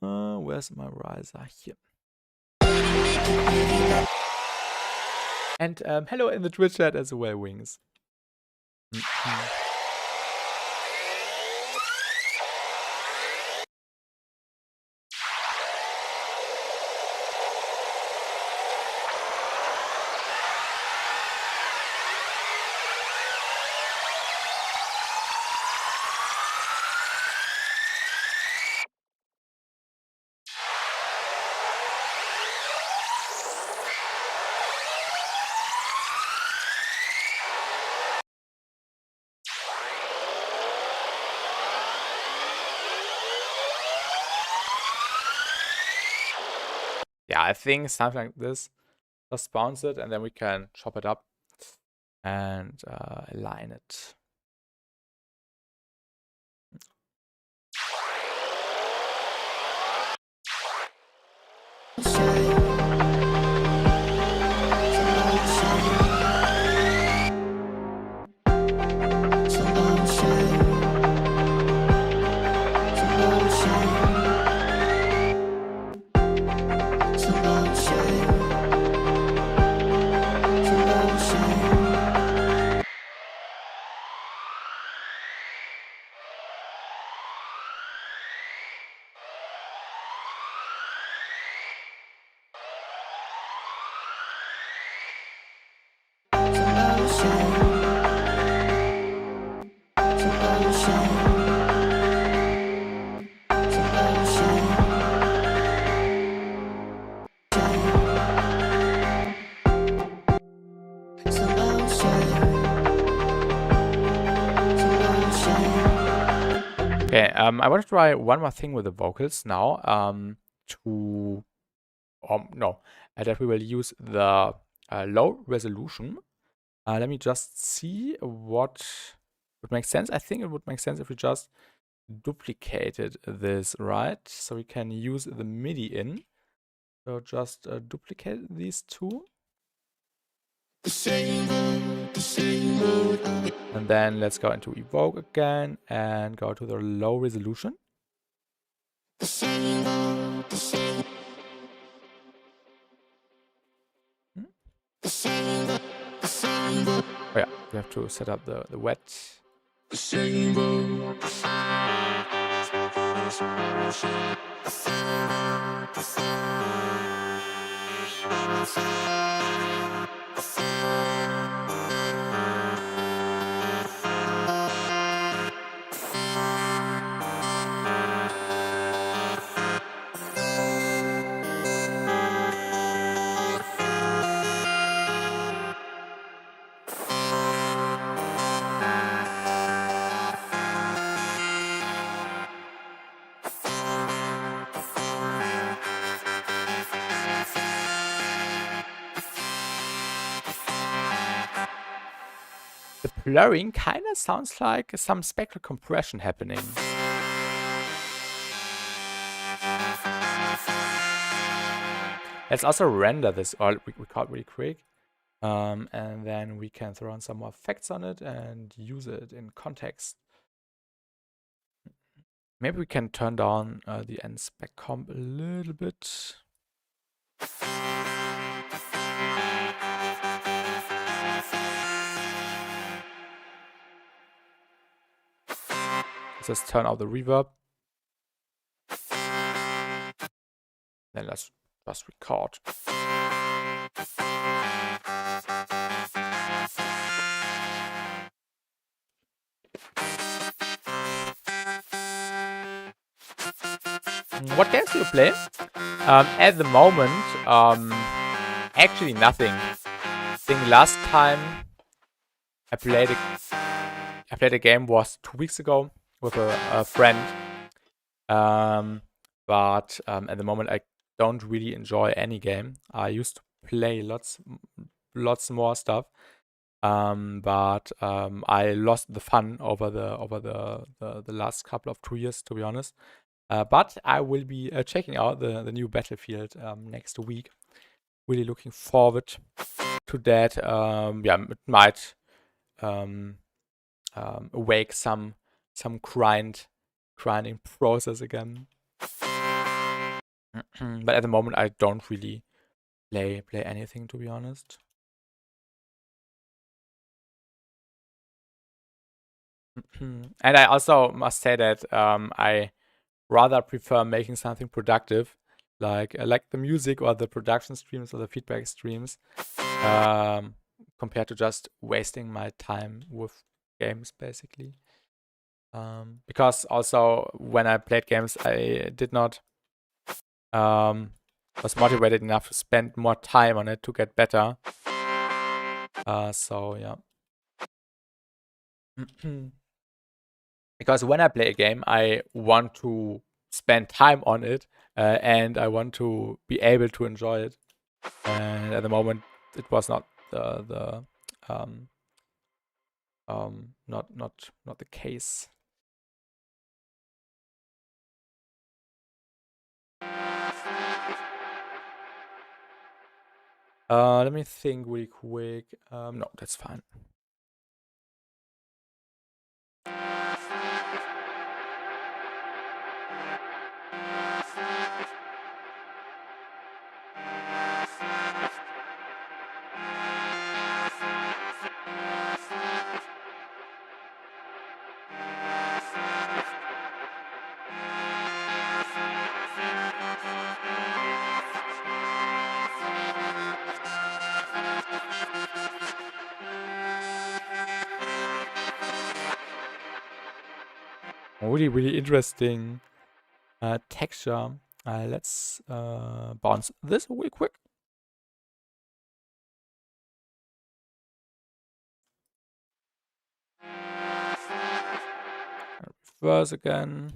Where's my riser? Here. And hello in the Twitch chat as well, Wings. Yeah, I think something like this. Just bounce it and then we can chop it up and align it. Okay, I want to try one more thing with the vocals now. That we will use the low resolution. Let me just see what would make sense. I think it would make sense if we just duplicated this, right? So we can use the MIDI in. So just duplicate these two. And then let's go into Evoke again and go to the low resolution. Oh yeah, we have to set up the wet. The blurring kind of sounds like some spectral compression happening. Let's also render this all record really quick. And then we can throw on some more effects on it and use it in context. Maybe we can turn down the end spec comp a little bit. Let's turn out the reverb. Then let's just record. What games do you play? At the moment, actually nothing. I think last time I played a game was 2 weeks ago with a friend. But at the moment I don't really enjoy any game. I used to play lots more stuff. But I lost the fun over the last couple of 2 years, to be honest. But I will be checking out the new Battlefield next week. Really looking forward to that. Yeah, it might awake some grinding process again. But at the moment I don't really play anything, to be honest. And I also must say that I rather prefer making something productive, like the music or the production streams or the feedback streams, compared to just wasting my time with games, basically. Because also when I played games, I did not was motivated enough to spend more time on it to get better. So yeah. Because when I play a game, I want to spend time on it, and I want to be able to enjoy it. And at the moment, it was not not the case. Let me think really quick. No, that's fine. Really interesting texture. Let's bounce this real quick. Reverse again.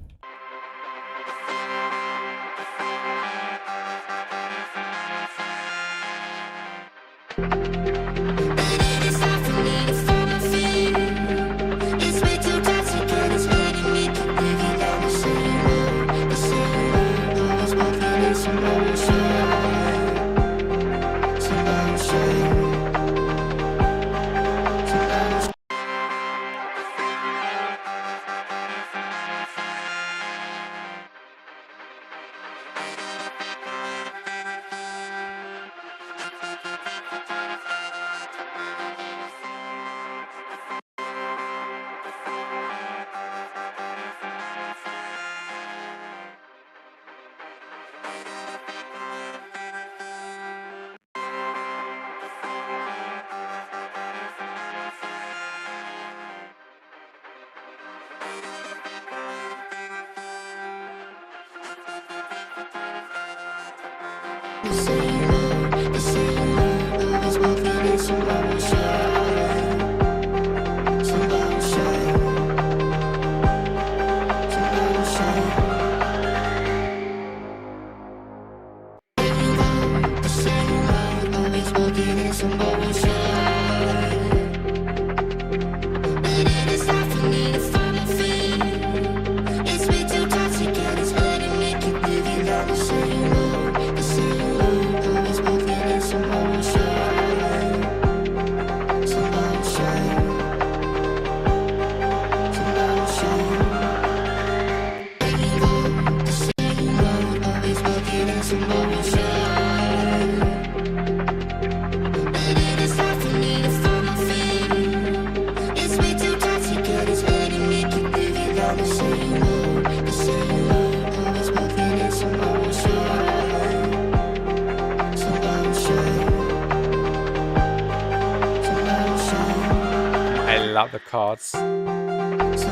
The chords. So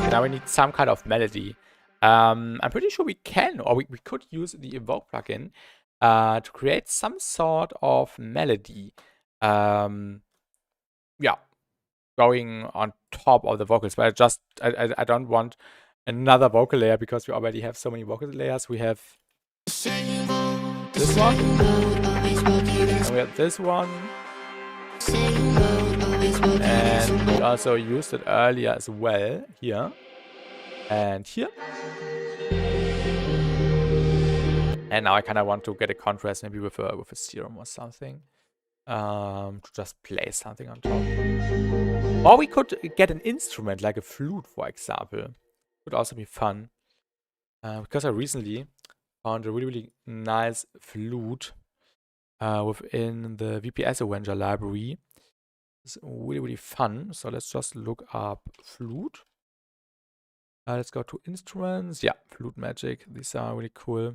now we need some kind of melody. I'm pretty sure we can, or we could use the Evoke plugin to create some sort of melody. Yeah, going on top of the vocals, but I don't want another vocal layer because we already have so many vocal layers. We have this one, and we have this one, and we also used it earlier as well here and here. And now I kind of want to get a contrast, maybe with a serum or something, to just play something on top. Or we could get an instrument like a flute, for example. Would also be fun. Because I recently found a really nice flute within the VPS Avenger library. It's really fun. So let's just look up flute. Let's go to instruments. Yeah, flute magic. These are really cool.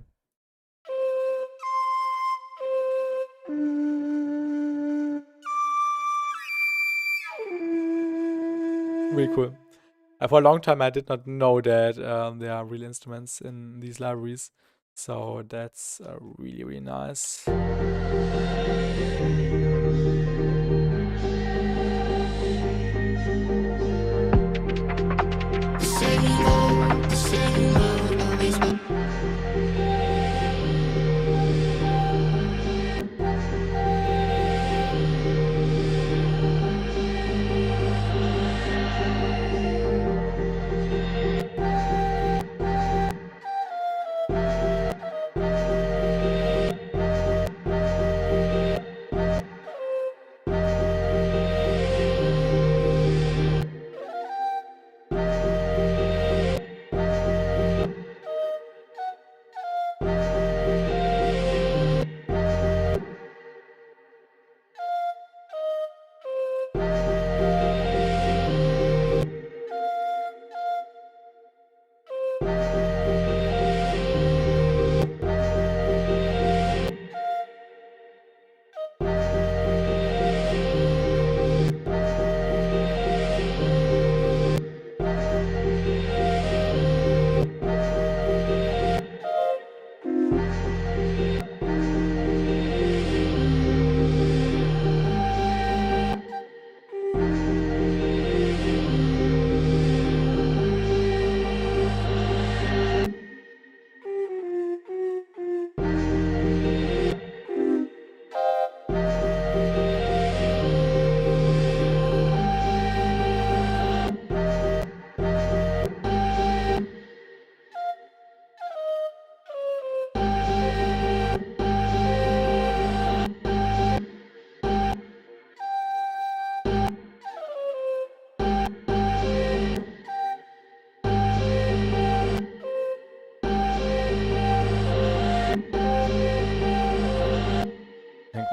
Really cool. For a long time, I did not know that there are real instruments in these libraries. So that's really nice.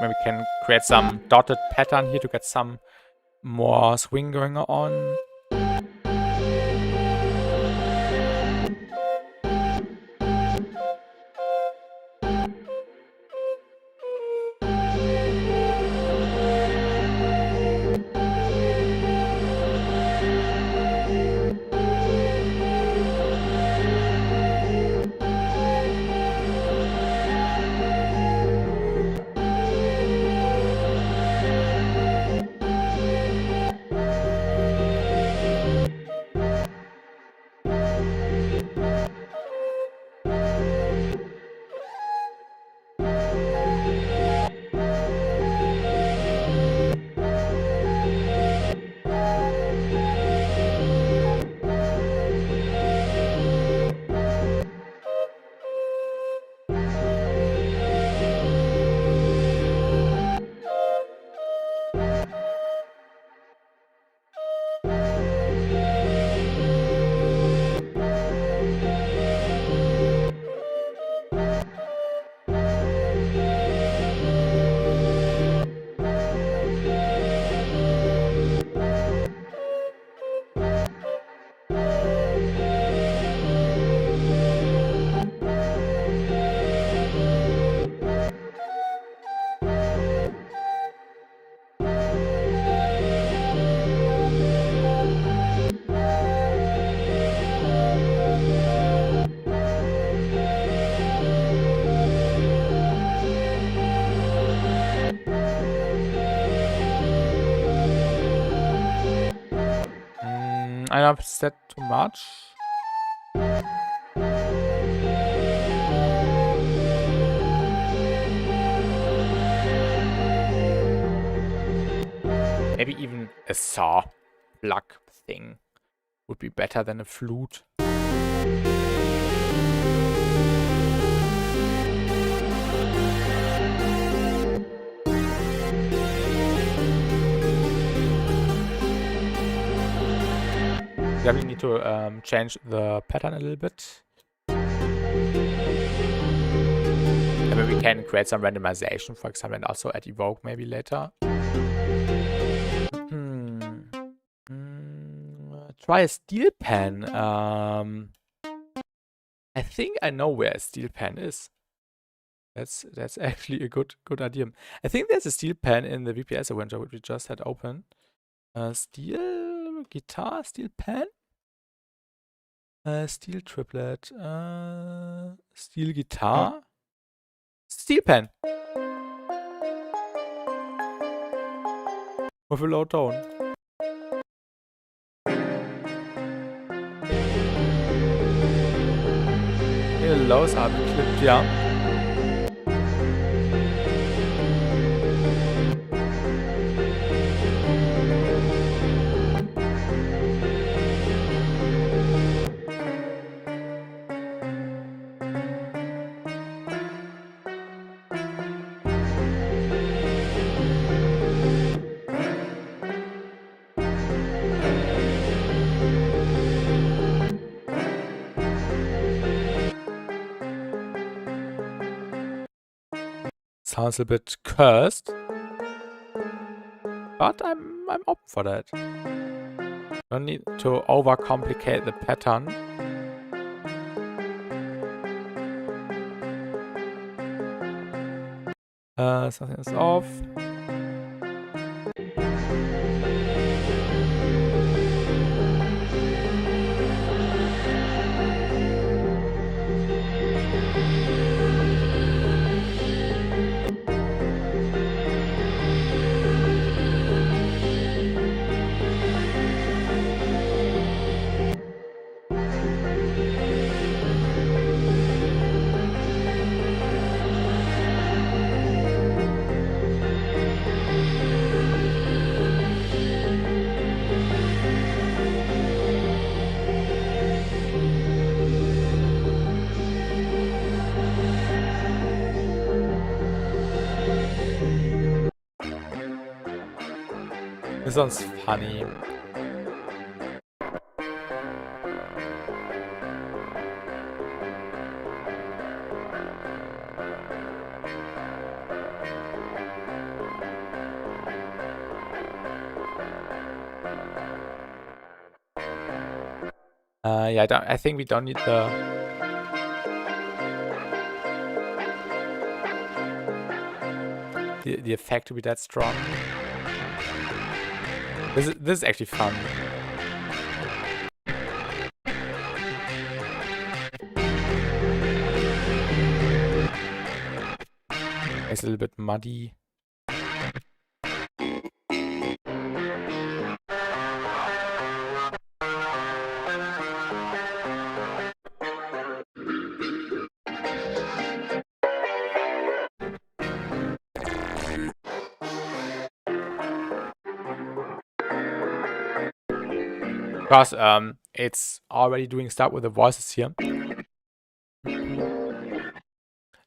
Maybe we can create some dotted pattern here to get some more swing going on. Might have said too much. Maybe even a saw plug thing would be better than a flute. We need to change the pattern a little bit. And maybe we can create some randomization, for example, and also add Evoke maybe later. Try a steel pen. I think I know where a steel pen is. That's actually a good idea. I think there's a steel pen in the VPS adventure which we just had open. Steel guitar, steel pen, steel triplet, steel guitar, steel pen with a low tone. The lows are clipped, yeah. Sounds a bit cursed, but I'm open for that. Don't need to overcomplicate the pattern. Something is off. This one's funny. Yeah, I think we don't need the effect to be that strong. This is actually fun. It's a little bit muddy. Because it's already doing stuff with the voices here.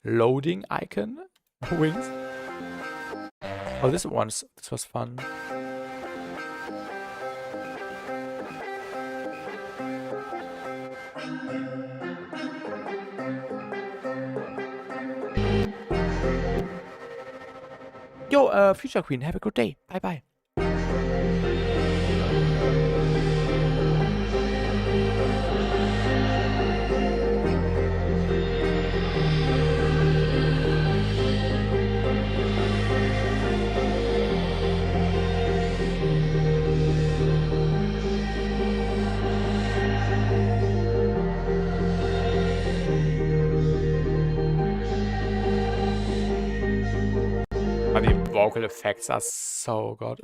Loading icon wings. Oh, this was fun. Yo, Future Queen, have a good day. Bye bye. But the vocal effects are so good.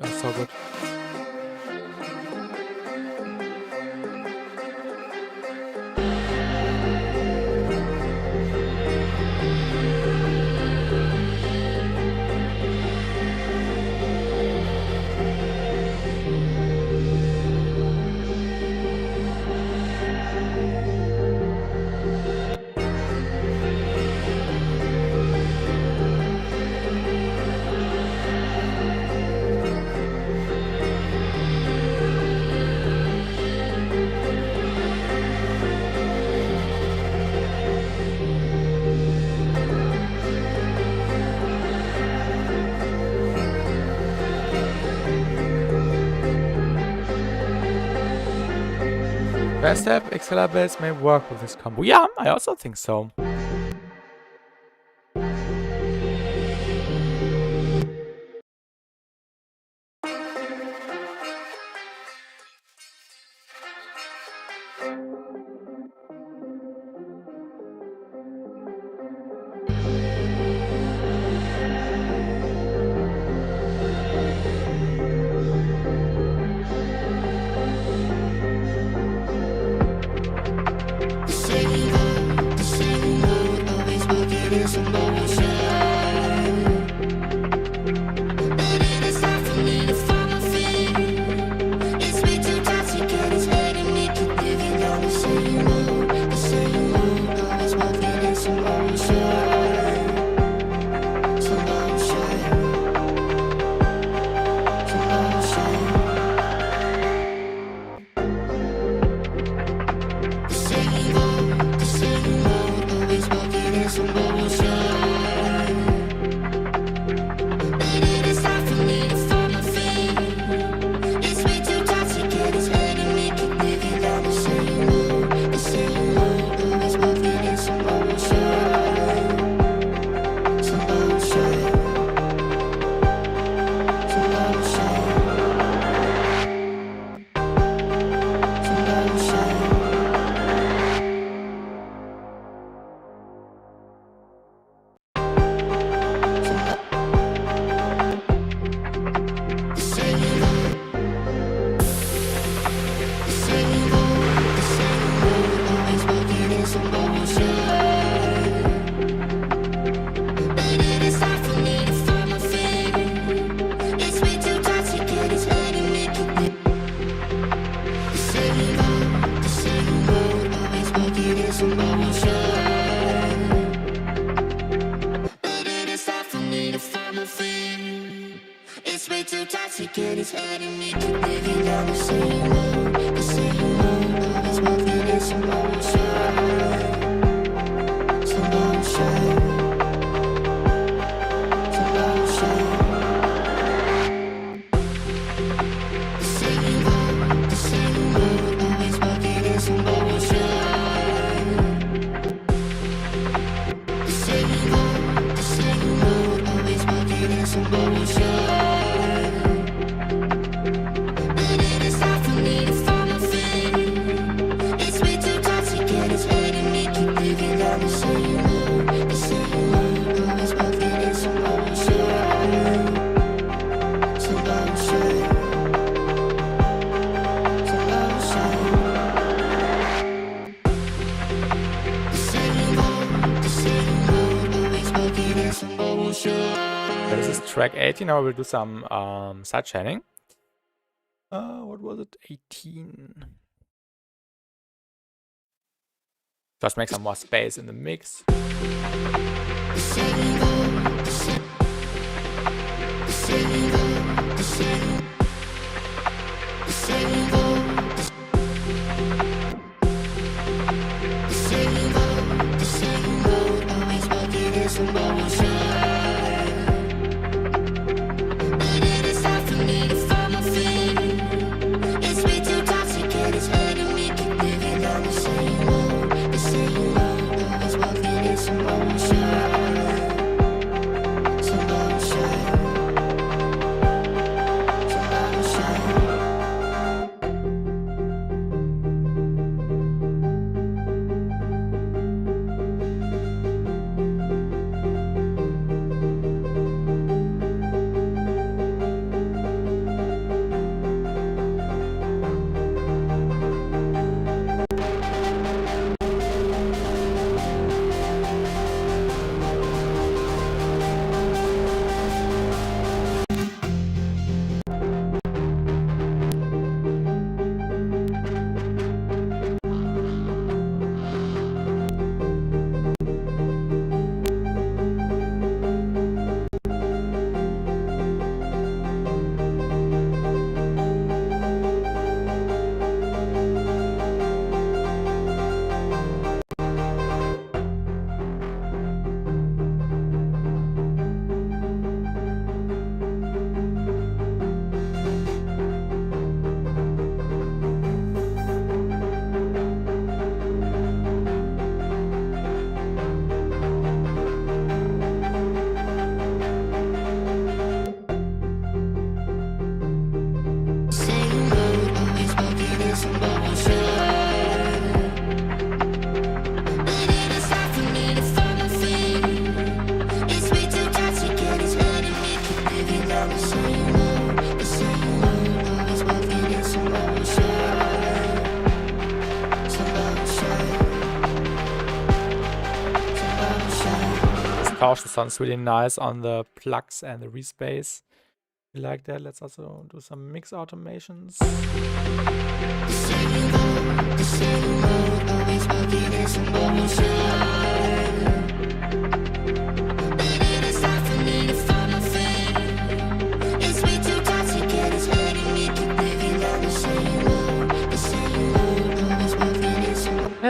Best step, XLR bass may work with this combo. Yeah, I also think so. This is track 18. Now we'll do some side chaining. What was it? 18. Just make some more space in the mix. distortion sounds really nice on the plugs and the respace. We like that. Let's also do some mix automations.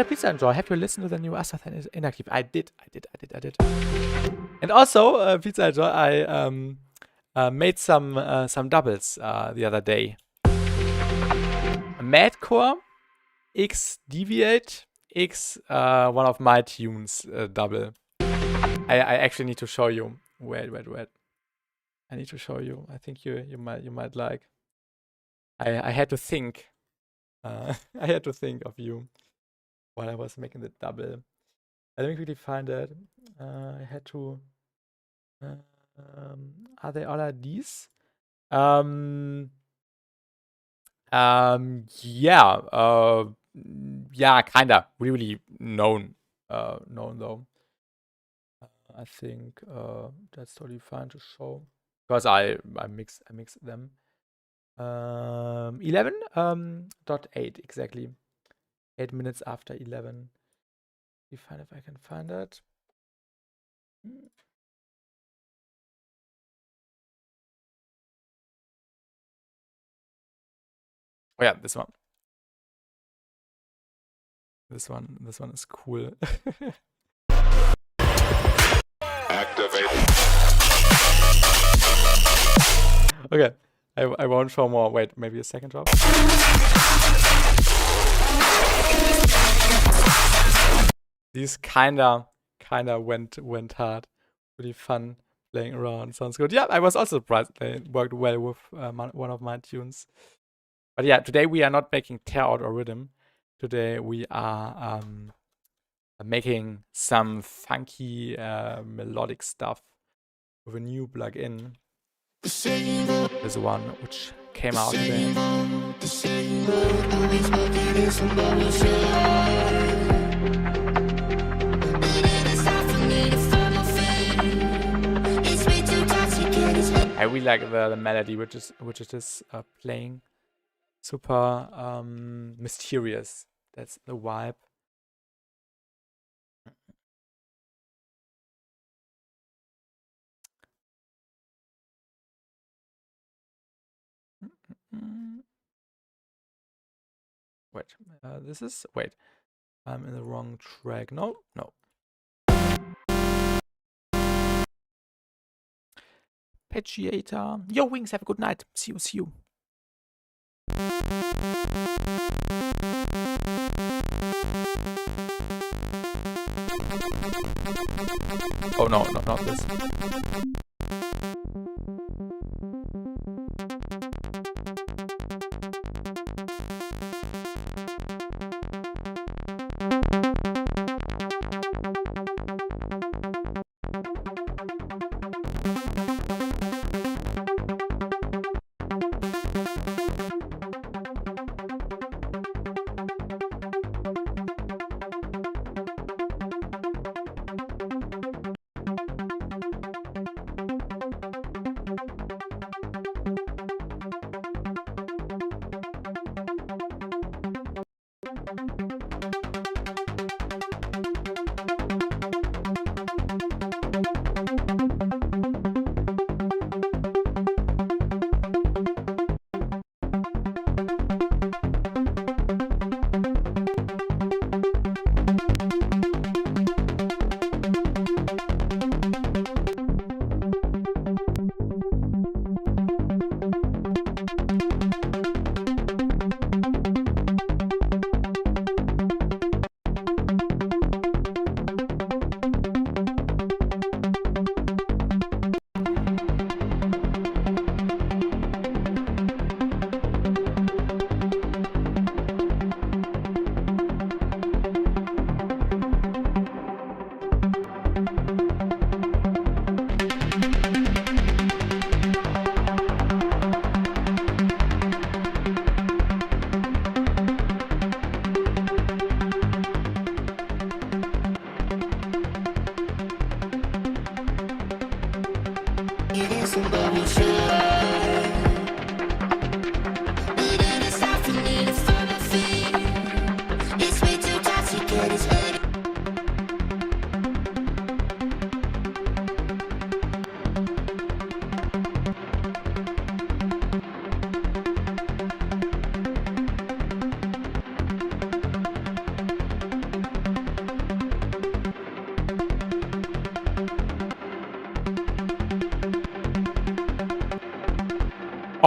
Pizza Enjoy, have you listened to the new Asathan is Inactive? I did. And also, Pizza Enjoy, I made some doubles the other day. Madcore, X Deviate, X one of my tunes double. I actually need to show you. Wait. I need to show you. I think you might like. I had to think. I had to think of you while I was making the double. Let me quickly find that. I had to. Are they all of these? Yeah. Yeah, kinda. Really known. Known though. I think that's totally fine to show because I mix them. 11.8 exactly. 8 minutes after 11. We find if I can find that. Oh yeah, this one. This one is cool. Activate. Okay, I won't show more. Wait, maybe a second drop. These kinda went hard. Really fun playing around. Sounds good. Yeah, I was also surprised they worked well with one of my tunes. But yeah, today we are not making tear out or rhythm. Today we are making some funky melodic stuff with a new plugin. This one which came out today. I really like the melody which is playing. Super mysterious. That's the vibe. Wait, wait. I'm in the wrong track. No. Patchiator. Yo, Wings, have a good night. See you. Oh no, not this.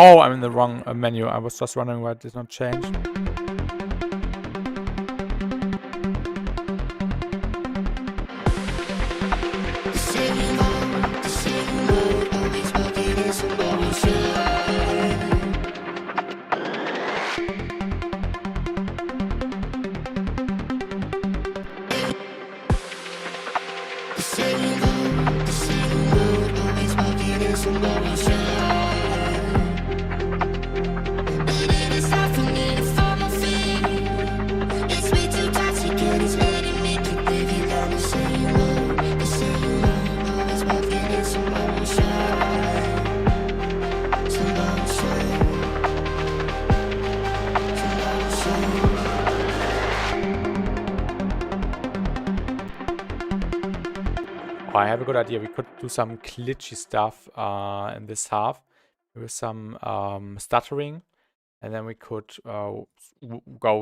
Oh, I'm in the wrong menu. I was just wondering why it did not change. I have a good idea. We could do some glitchy stuff in this half with some stuttering, and then we could go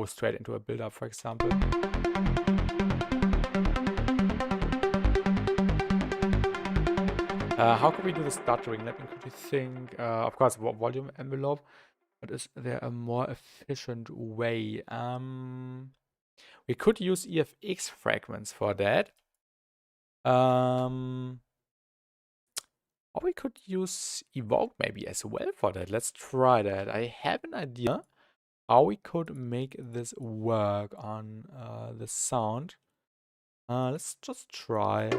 straight into a build-up, for example. How can we do the stuttering? Let me quickly think. Of course, volume envelope, but is there a more efficient way? We could use EFX fragments for that. Or we could use Evoke maybe as well for that. Let's try that. I have an idea how we could make this work on the sound. Let's just try.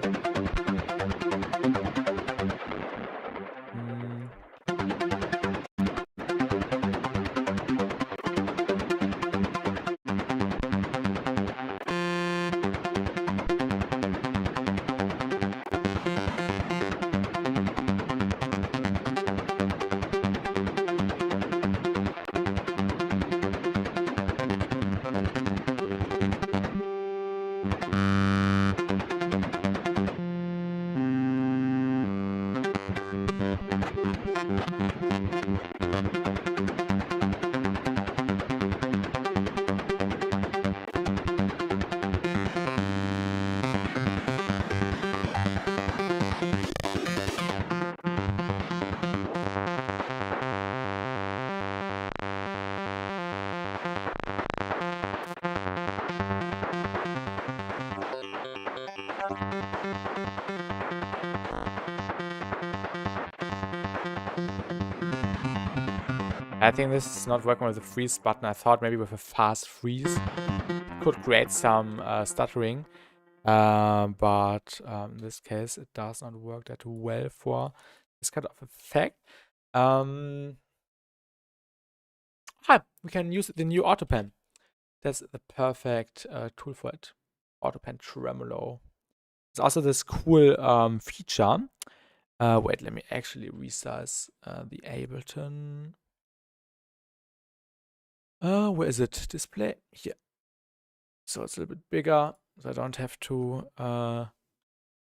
I think this is not working with the freeze button. I thought maybe with a fast freeze could create some stuttering, but in this case it does not work that well for this kind of effect. We can use the new AutoPen. That's the perfect tool for it. AutoPen Tremolo. There's also this cool feature. Wait, let me actually resize the Ableton. Where is it? Display? Here. So it's a little bit bigger, so I don't have to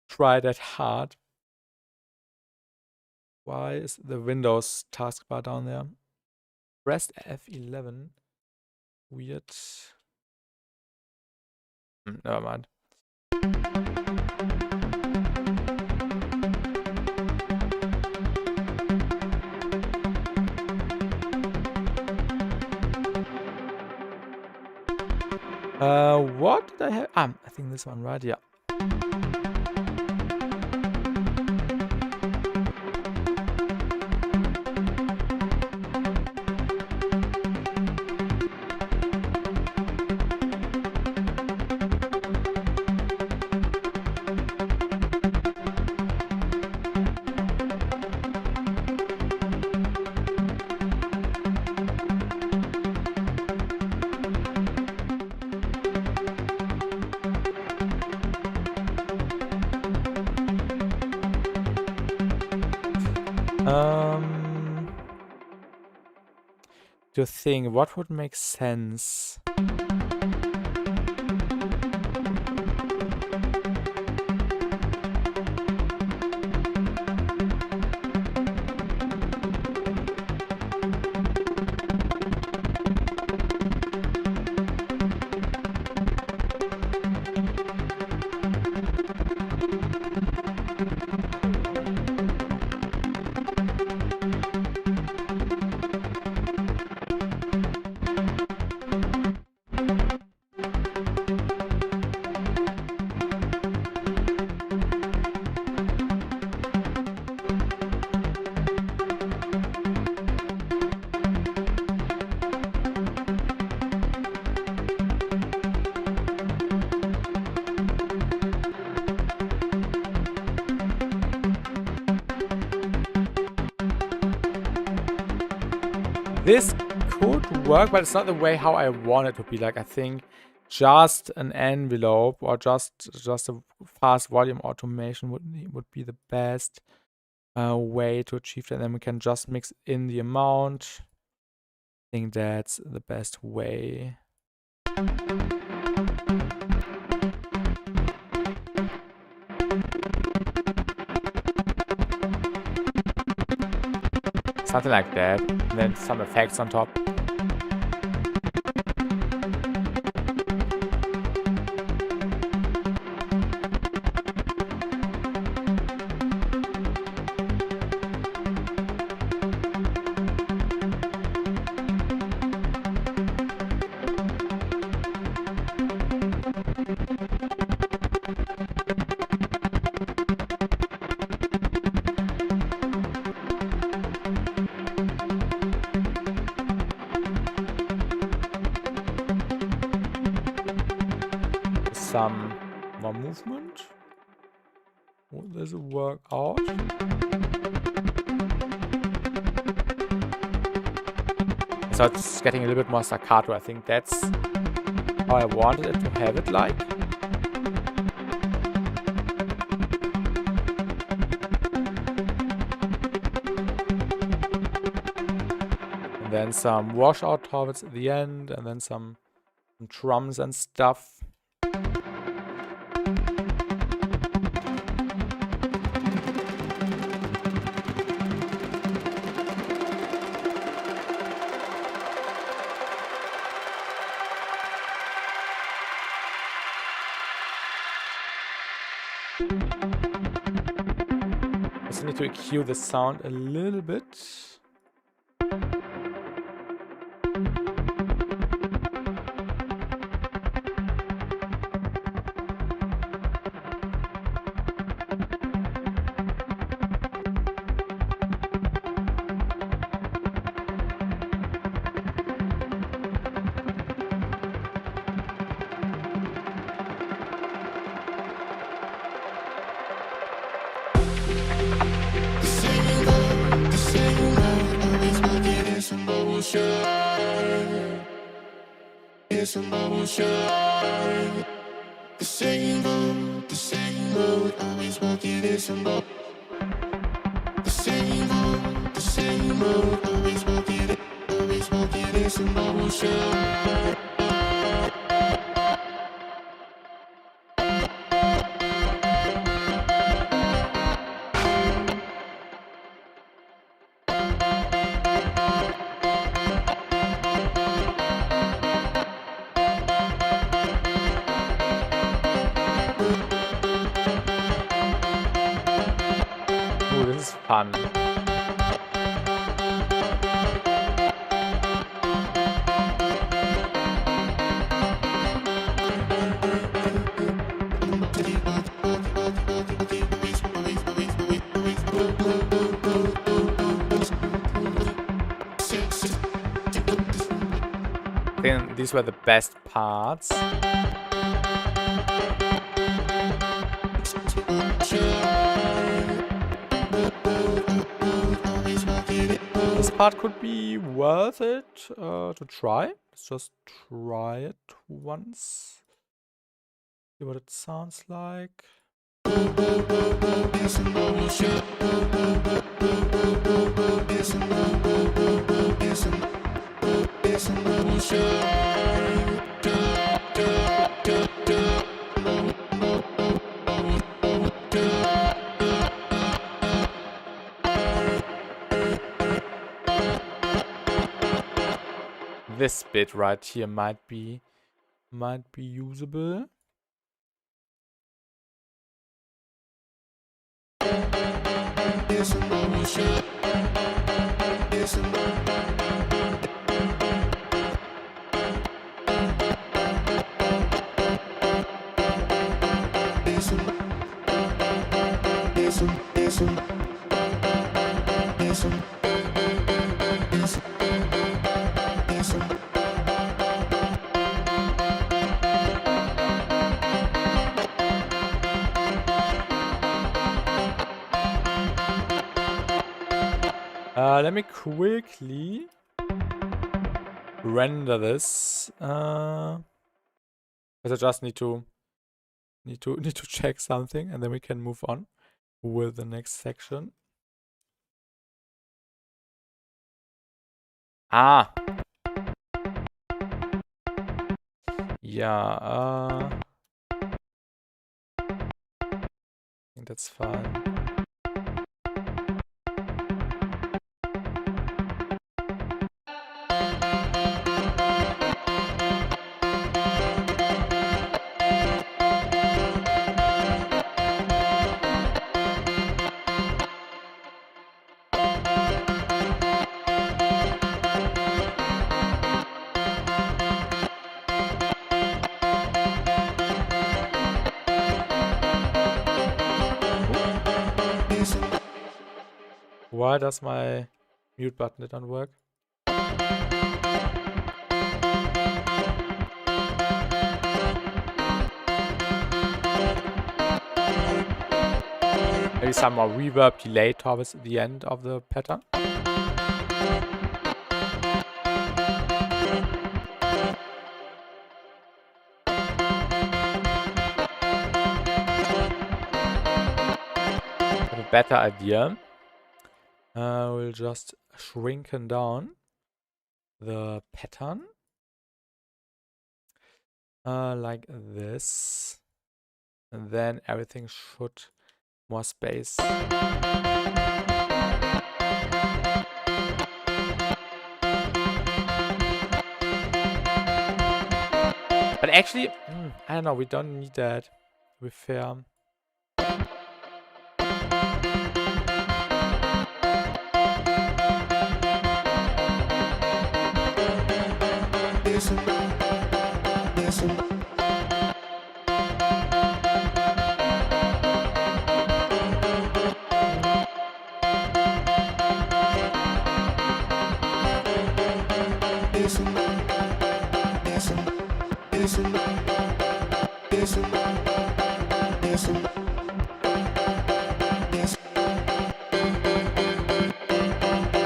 try that hard. Why is the Windows taskbar down there? Press F11. Weird. Never mind. What did I have? I think this one, right? Yeah. To think what would make sense. This could work, but it's not the way how I want it to be. Like, I think just an envelope or just a fast volume automation would be the best way to achieve that. And then we can just mix in the amount. I think that's the best way. Something like that, and then some effects on top. Some more movement. Will this work out? So it's getting a little bit more staccato. I think that's how I wanted it to have it like. And then some washout towards the end, and then some drums and stuff. Just need to EQ the sound a little bit. It's a motion. The same road, always walking. It's a motion. The same road, always walking. It's a motion. This is fun. I think these were the best parts. This part could be worth it to try. Let's just try it once. See what it sounds like. This bit right here might be usable. Let me quickly render this. Because I just need to check something, and then we can move on with the next section. Ah. Yeah. I think that's fine. Why does my mute button not work? Maybe some more reverb delay towards the end of the pattern. I have a better idea. We'll just shrinken down the pattern like this, and then everything should more space. But actually, I don't know, we don't need that. We're fair.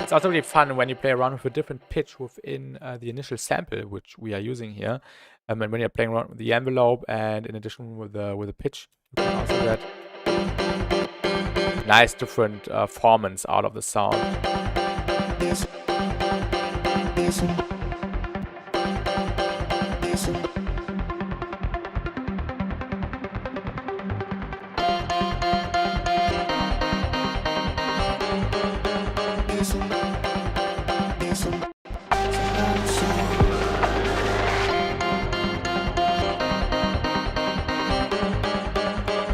It's also really fun when you play around with a different pitch within the initial sample, which we are using here. And when you're playing around with the envelope, and in addition with the pitch, you can also get nice different formants out of the sound.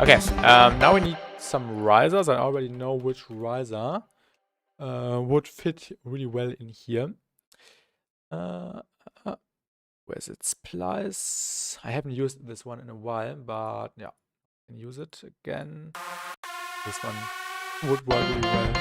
Okay, now we need some risers. I already know which riser would fit really well in here. Where's it? Splice. I haven't used this one in a while, but yeah, I can use it again. This one would work really well.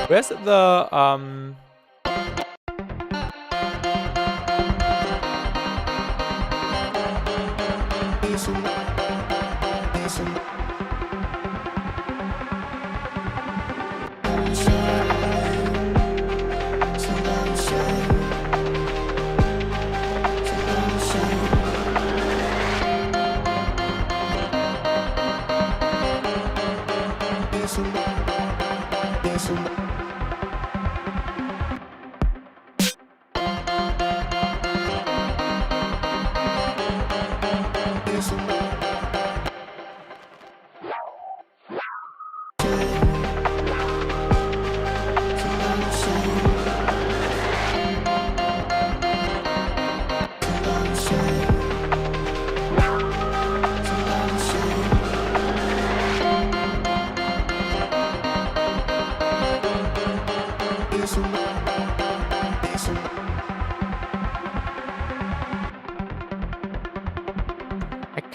Where's the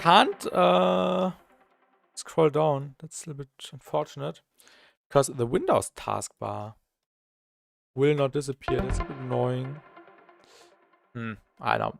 can't scroll down. That's a little bit unfortunate. Because the Windows taskbar will not disappear. That's a bit annoying. I know.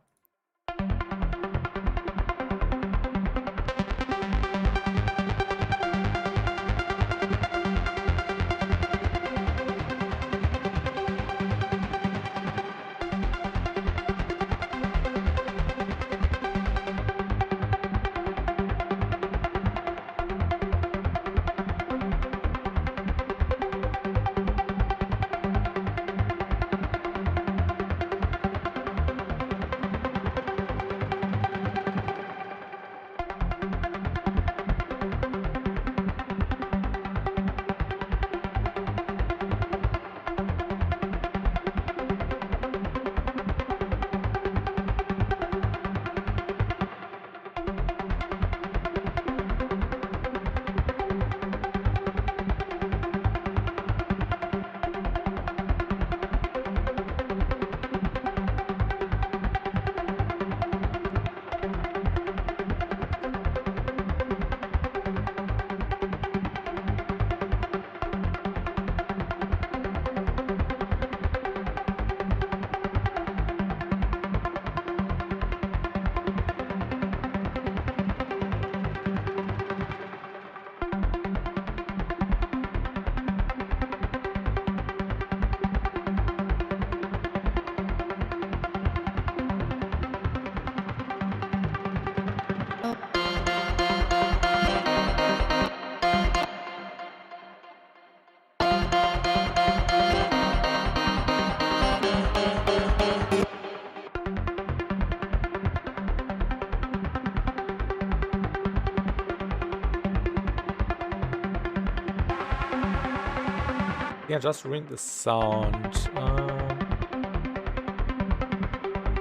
Yeah, just ring the sound.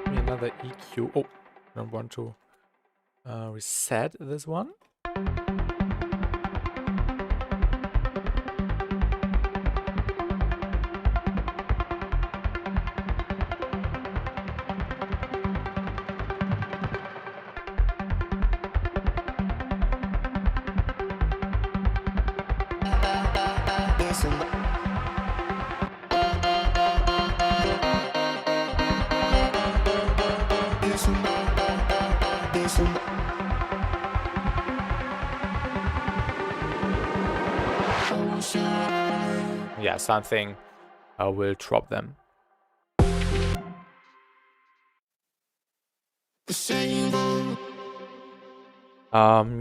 Another EQ. Oh, I don't want to reset this one. Yeah, something will drop them.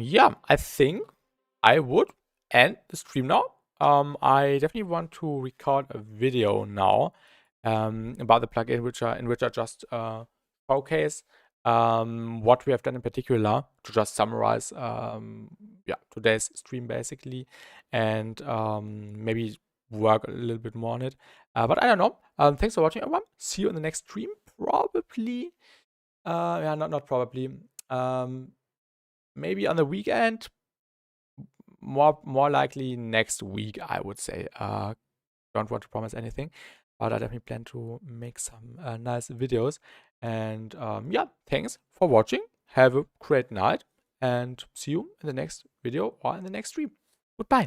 Yeah, I think I would end the stream now. I definitely want to record a video now about the plugin in which I just showcase what we have done in particular, to just summarize yeah, today's stream basically, and maybe work a little bit more on it. But I don't know. Thanks for watching, everyone. See you in the next stream, probably. Yeah, not probably. Maybe on the weekend. More likely next week, I would say. Don't want to promise anything, but I definitely plan to make some nice videos. And yeah, thanks for watching. Have a great night, and see you in the next video or in the next stream. Goodbye.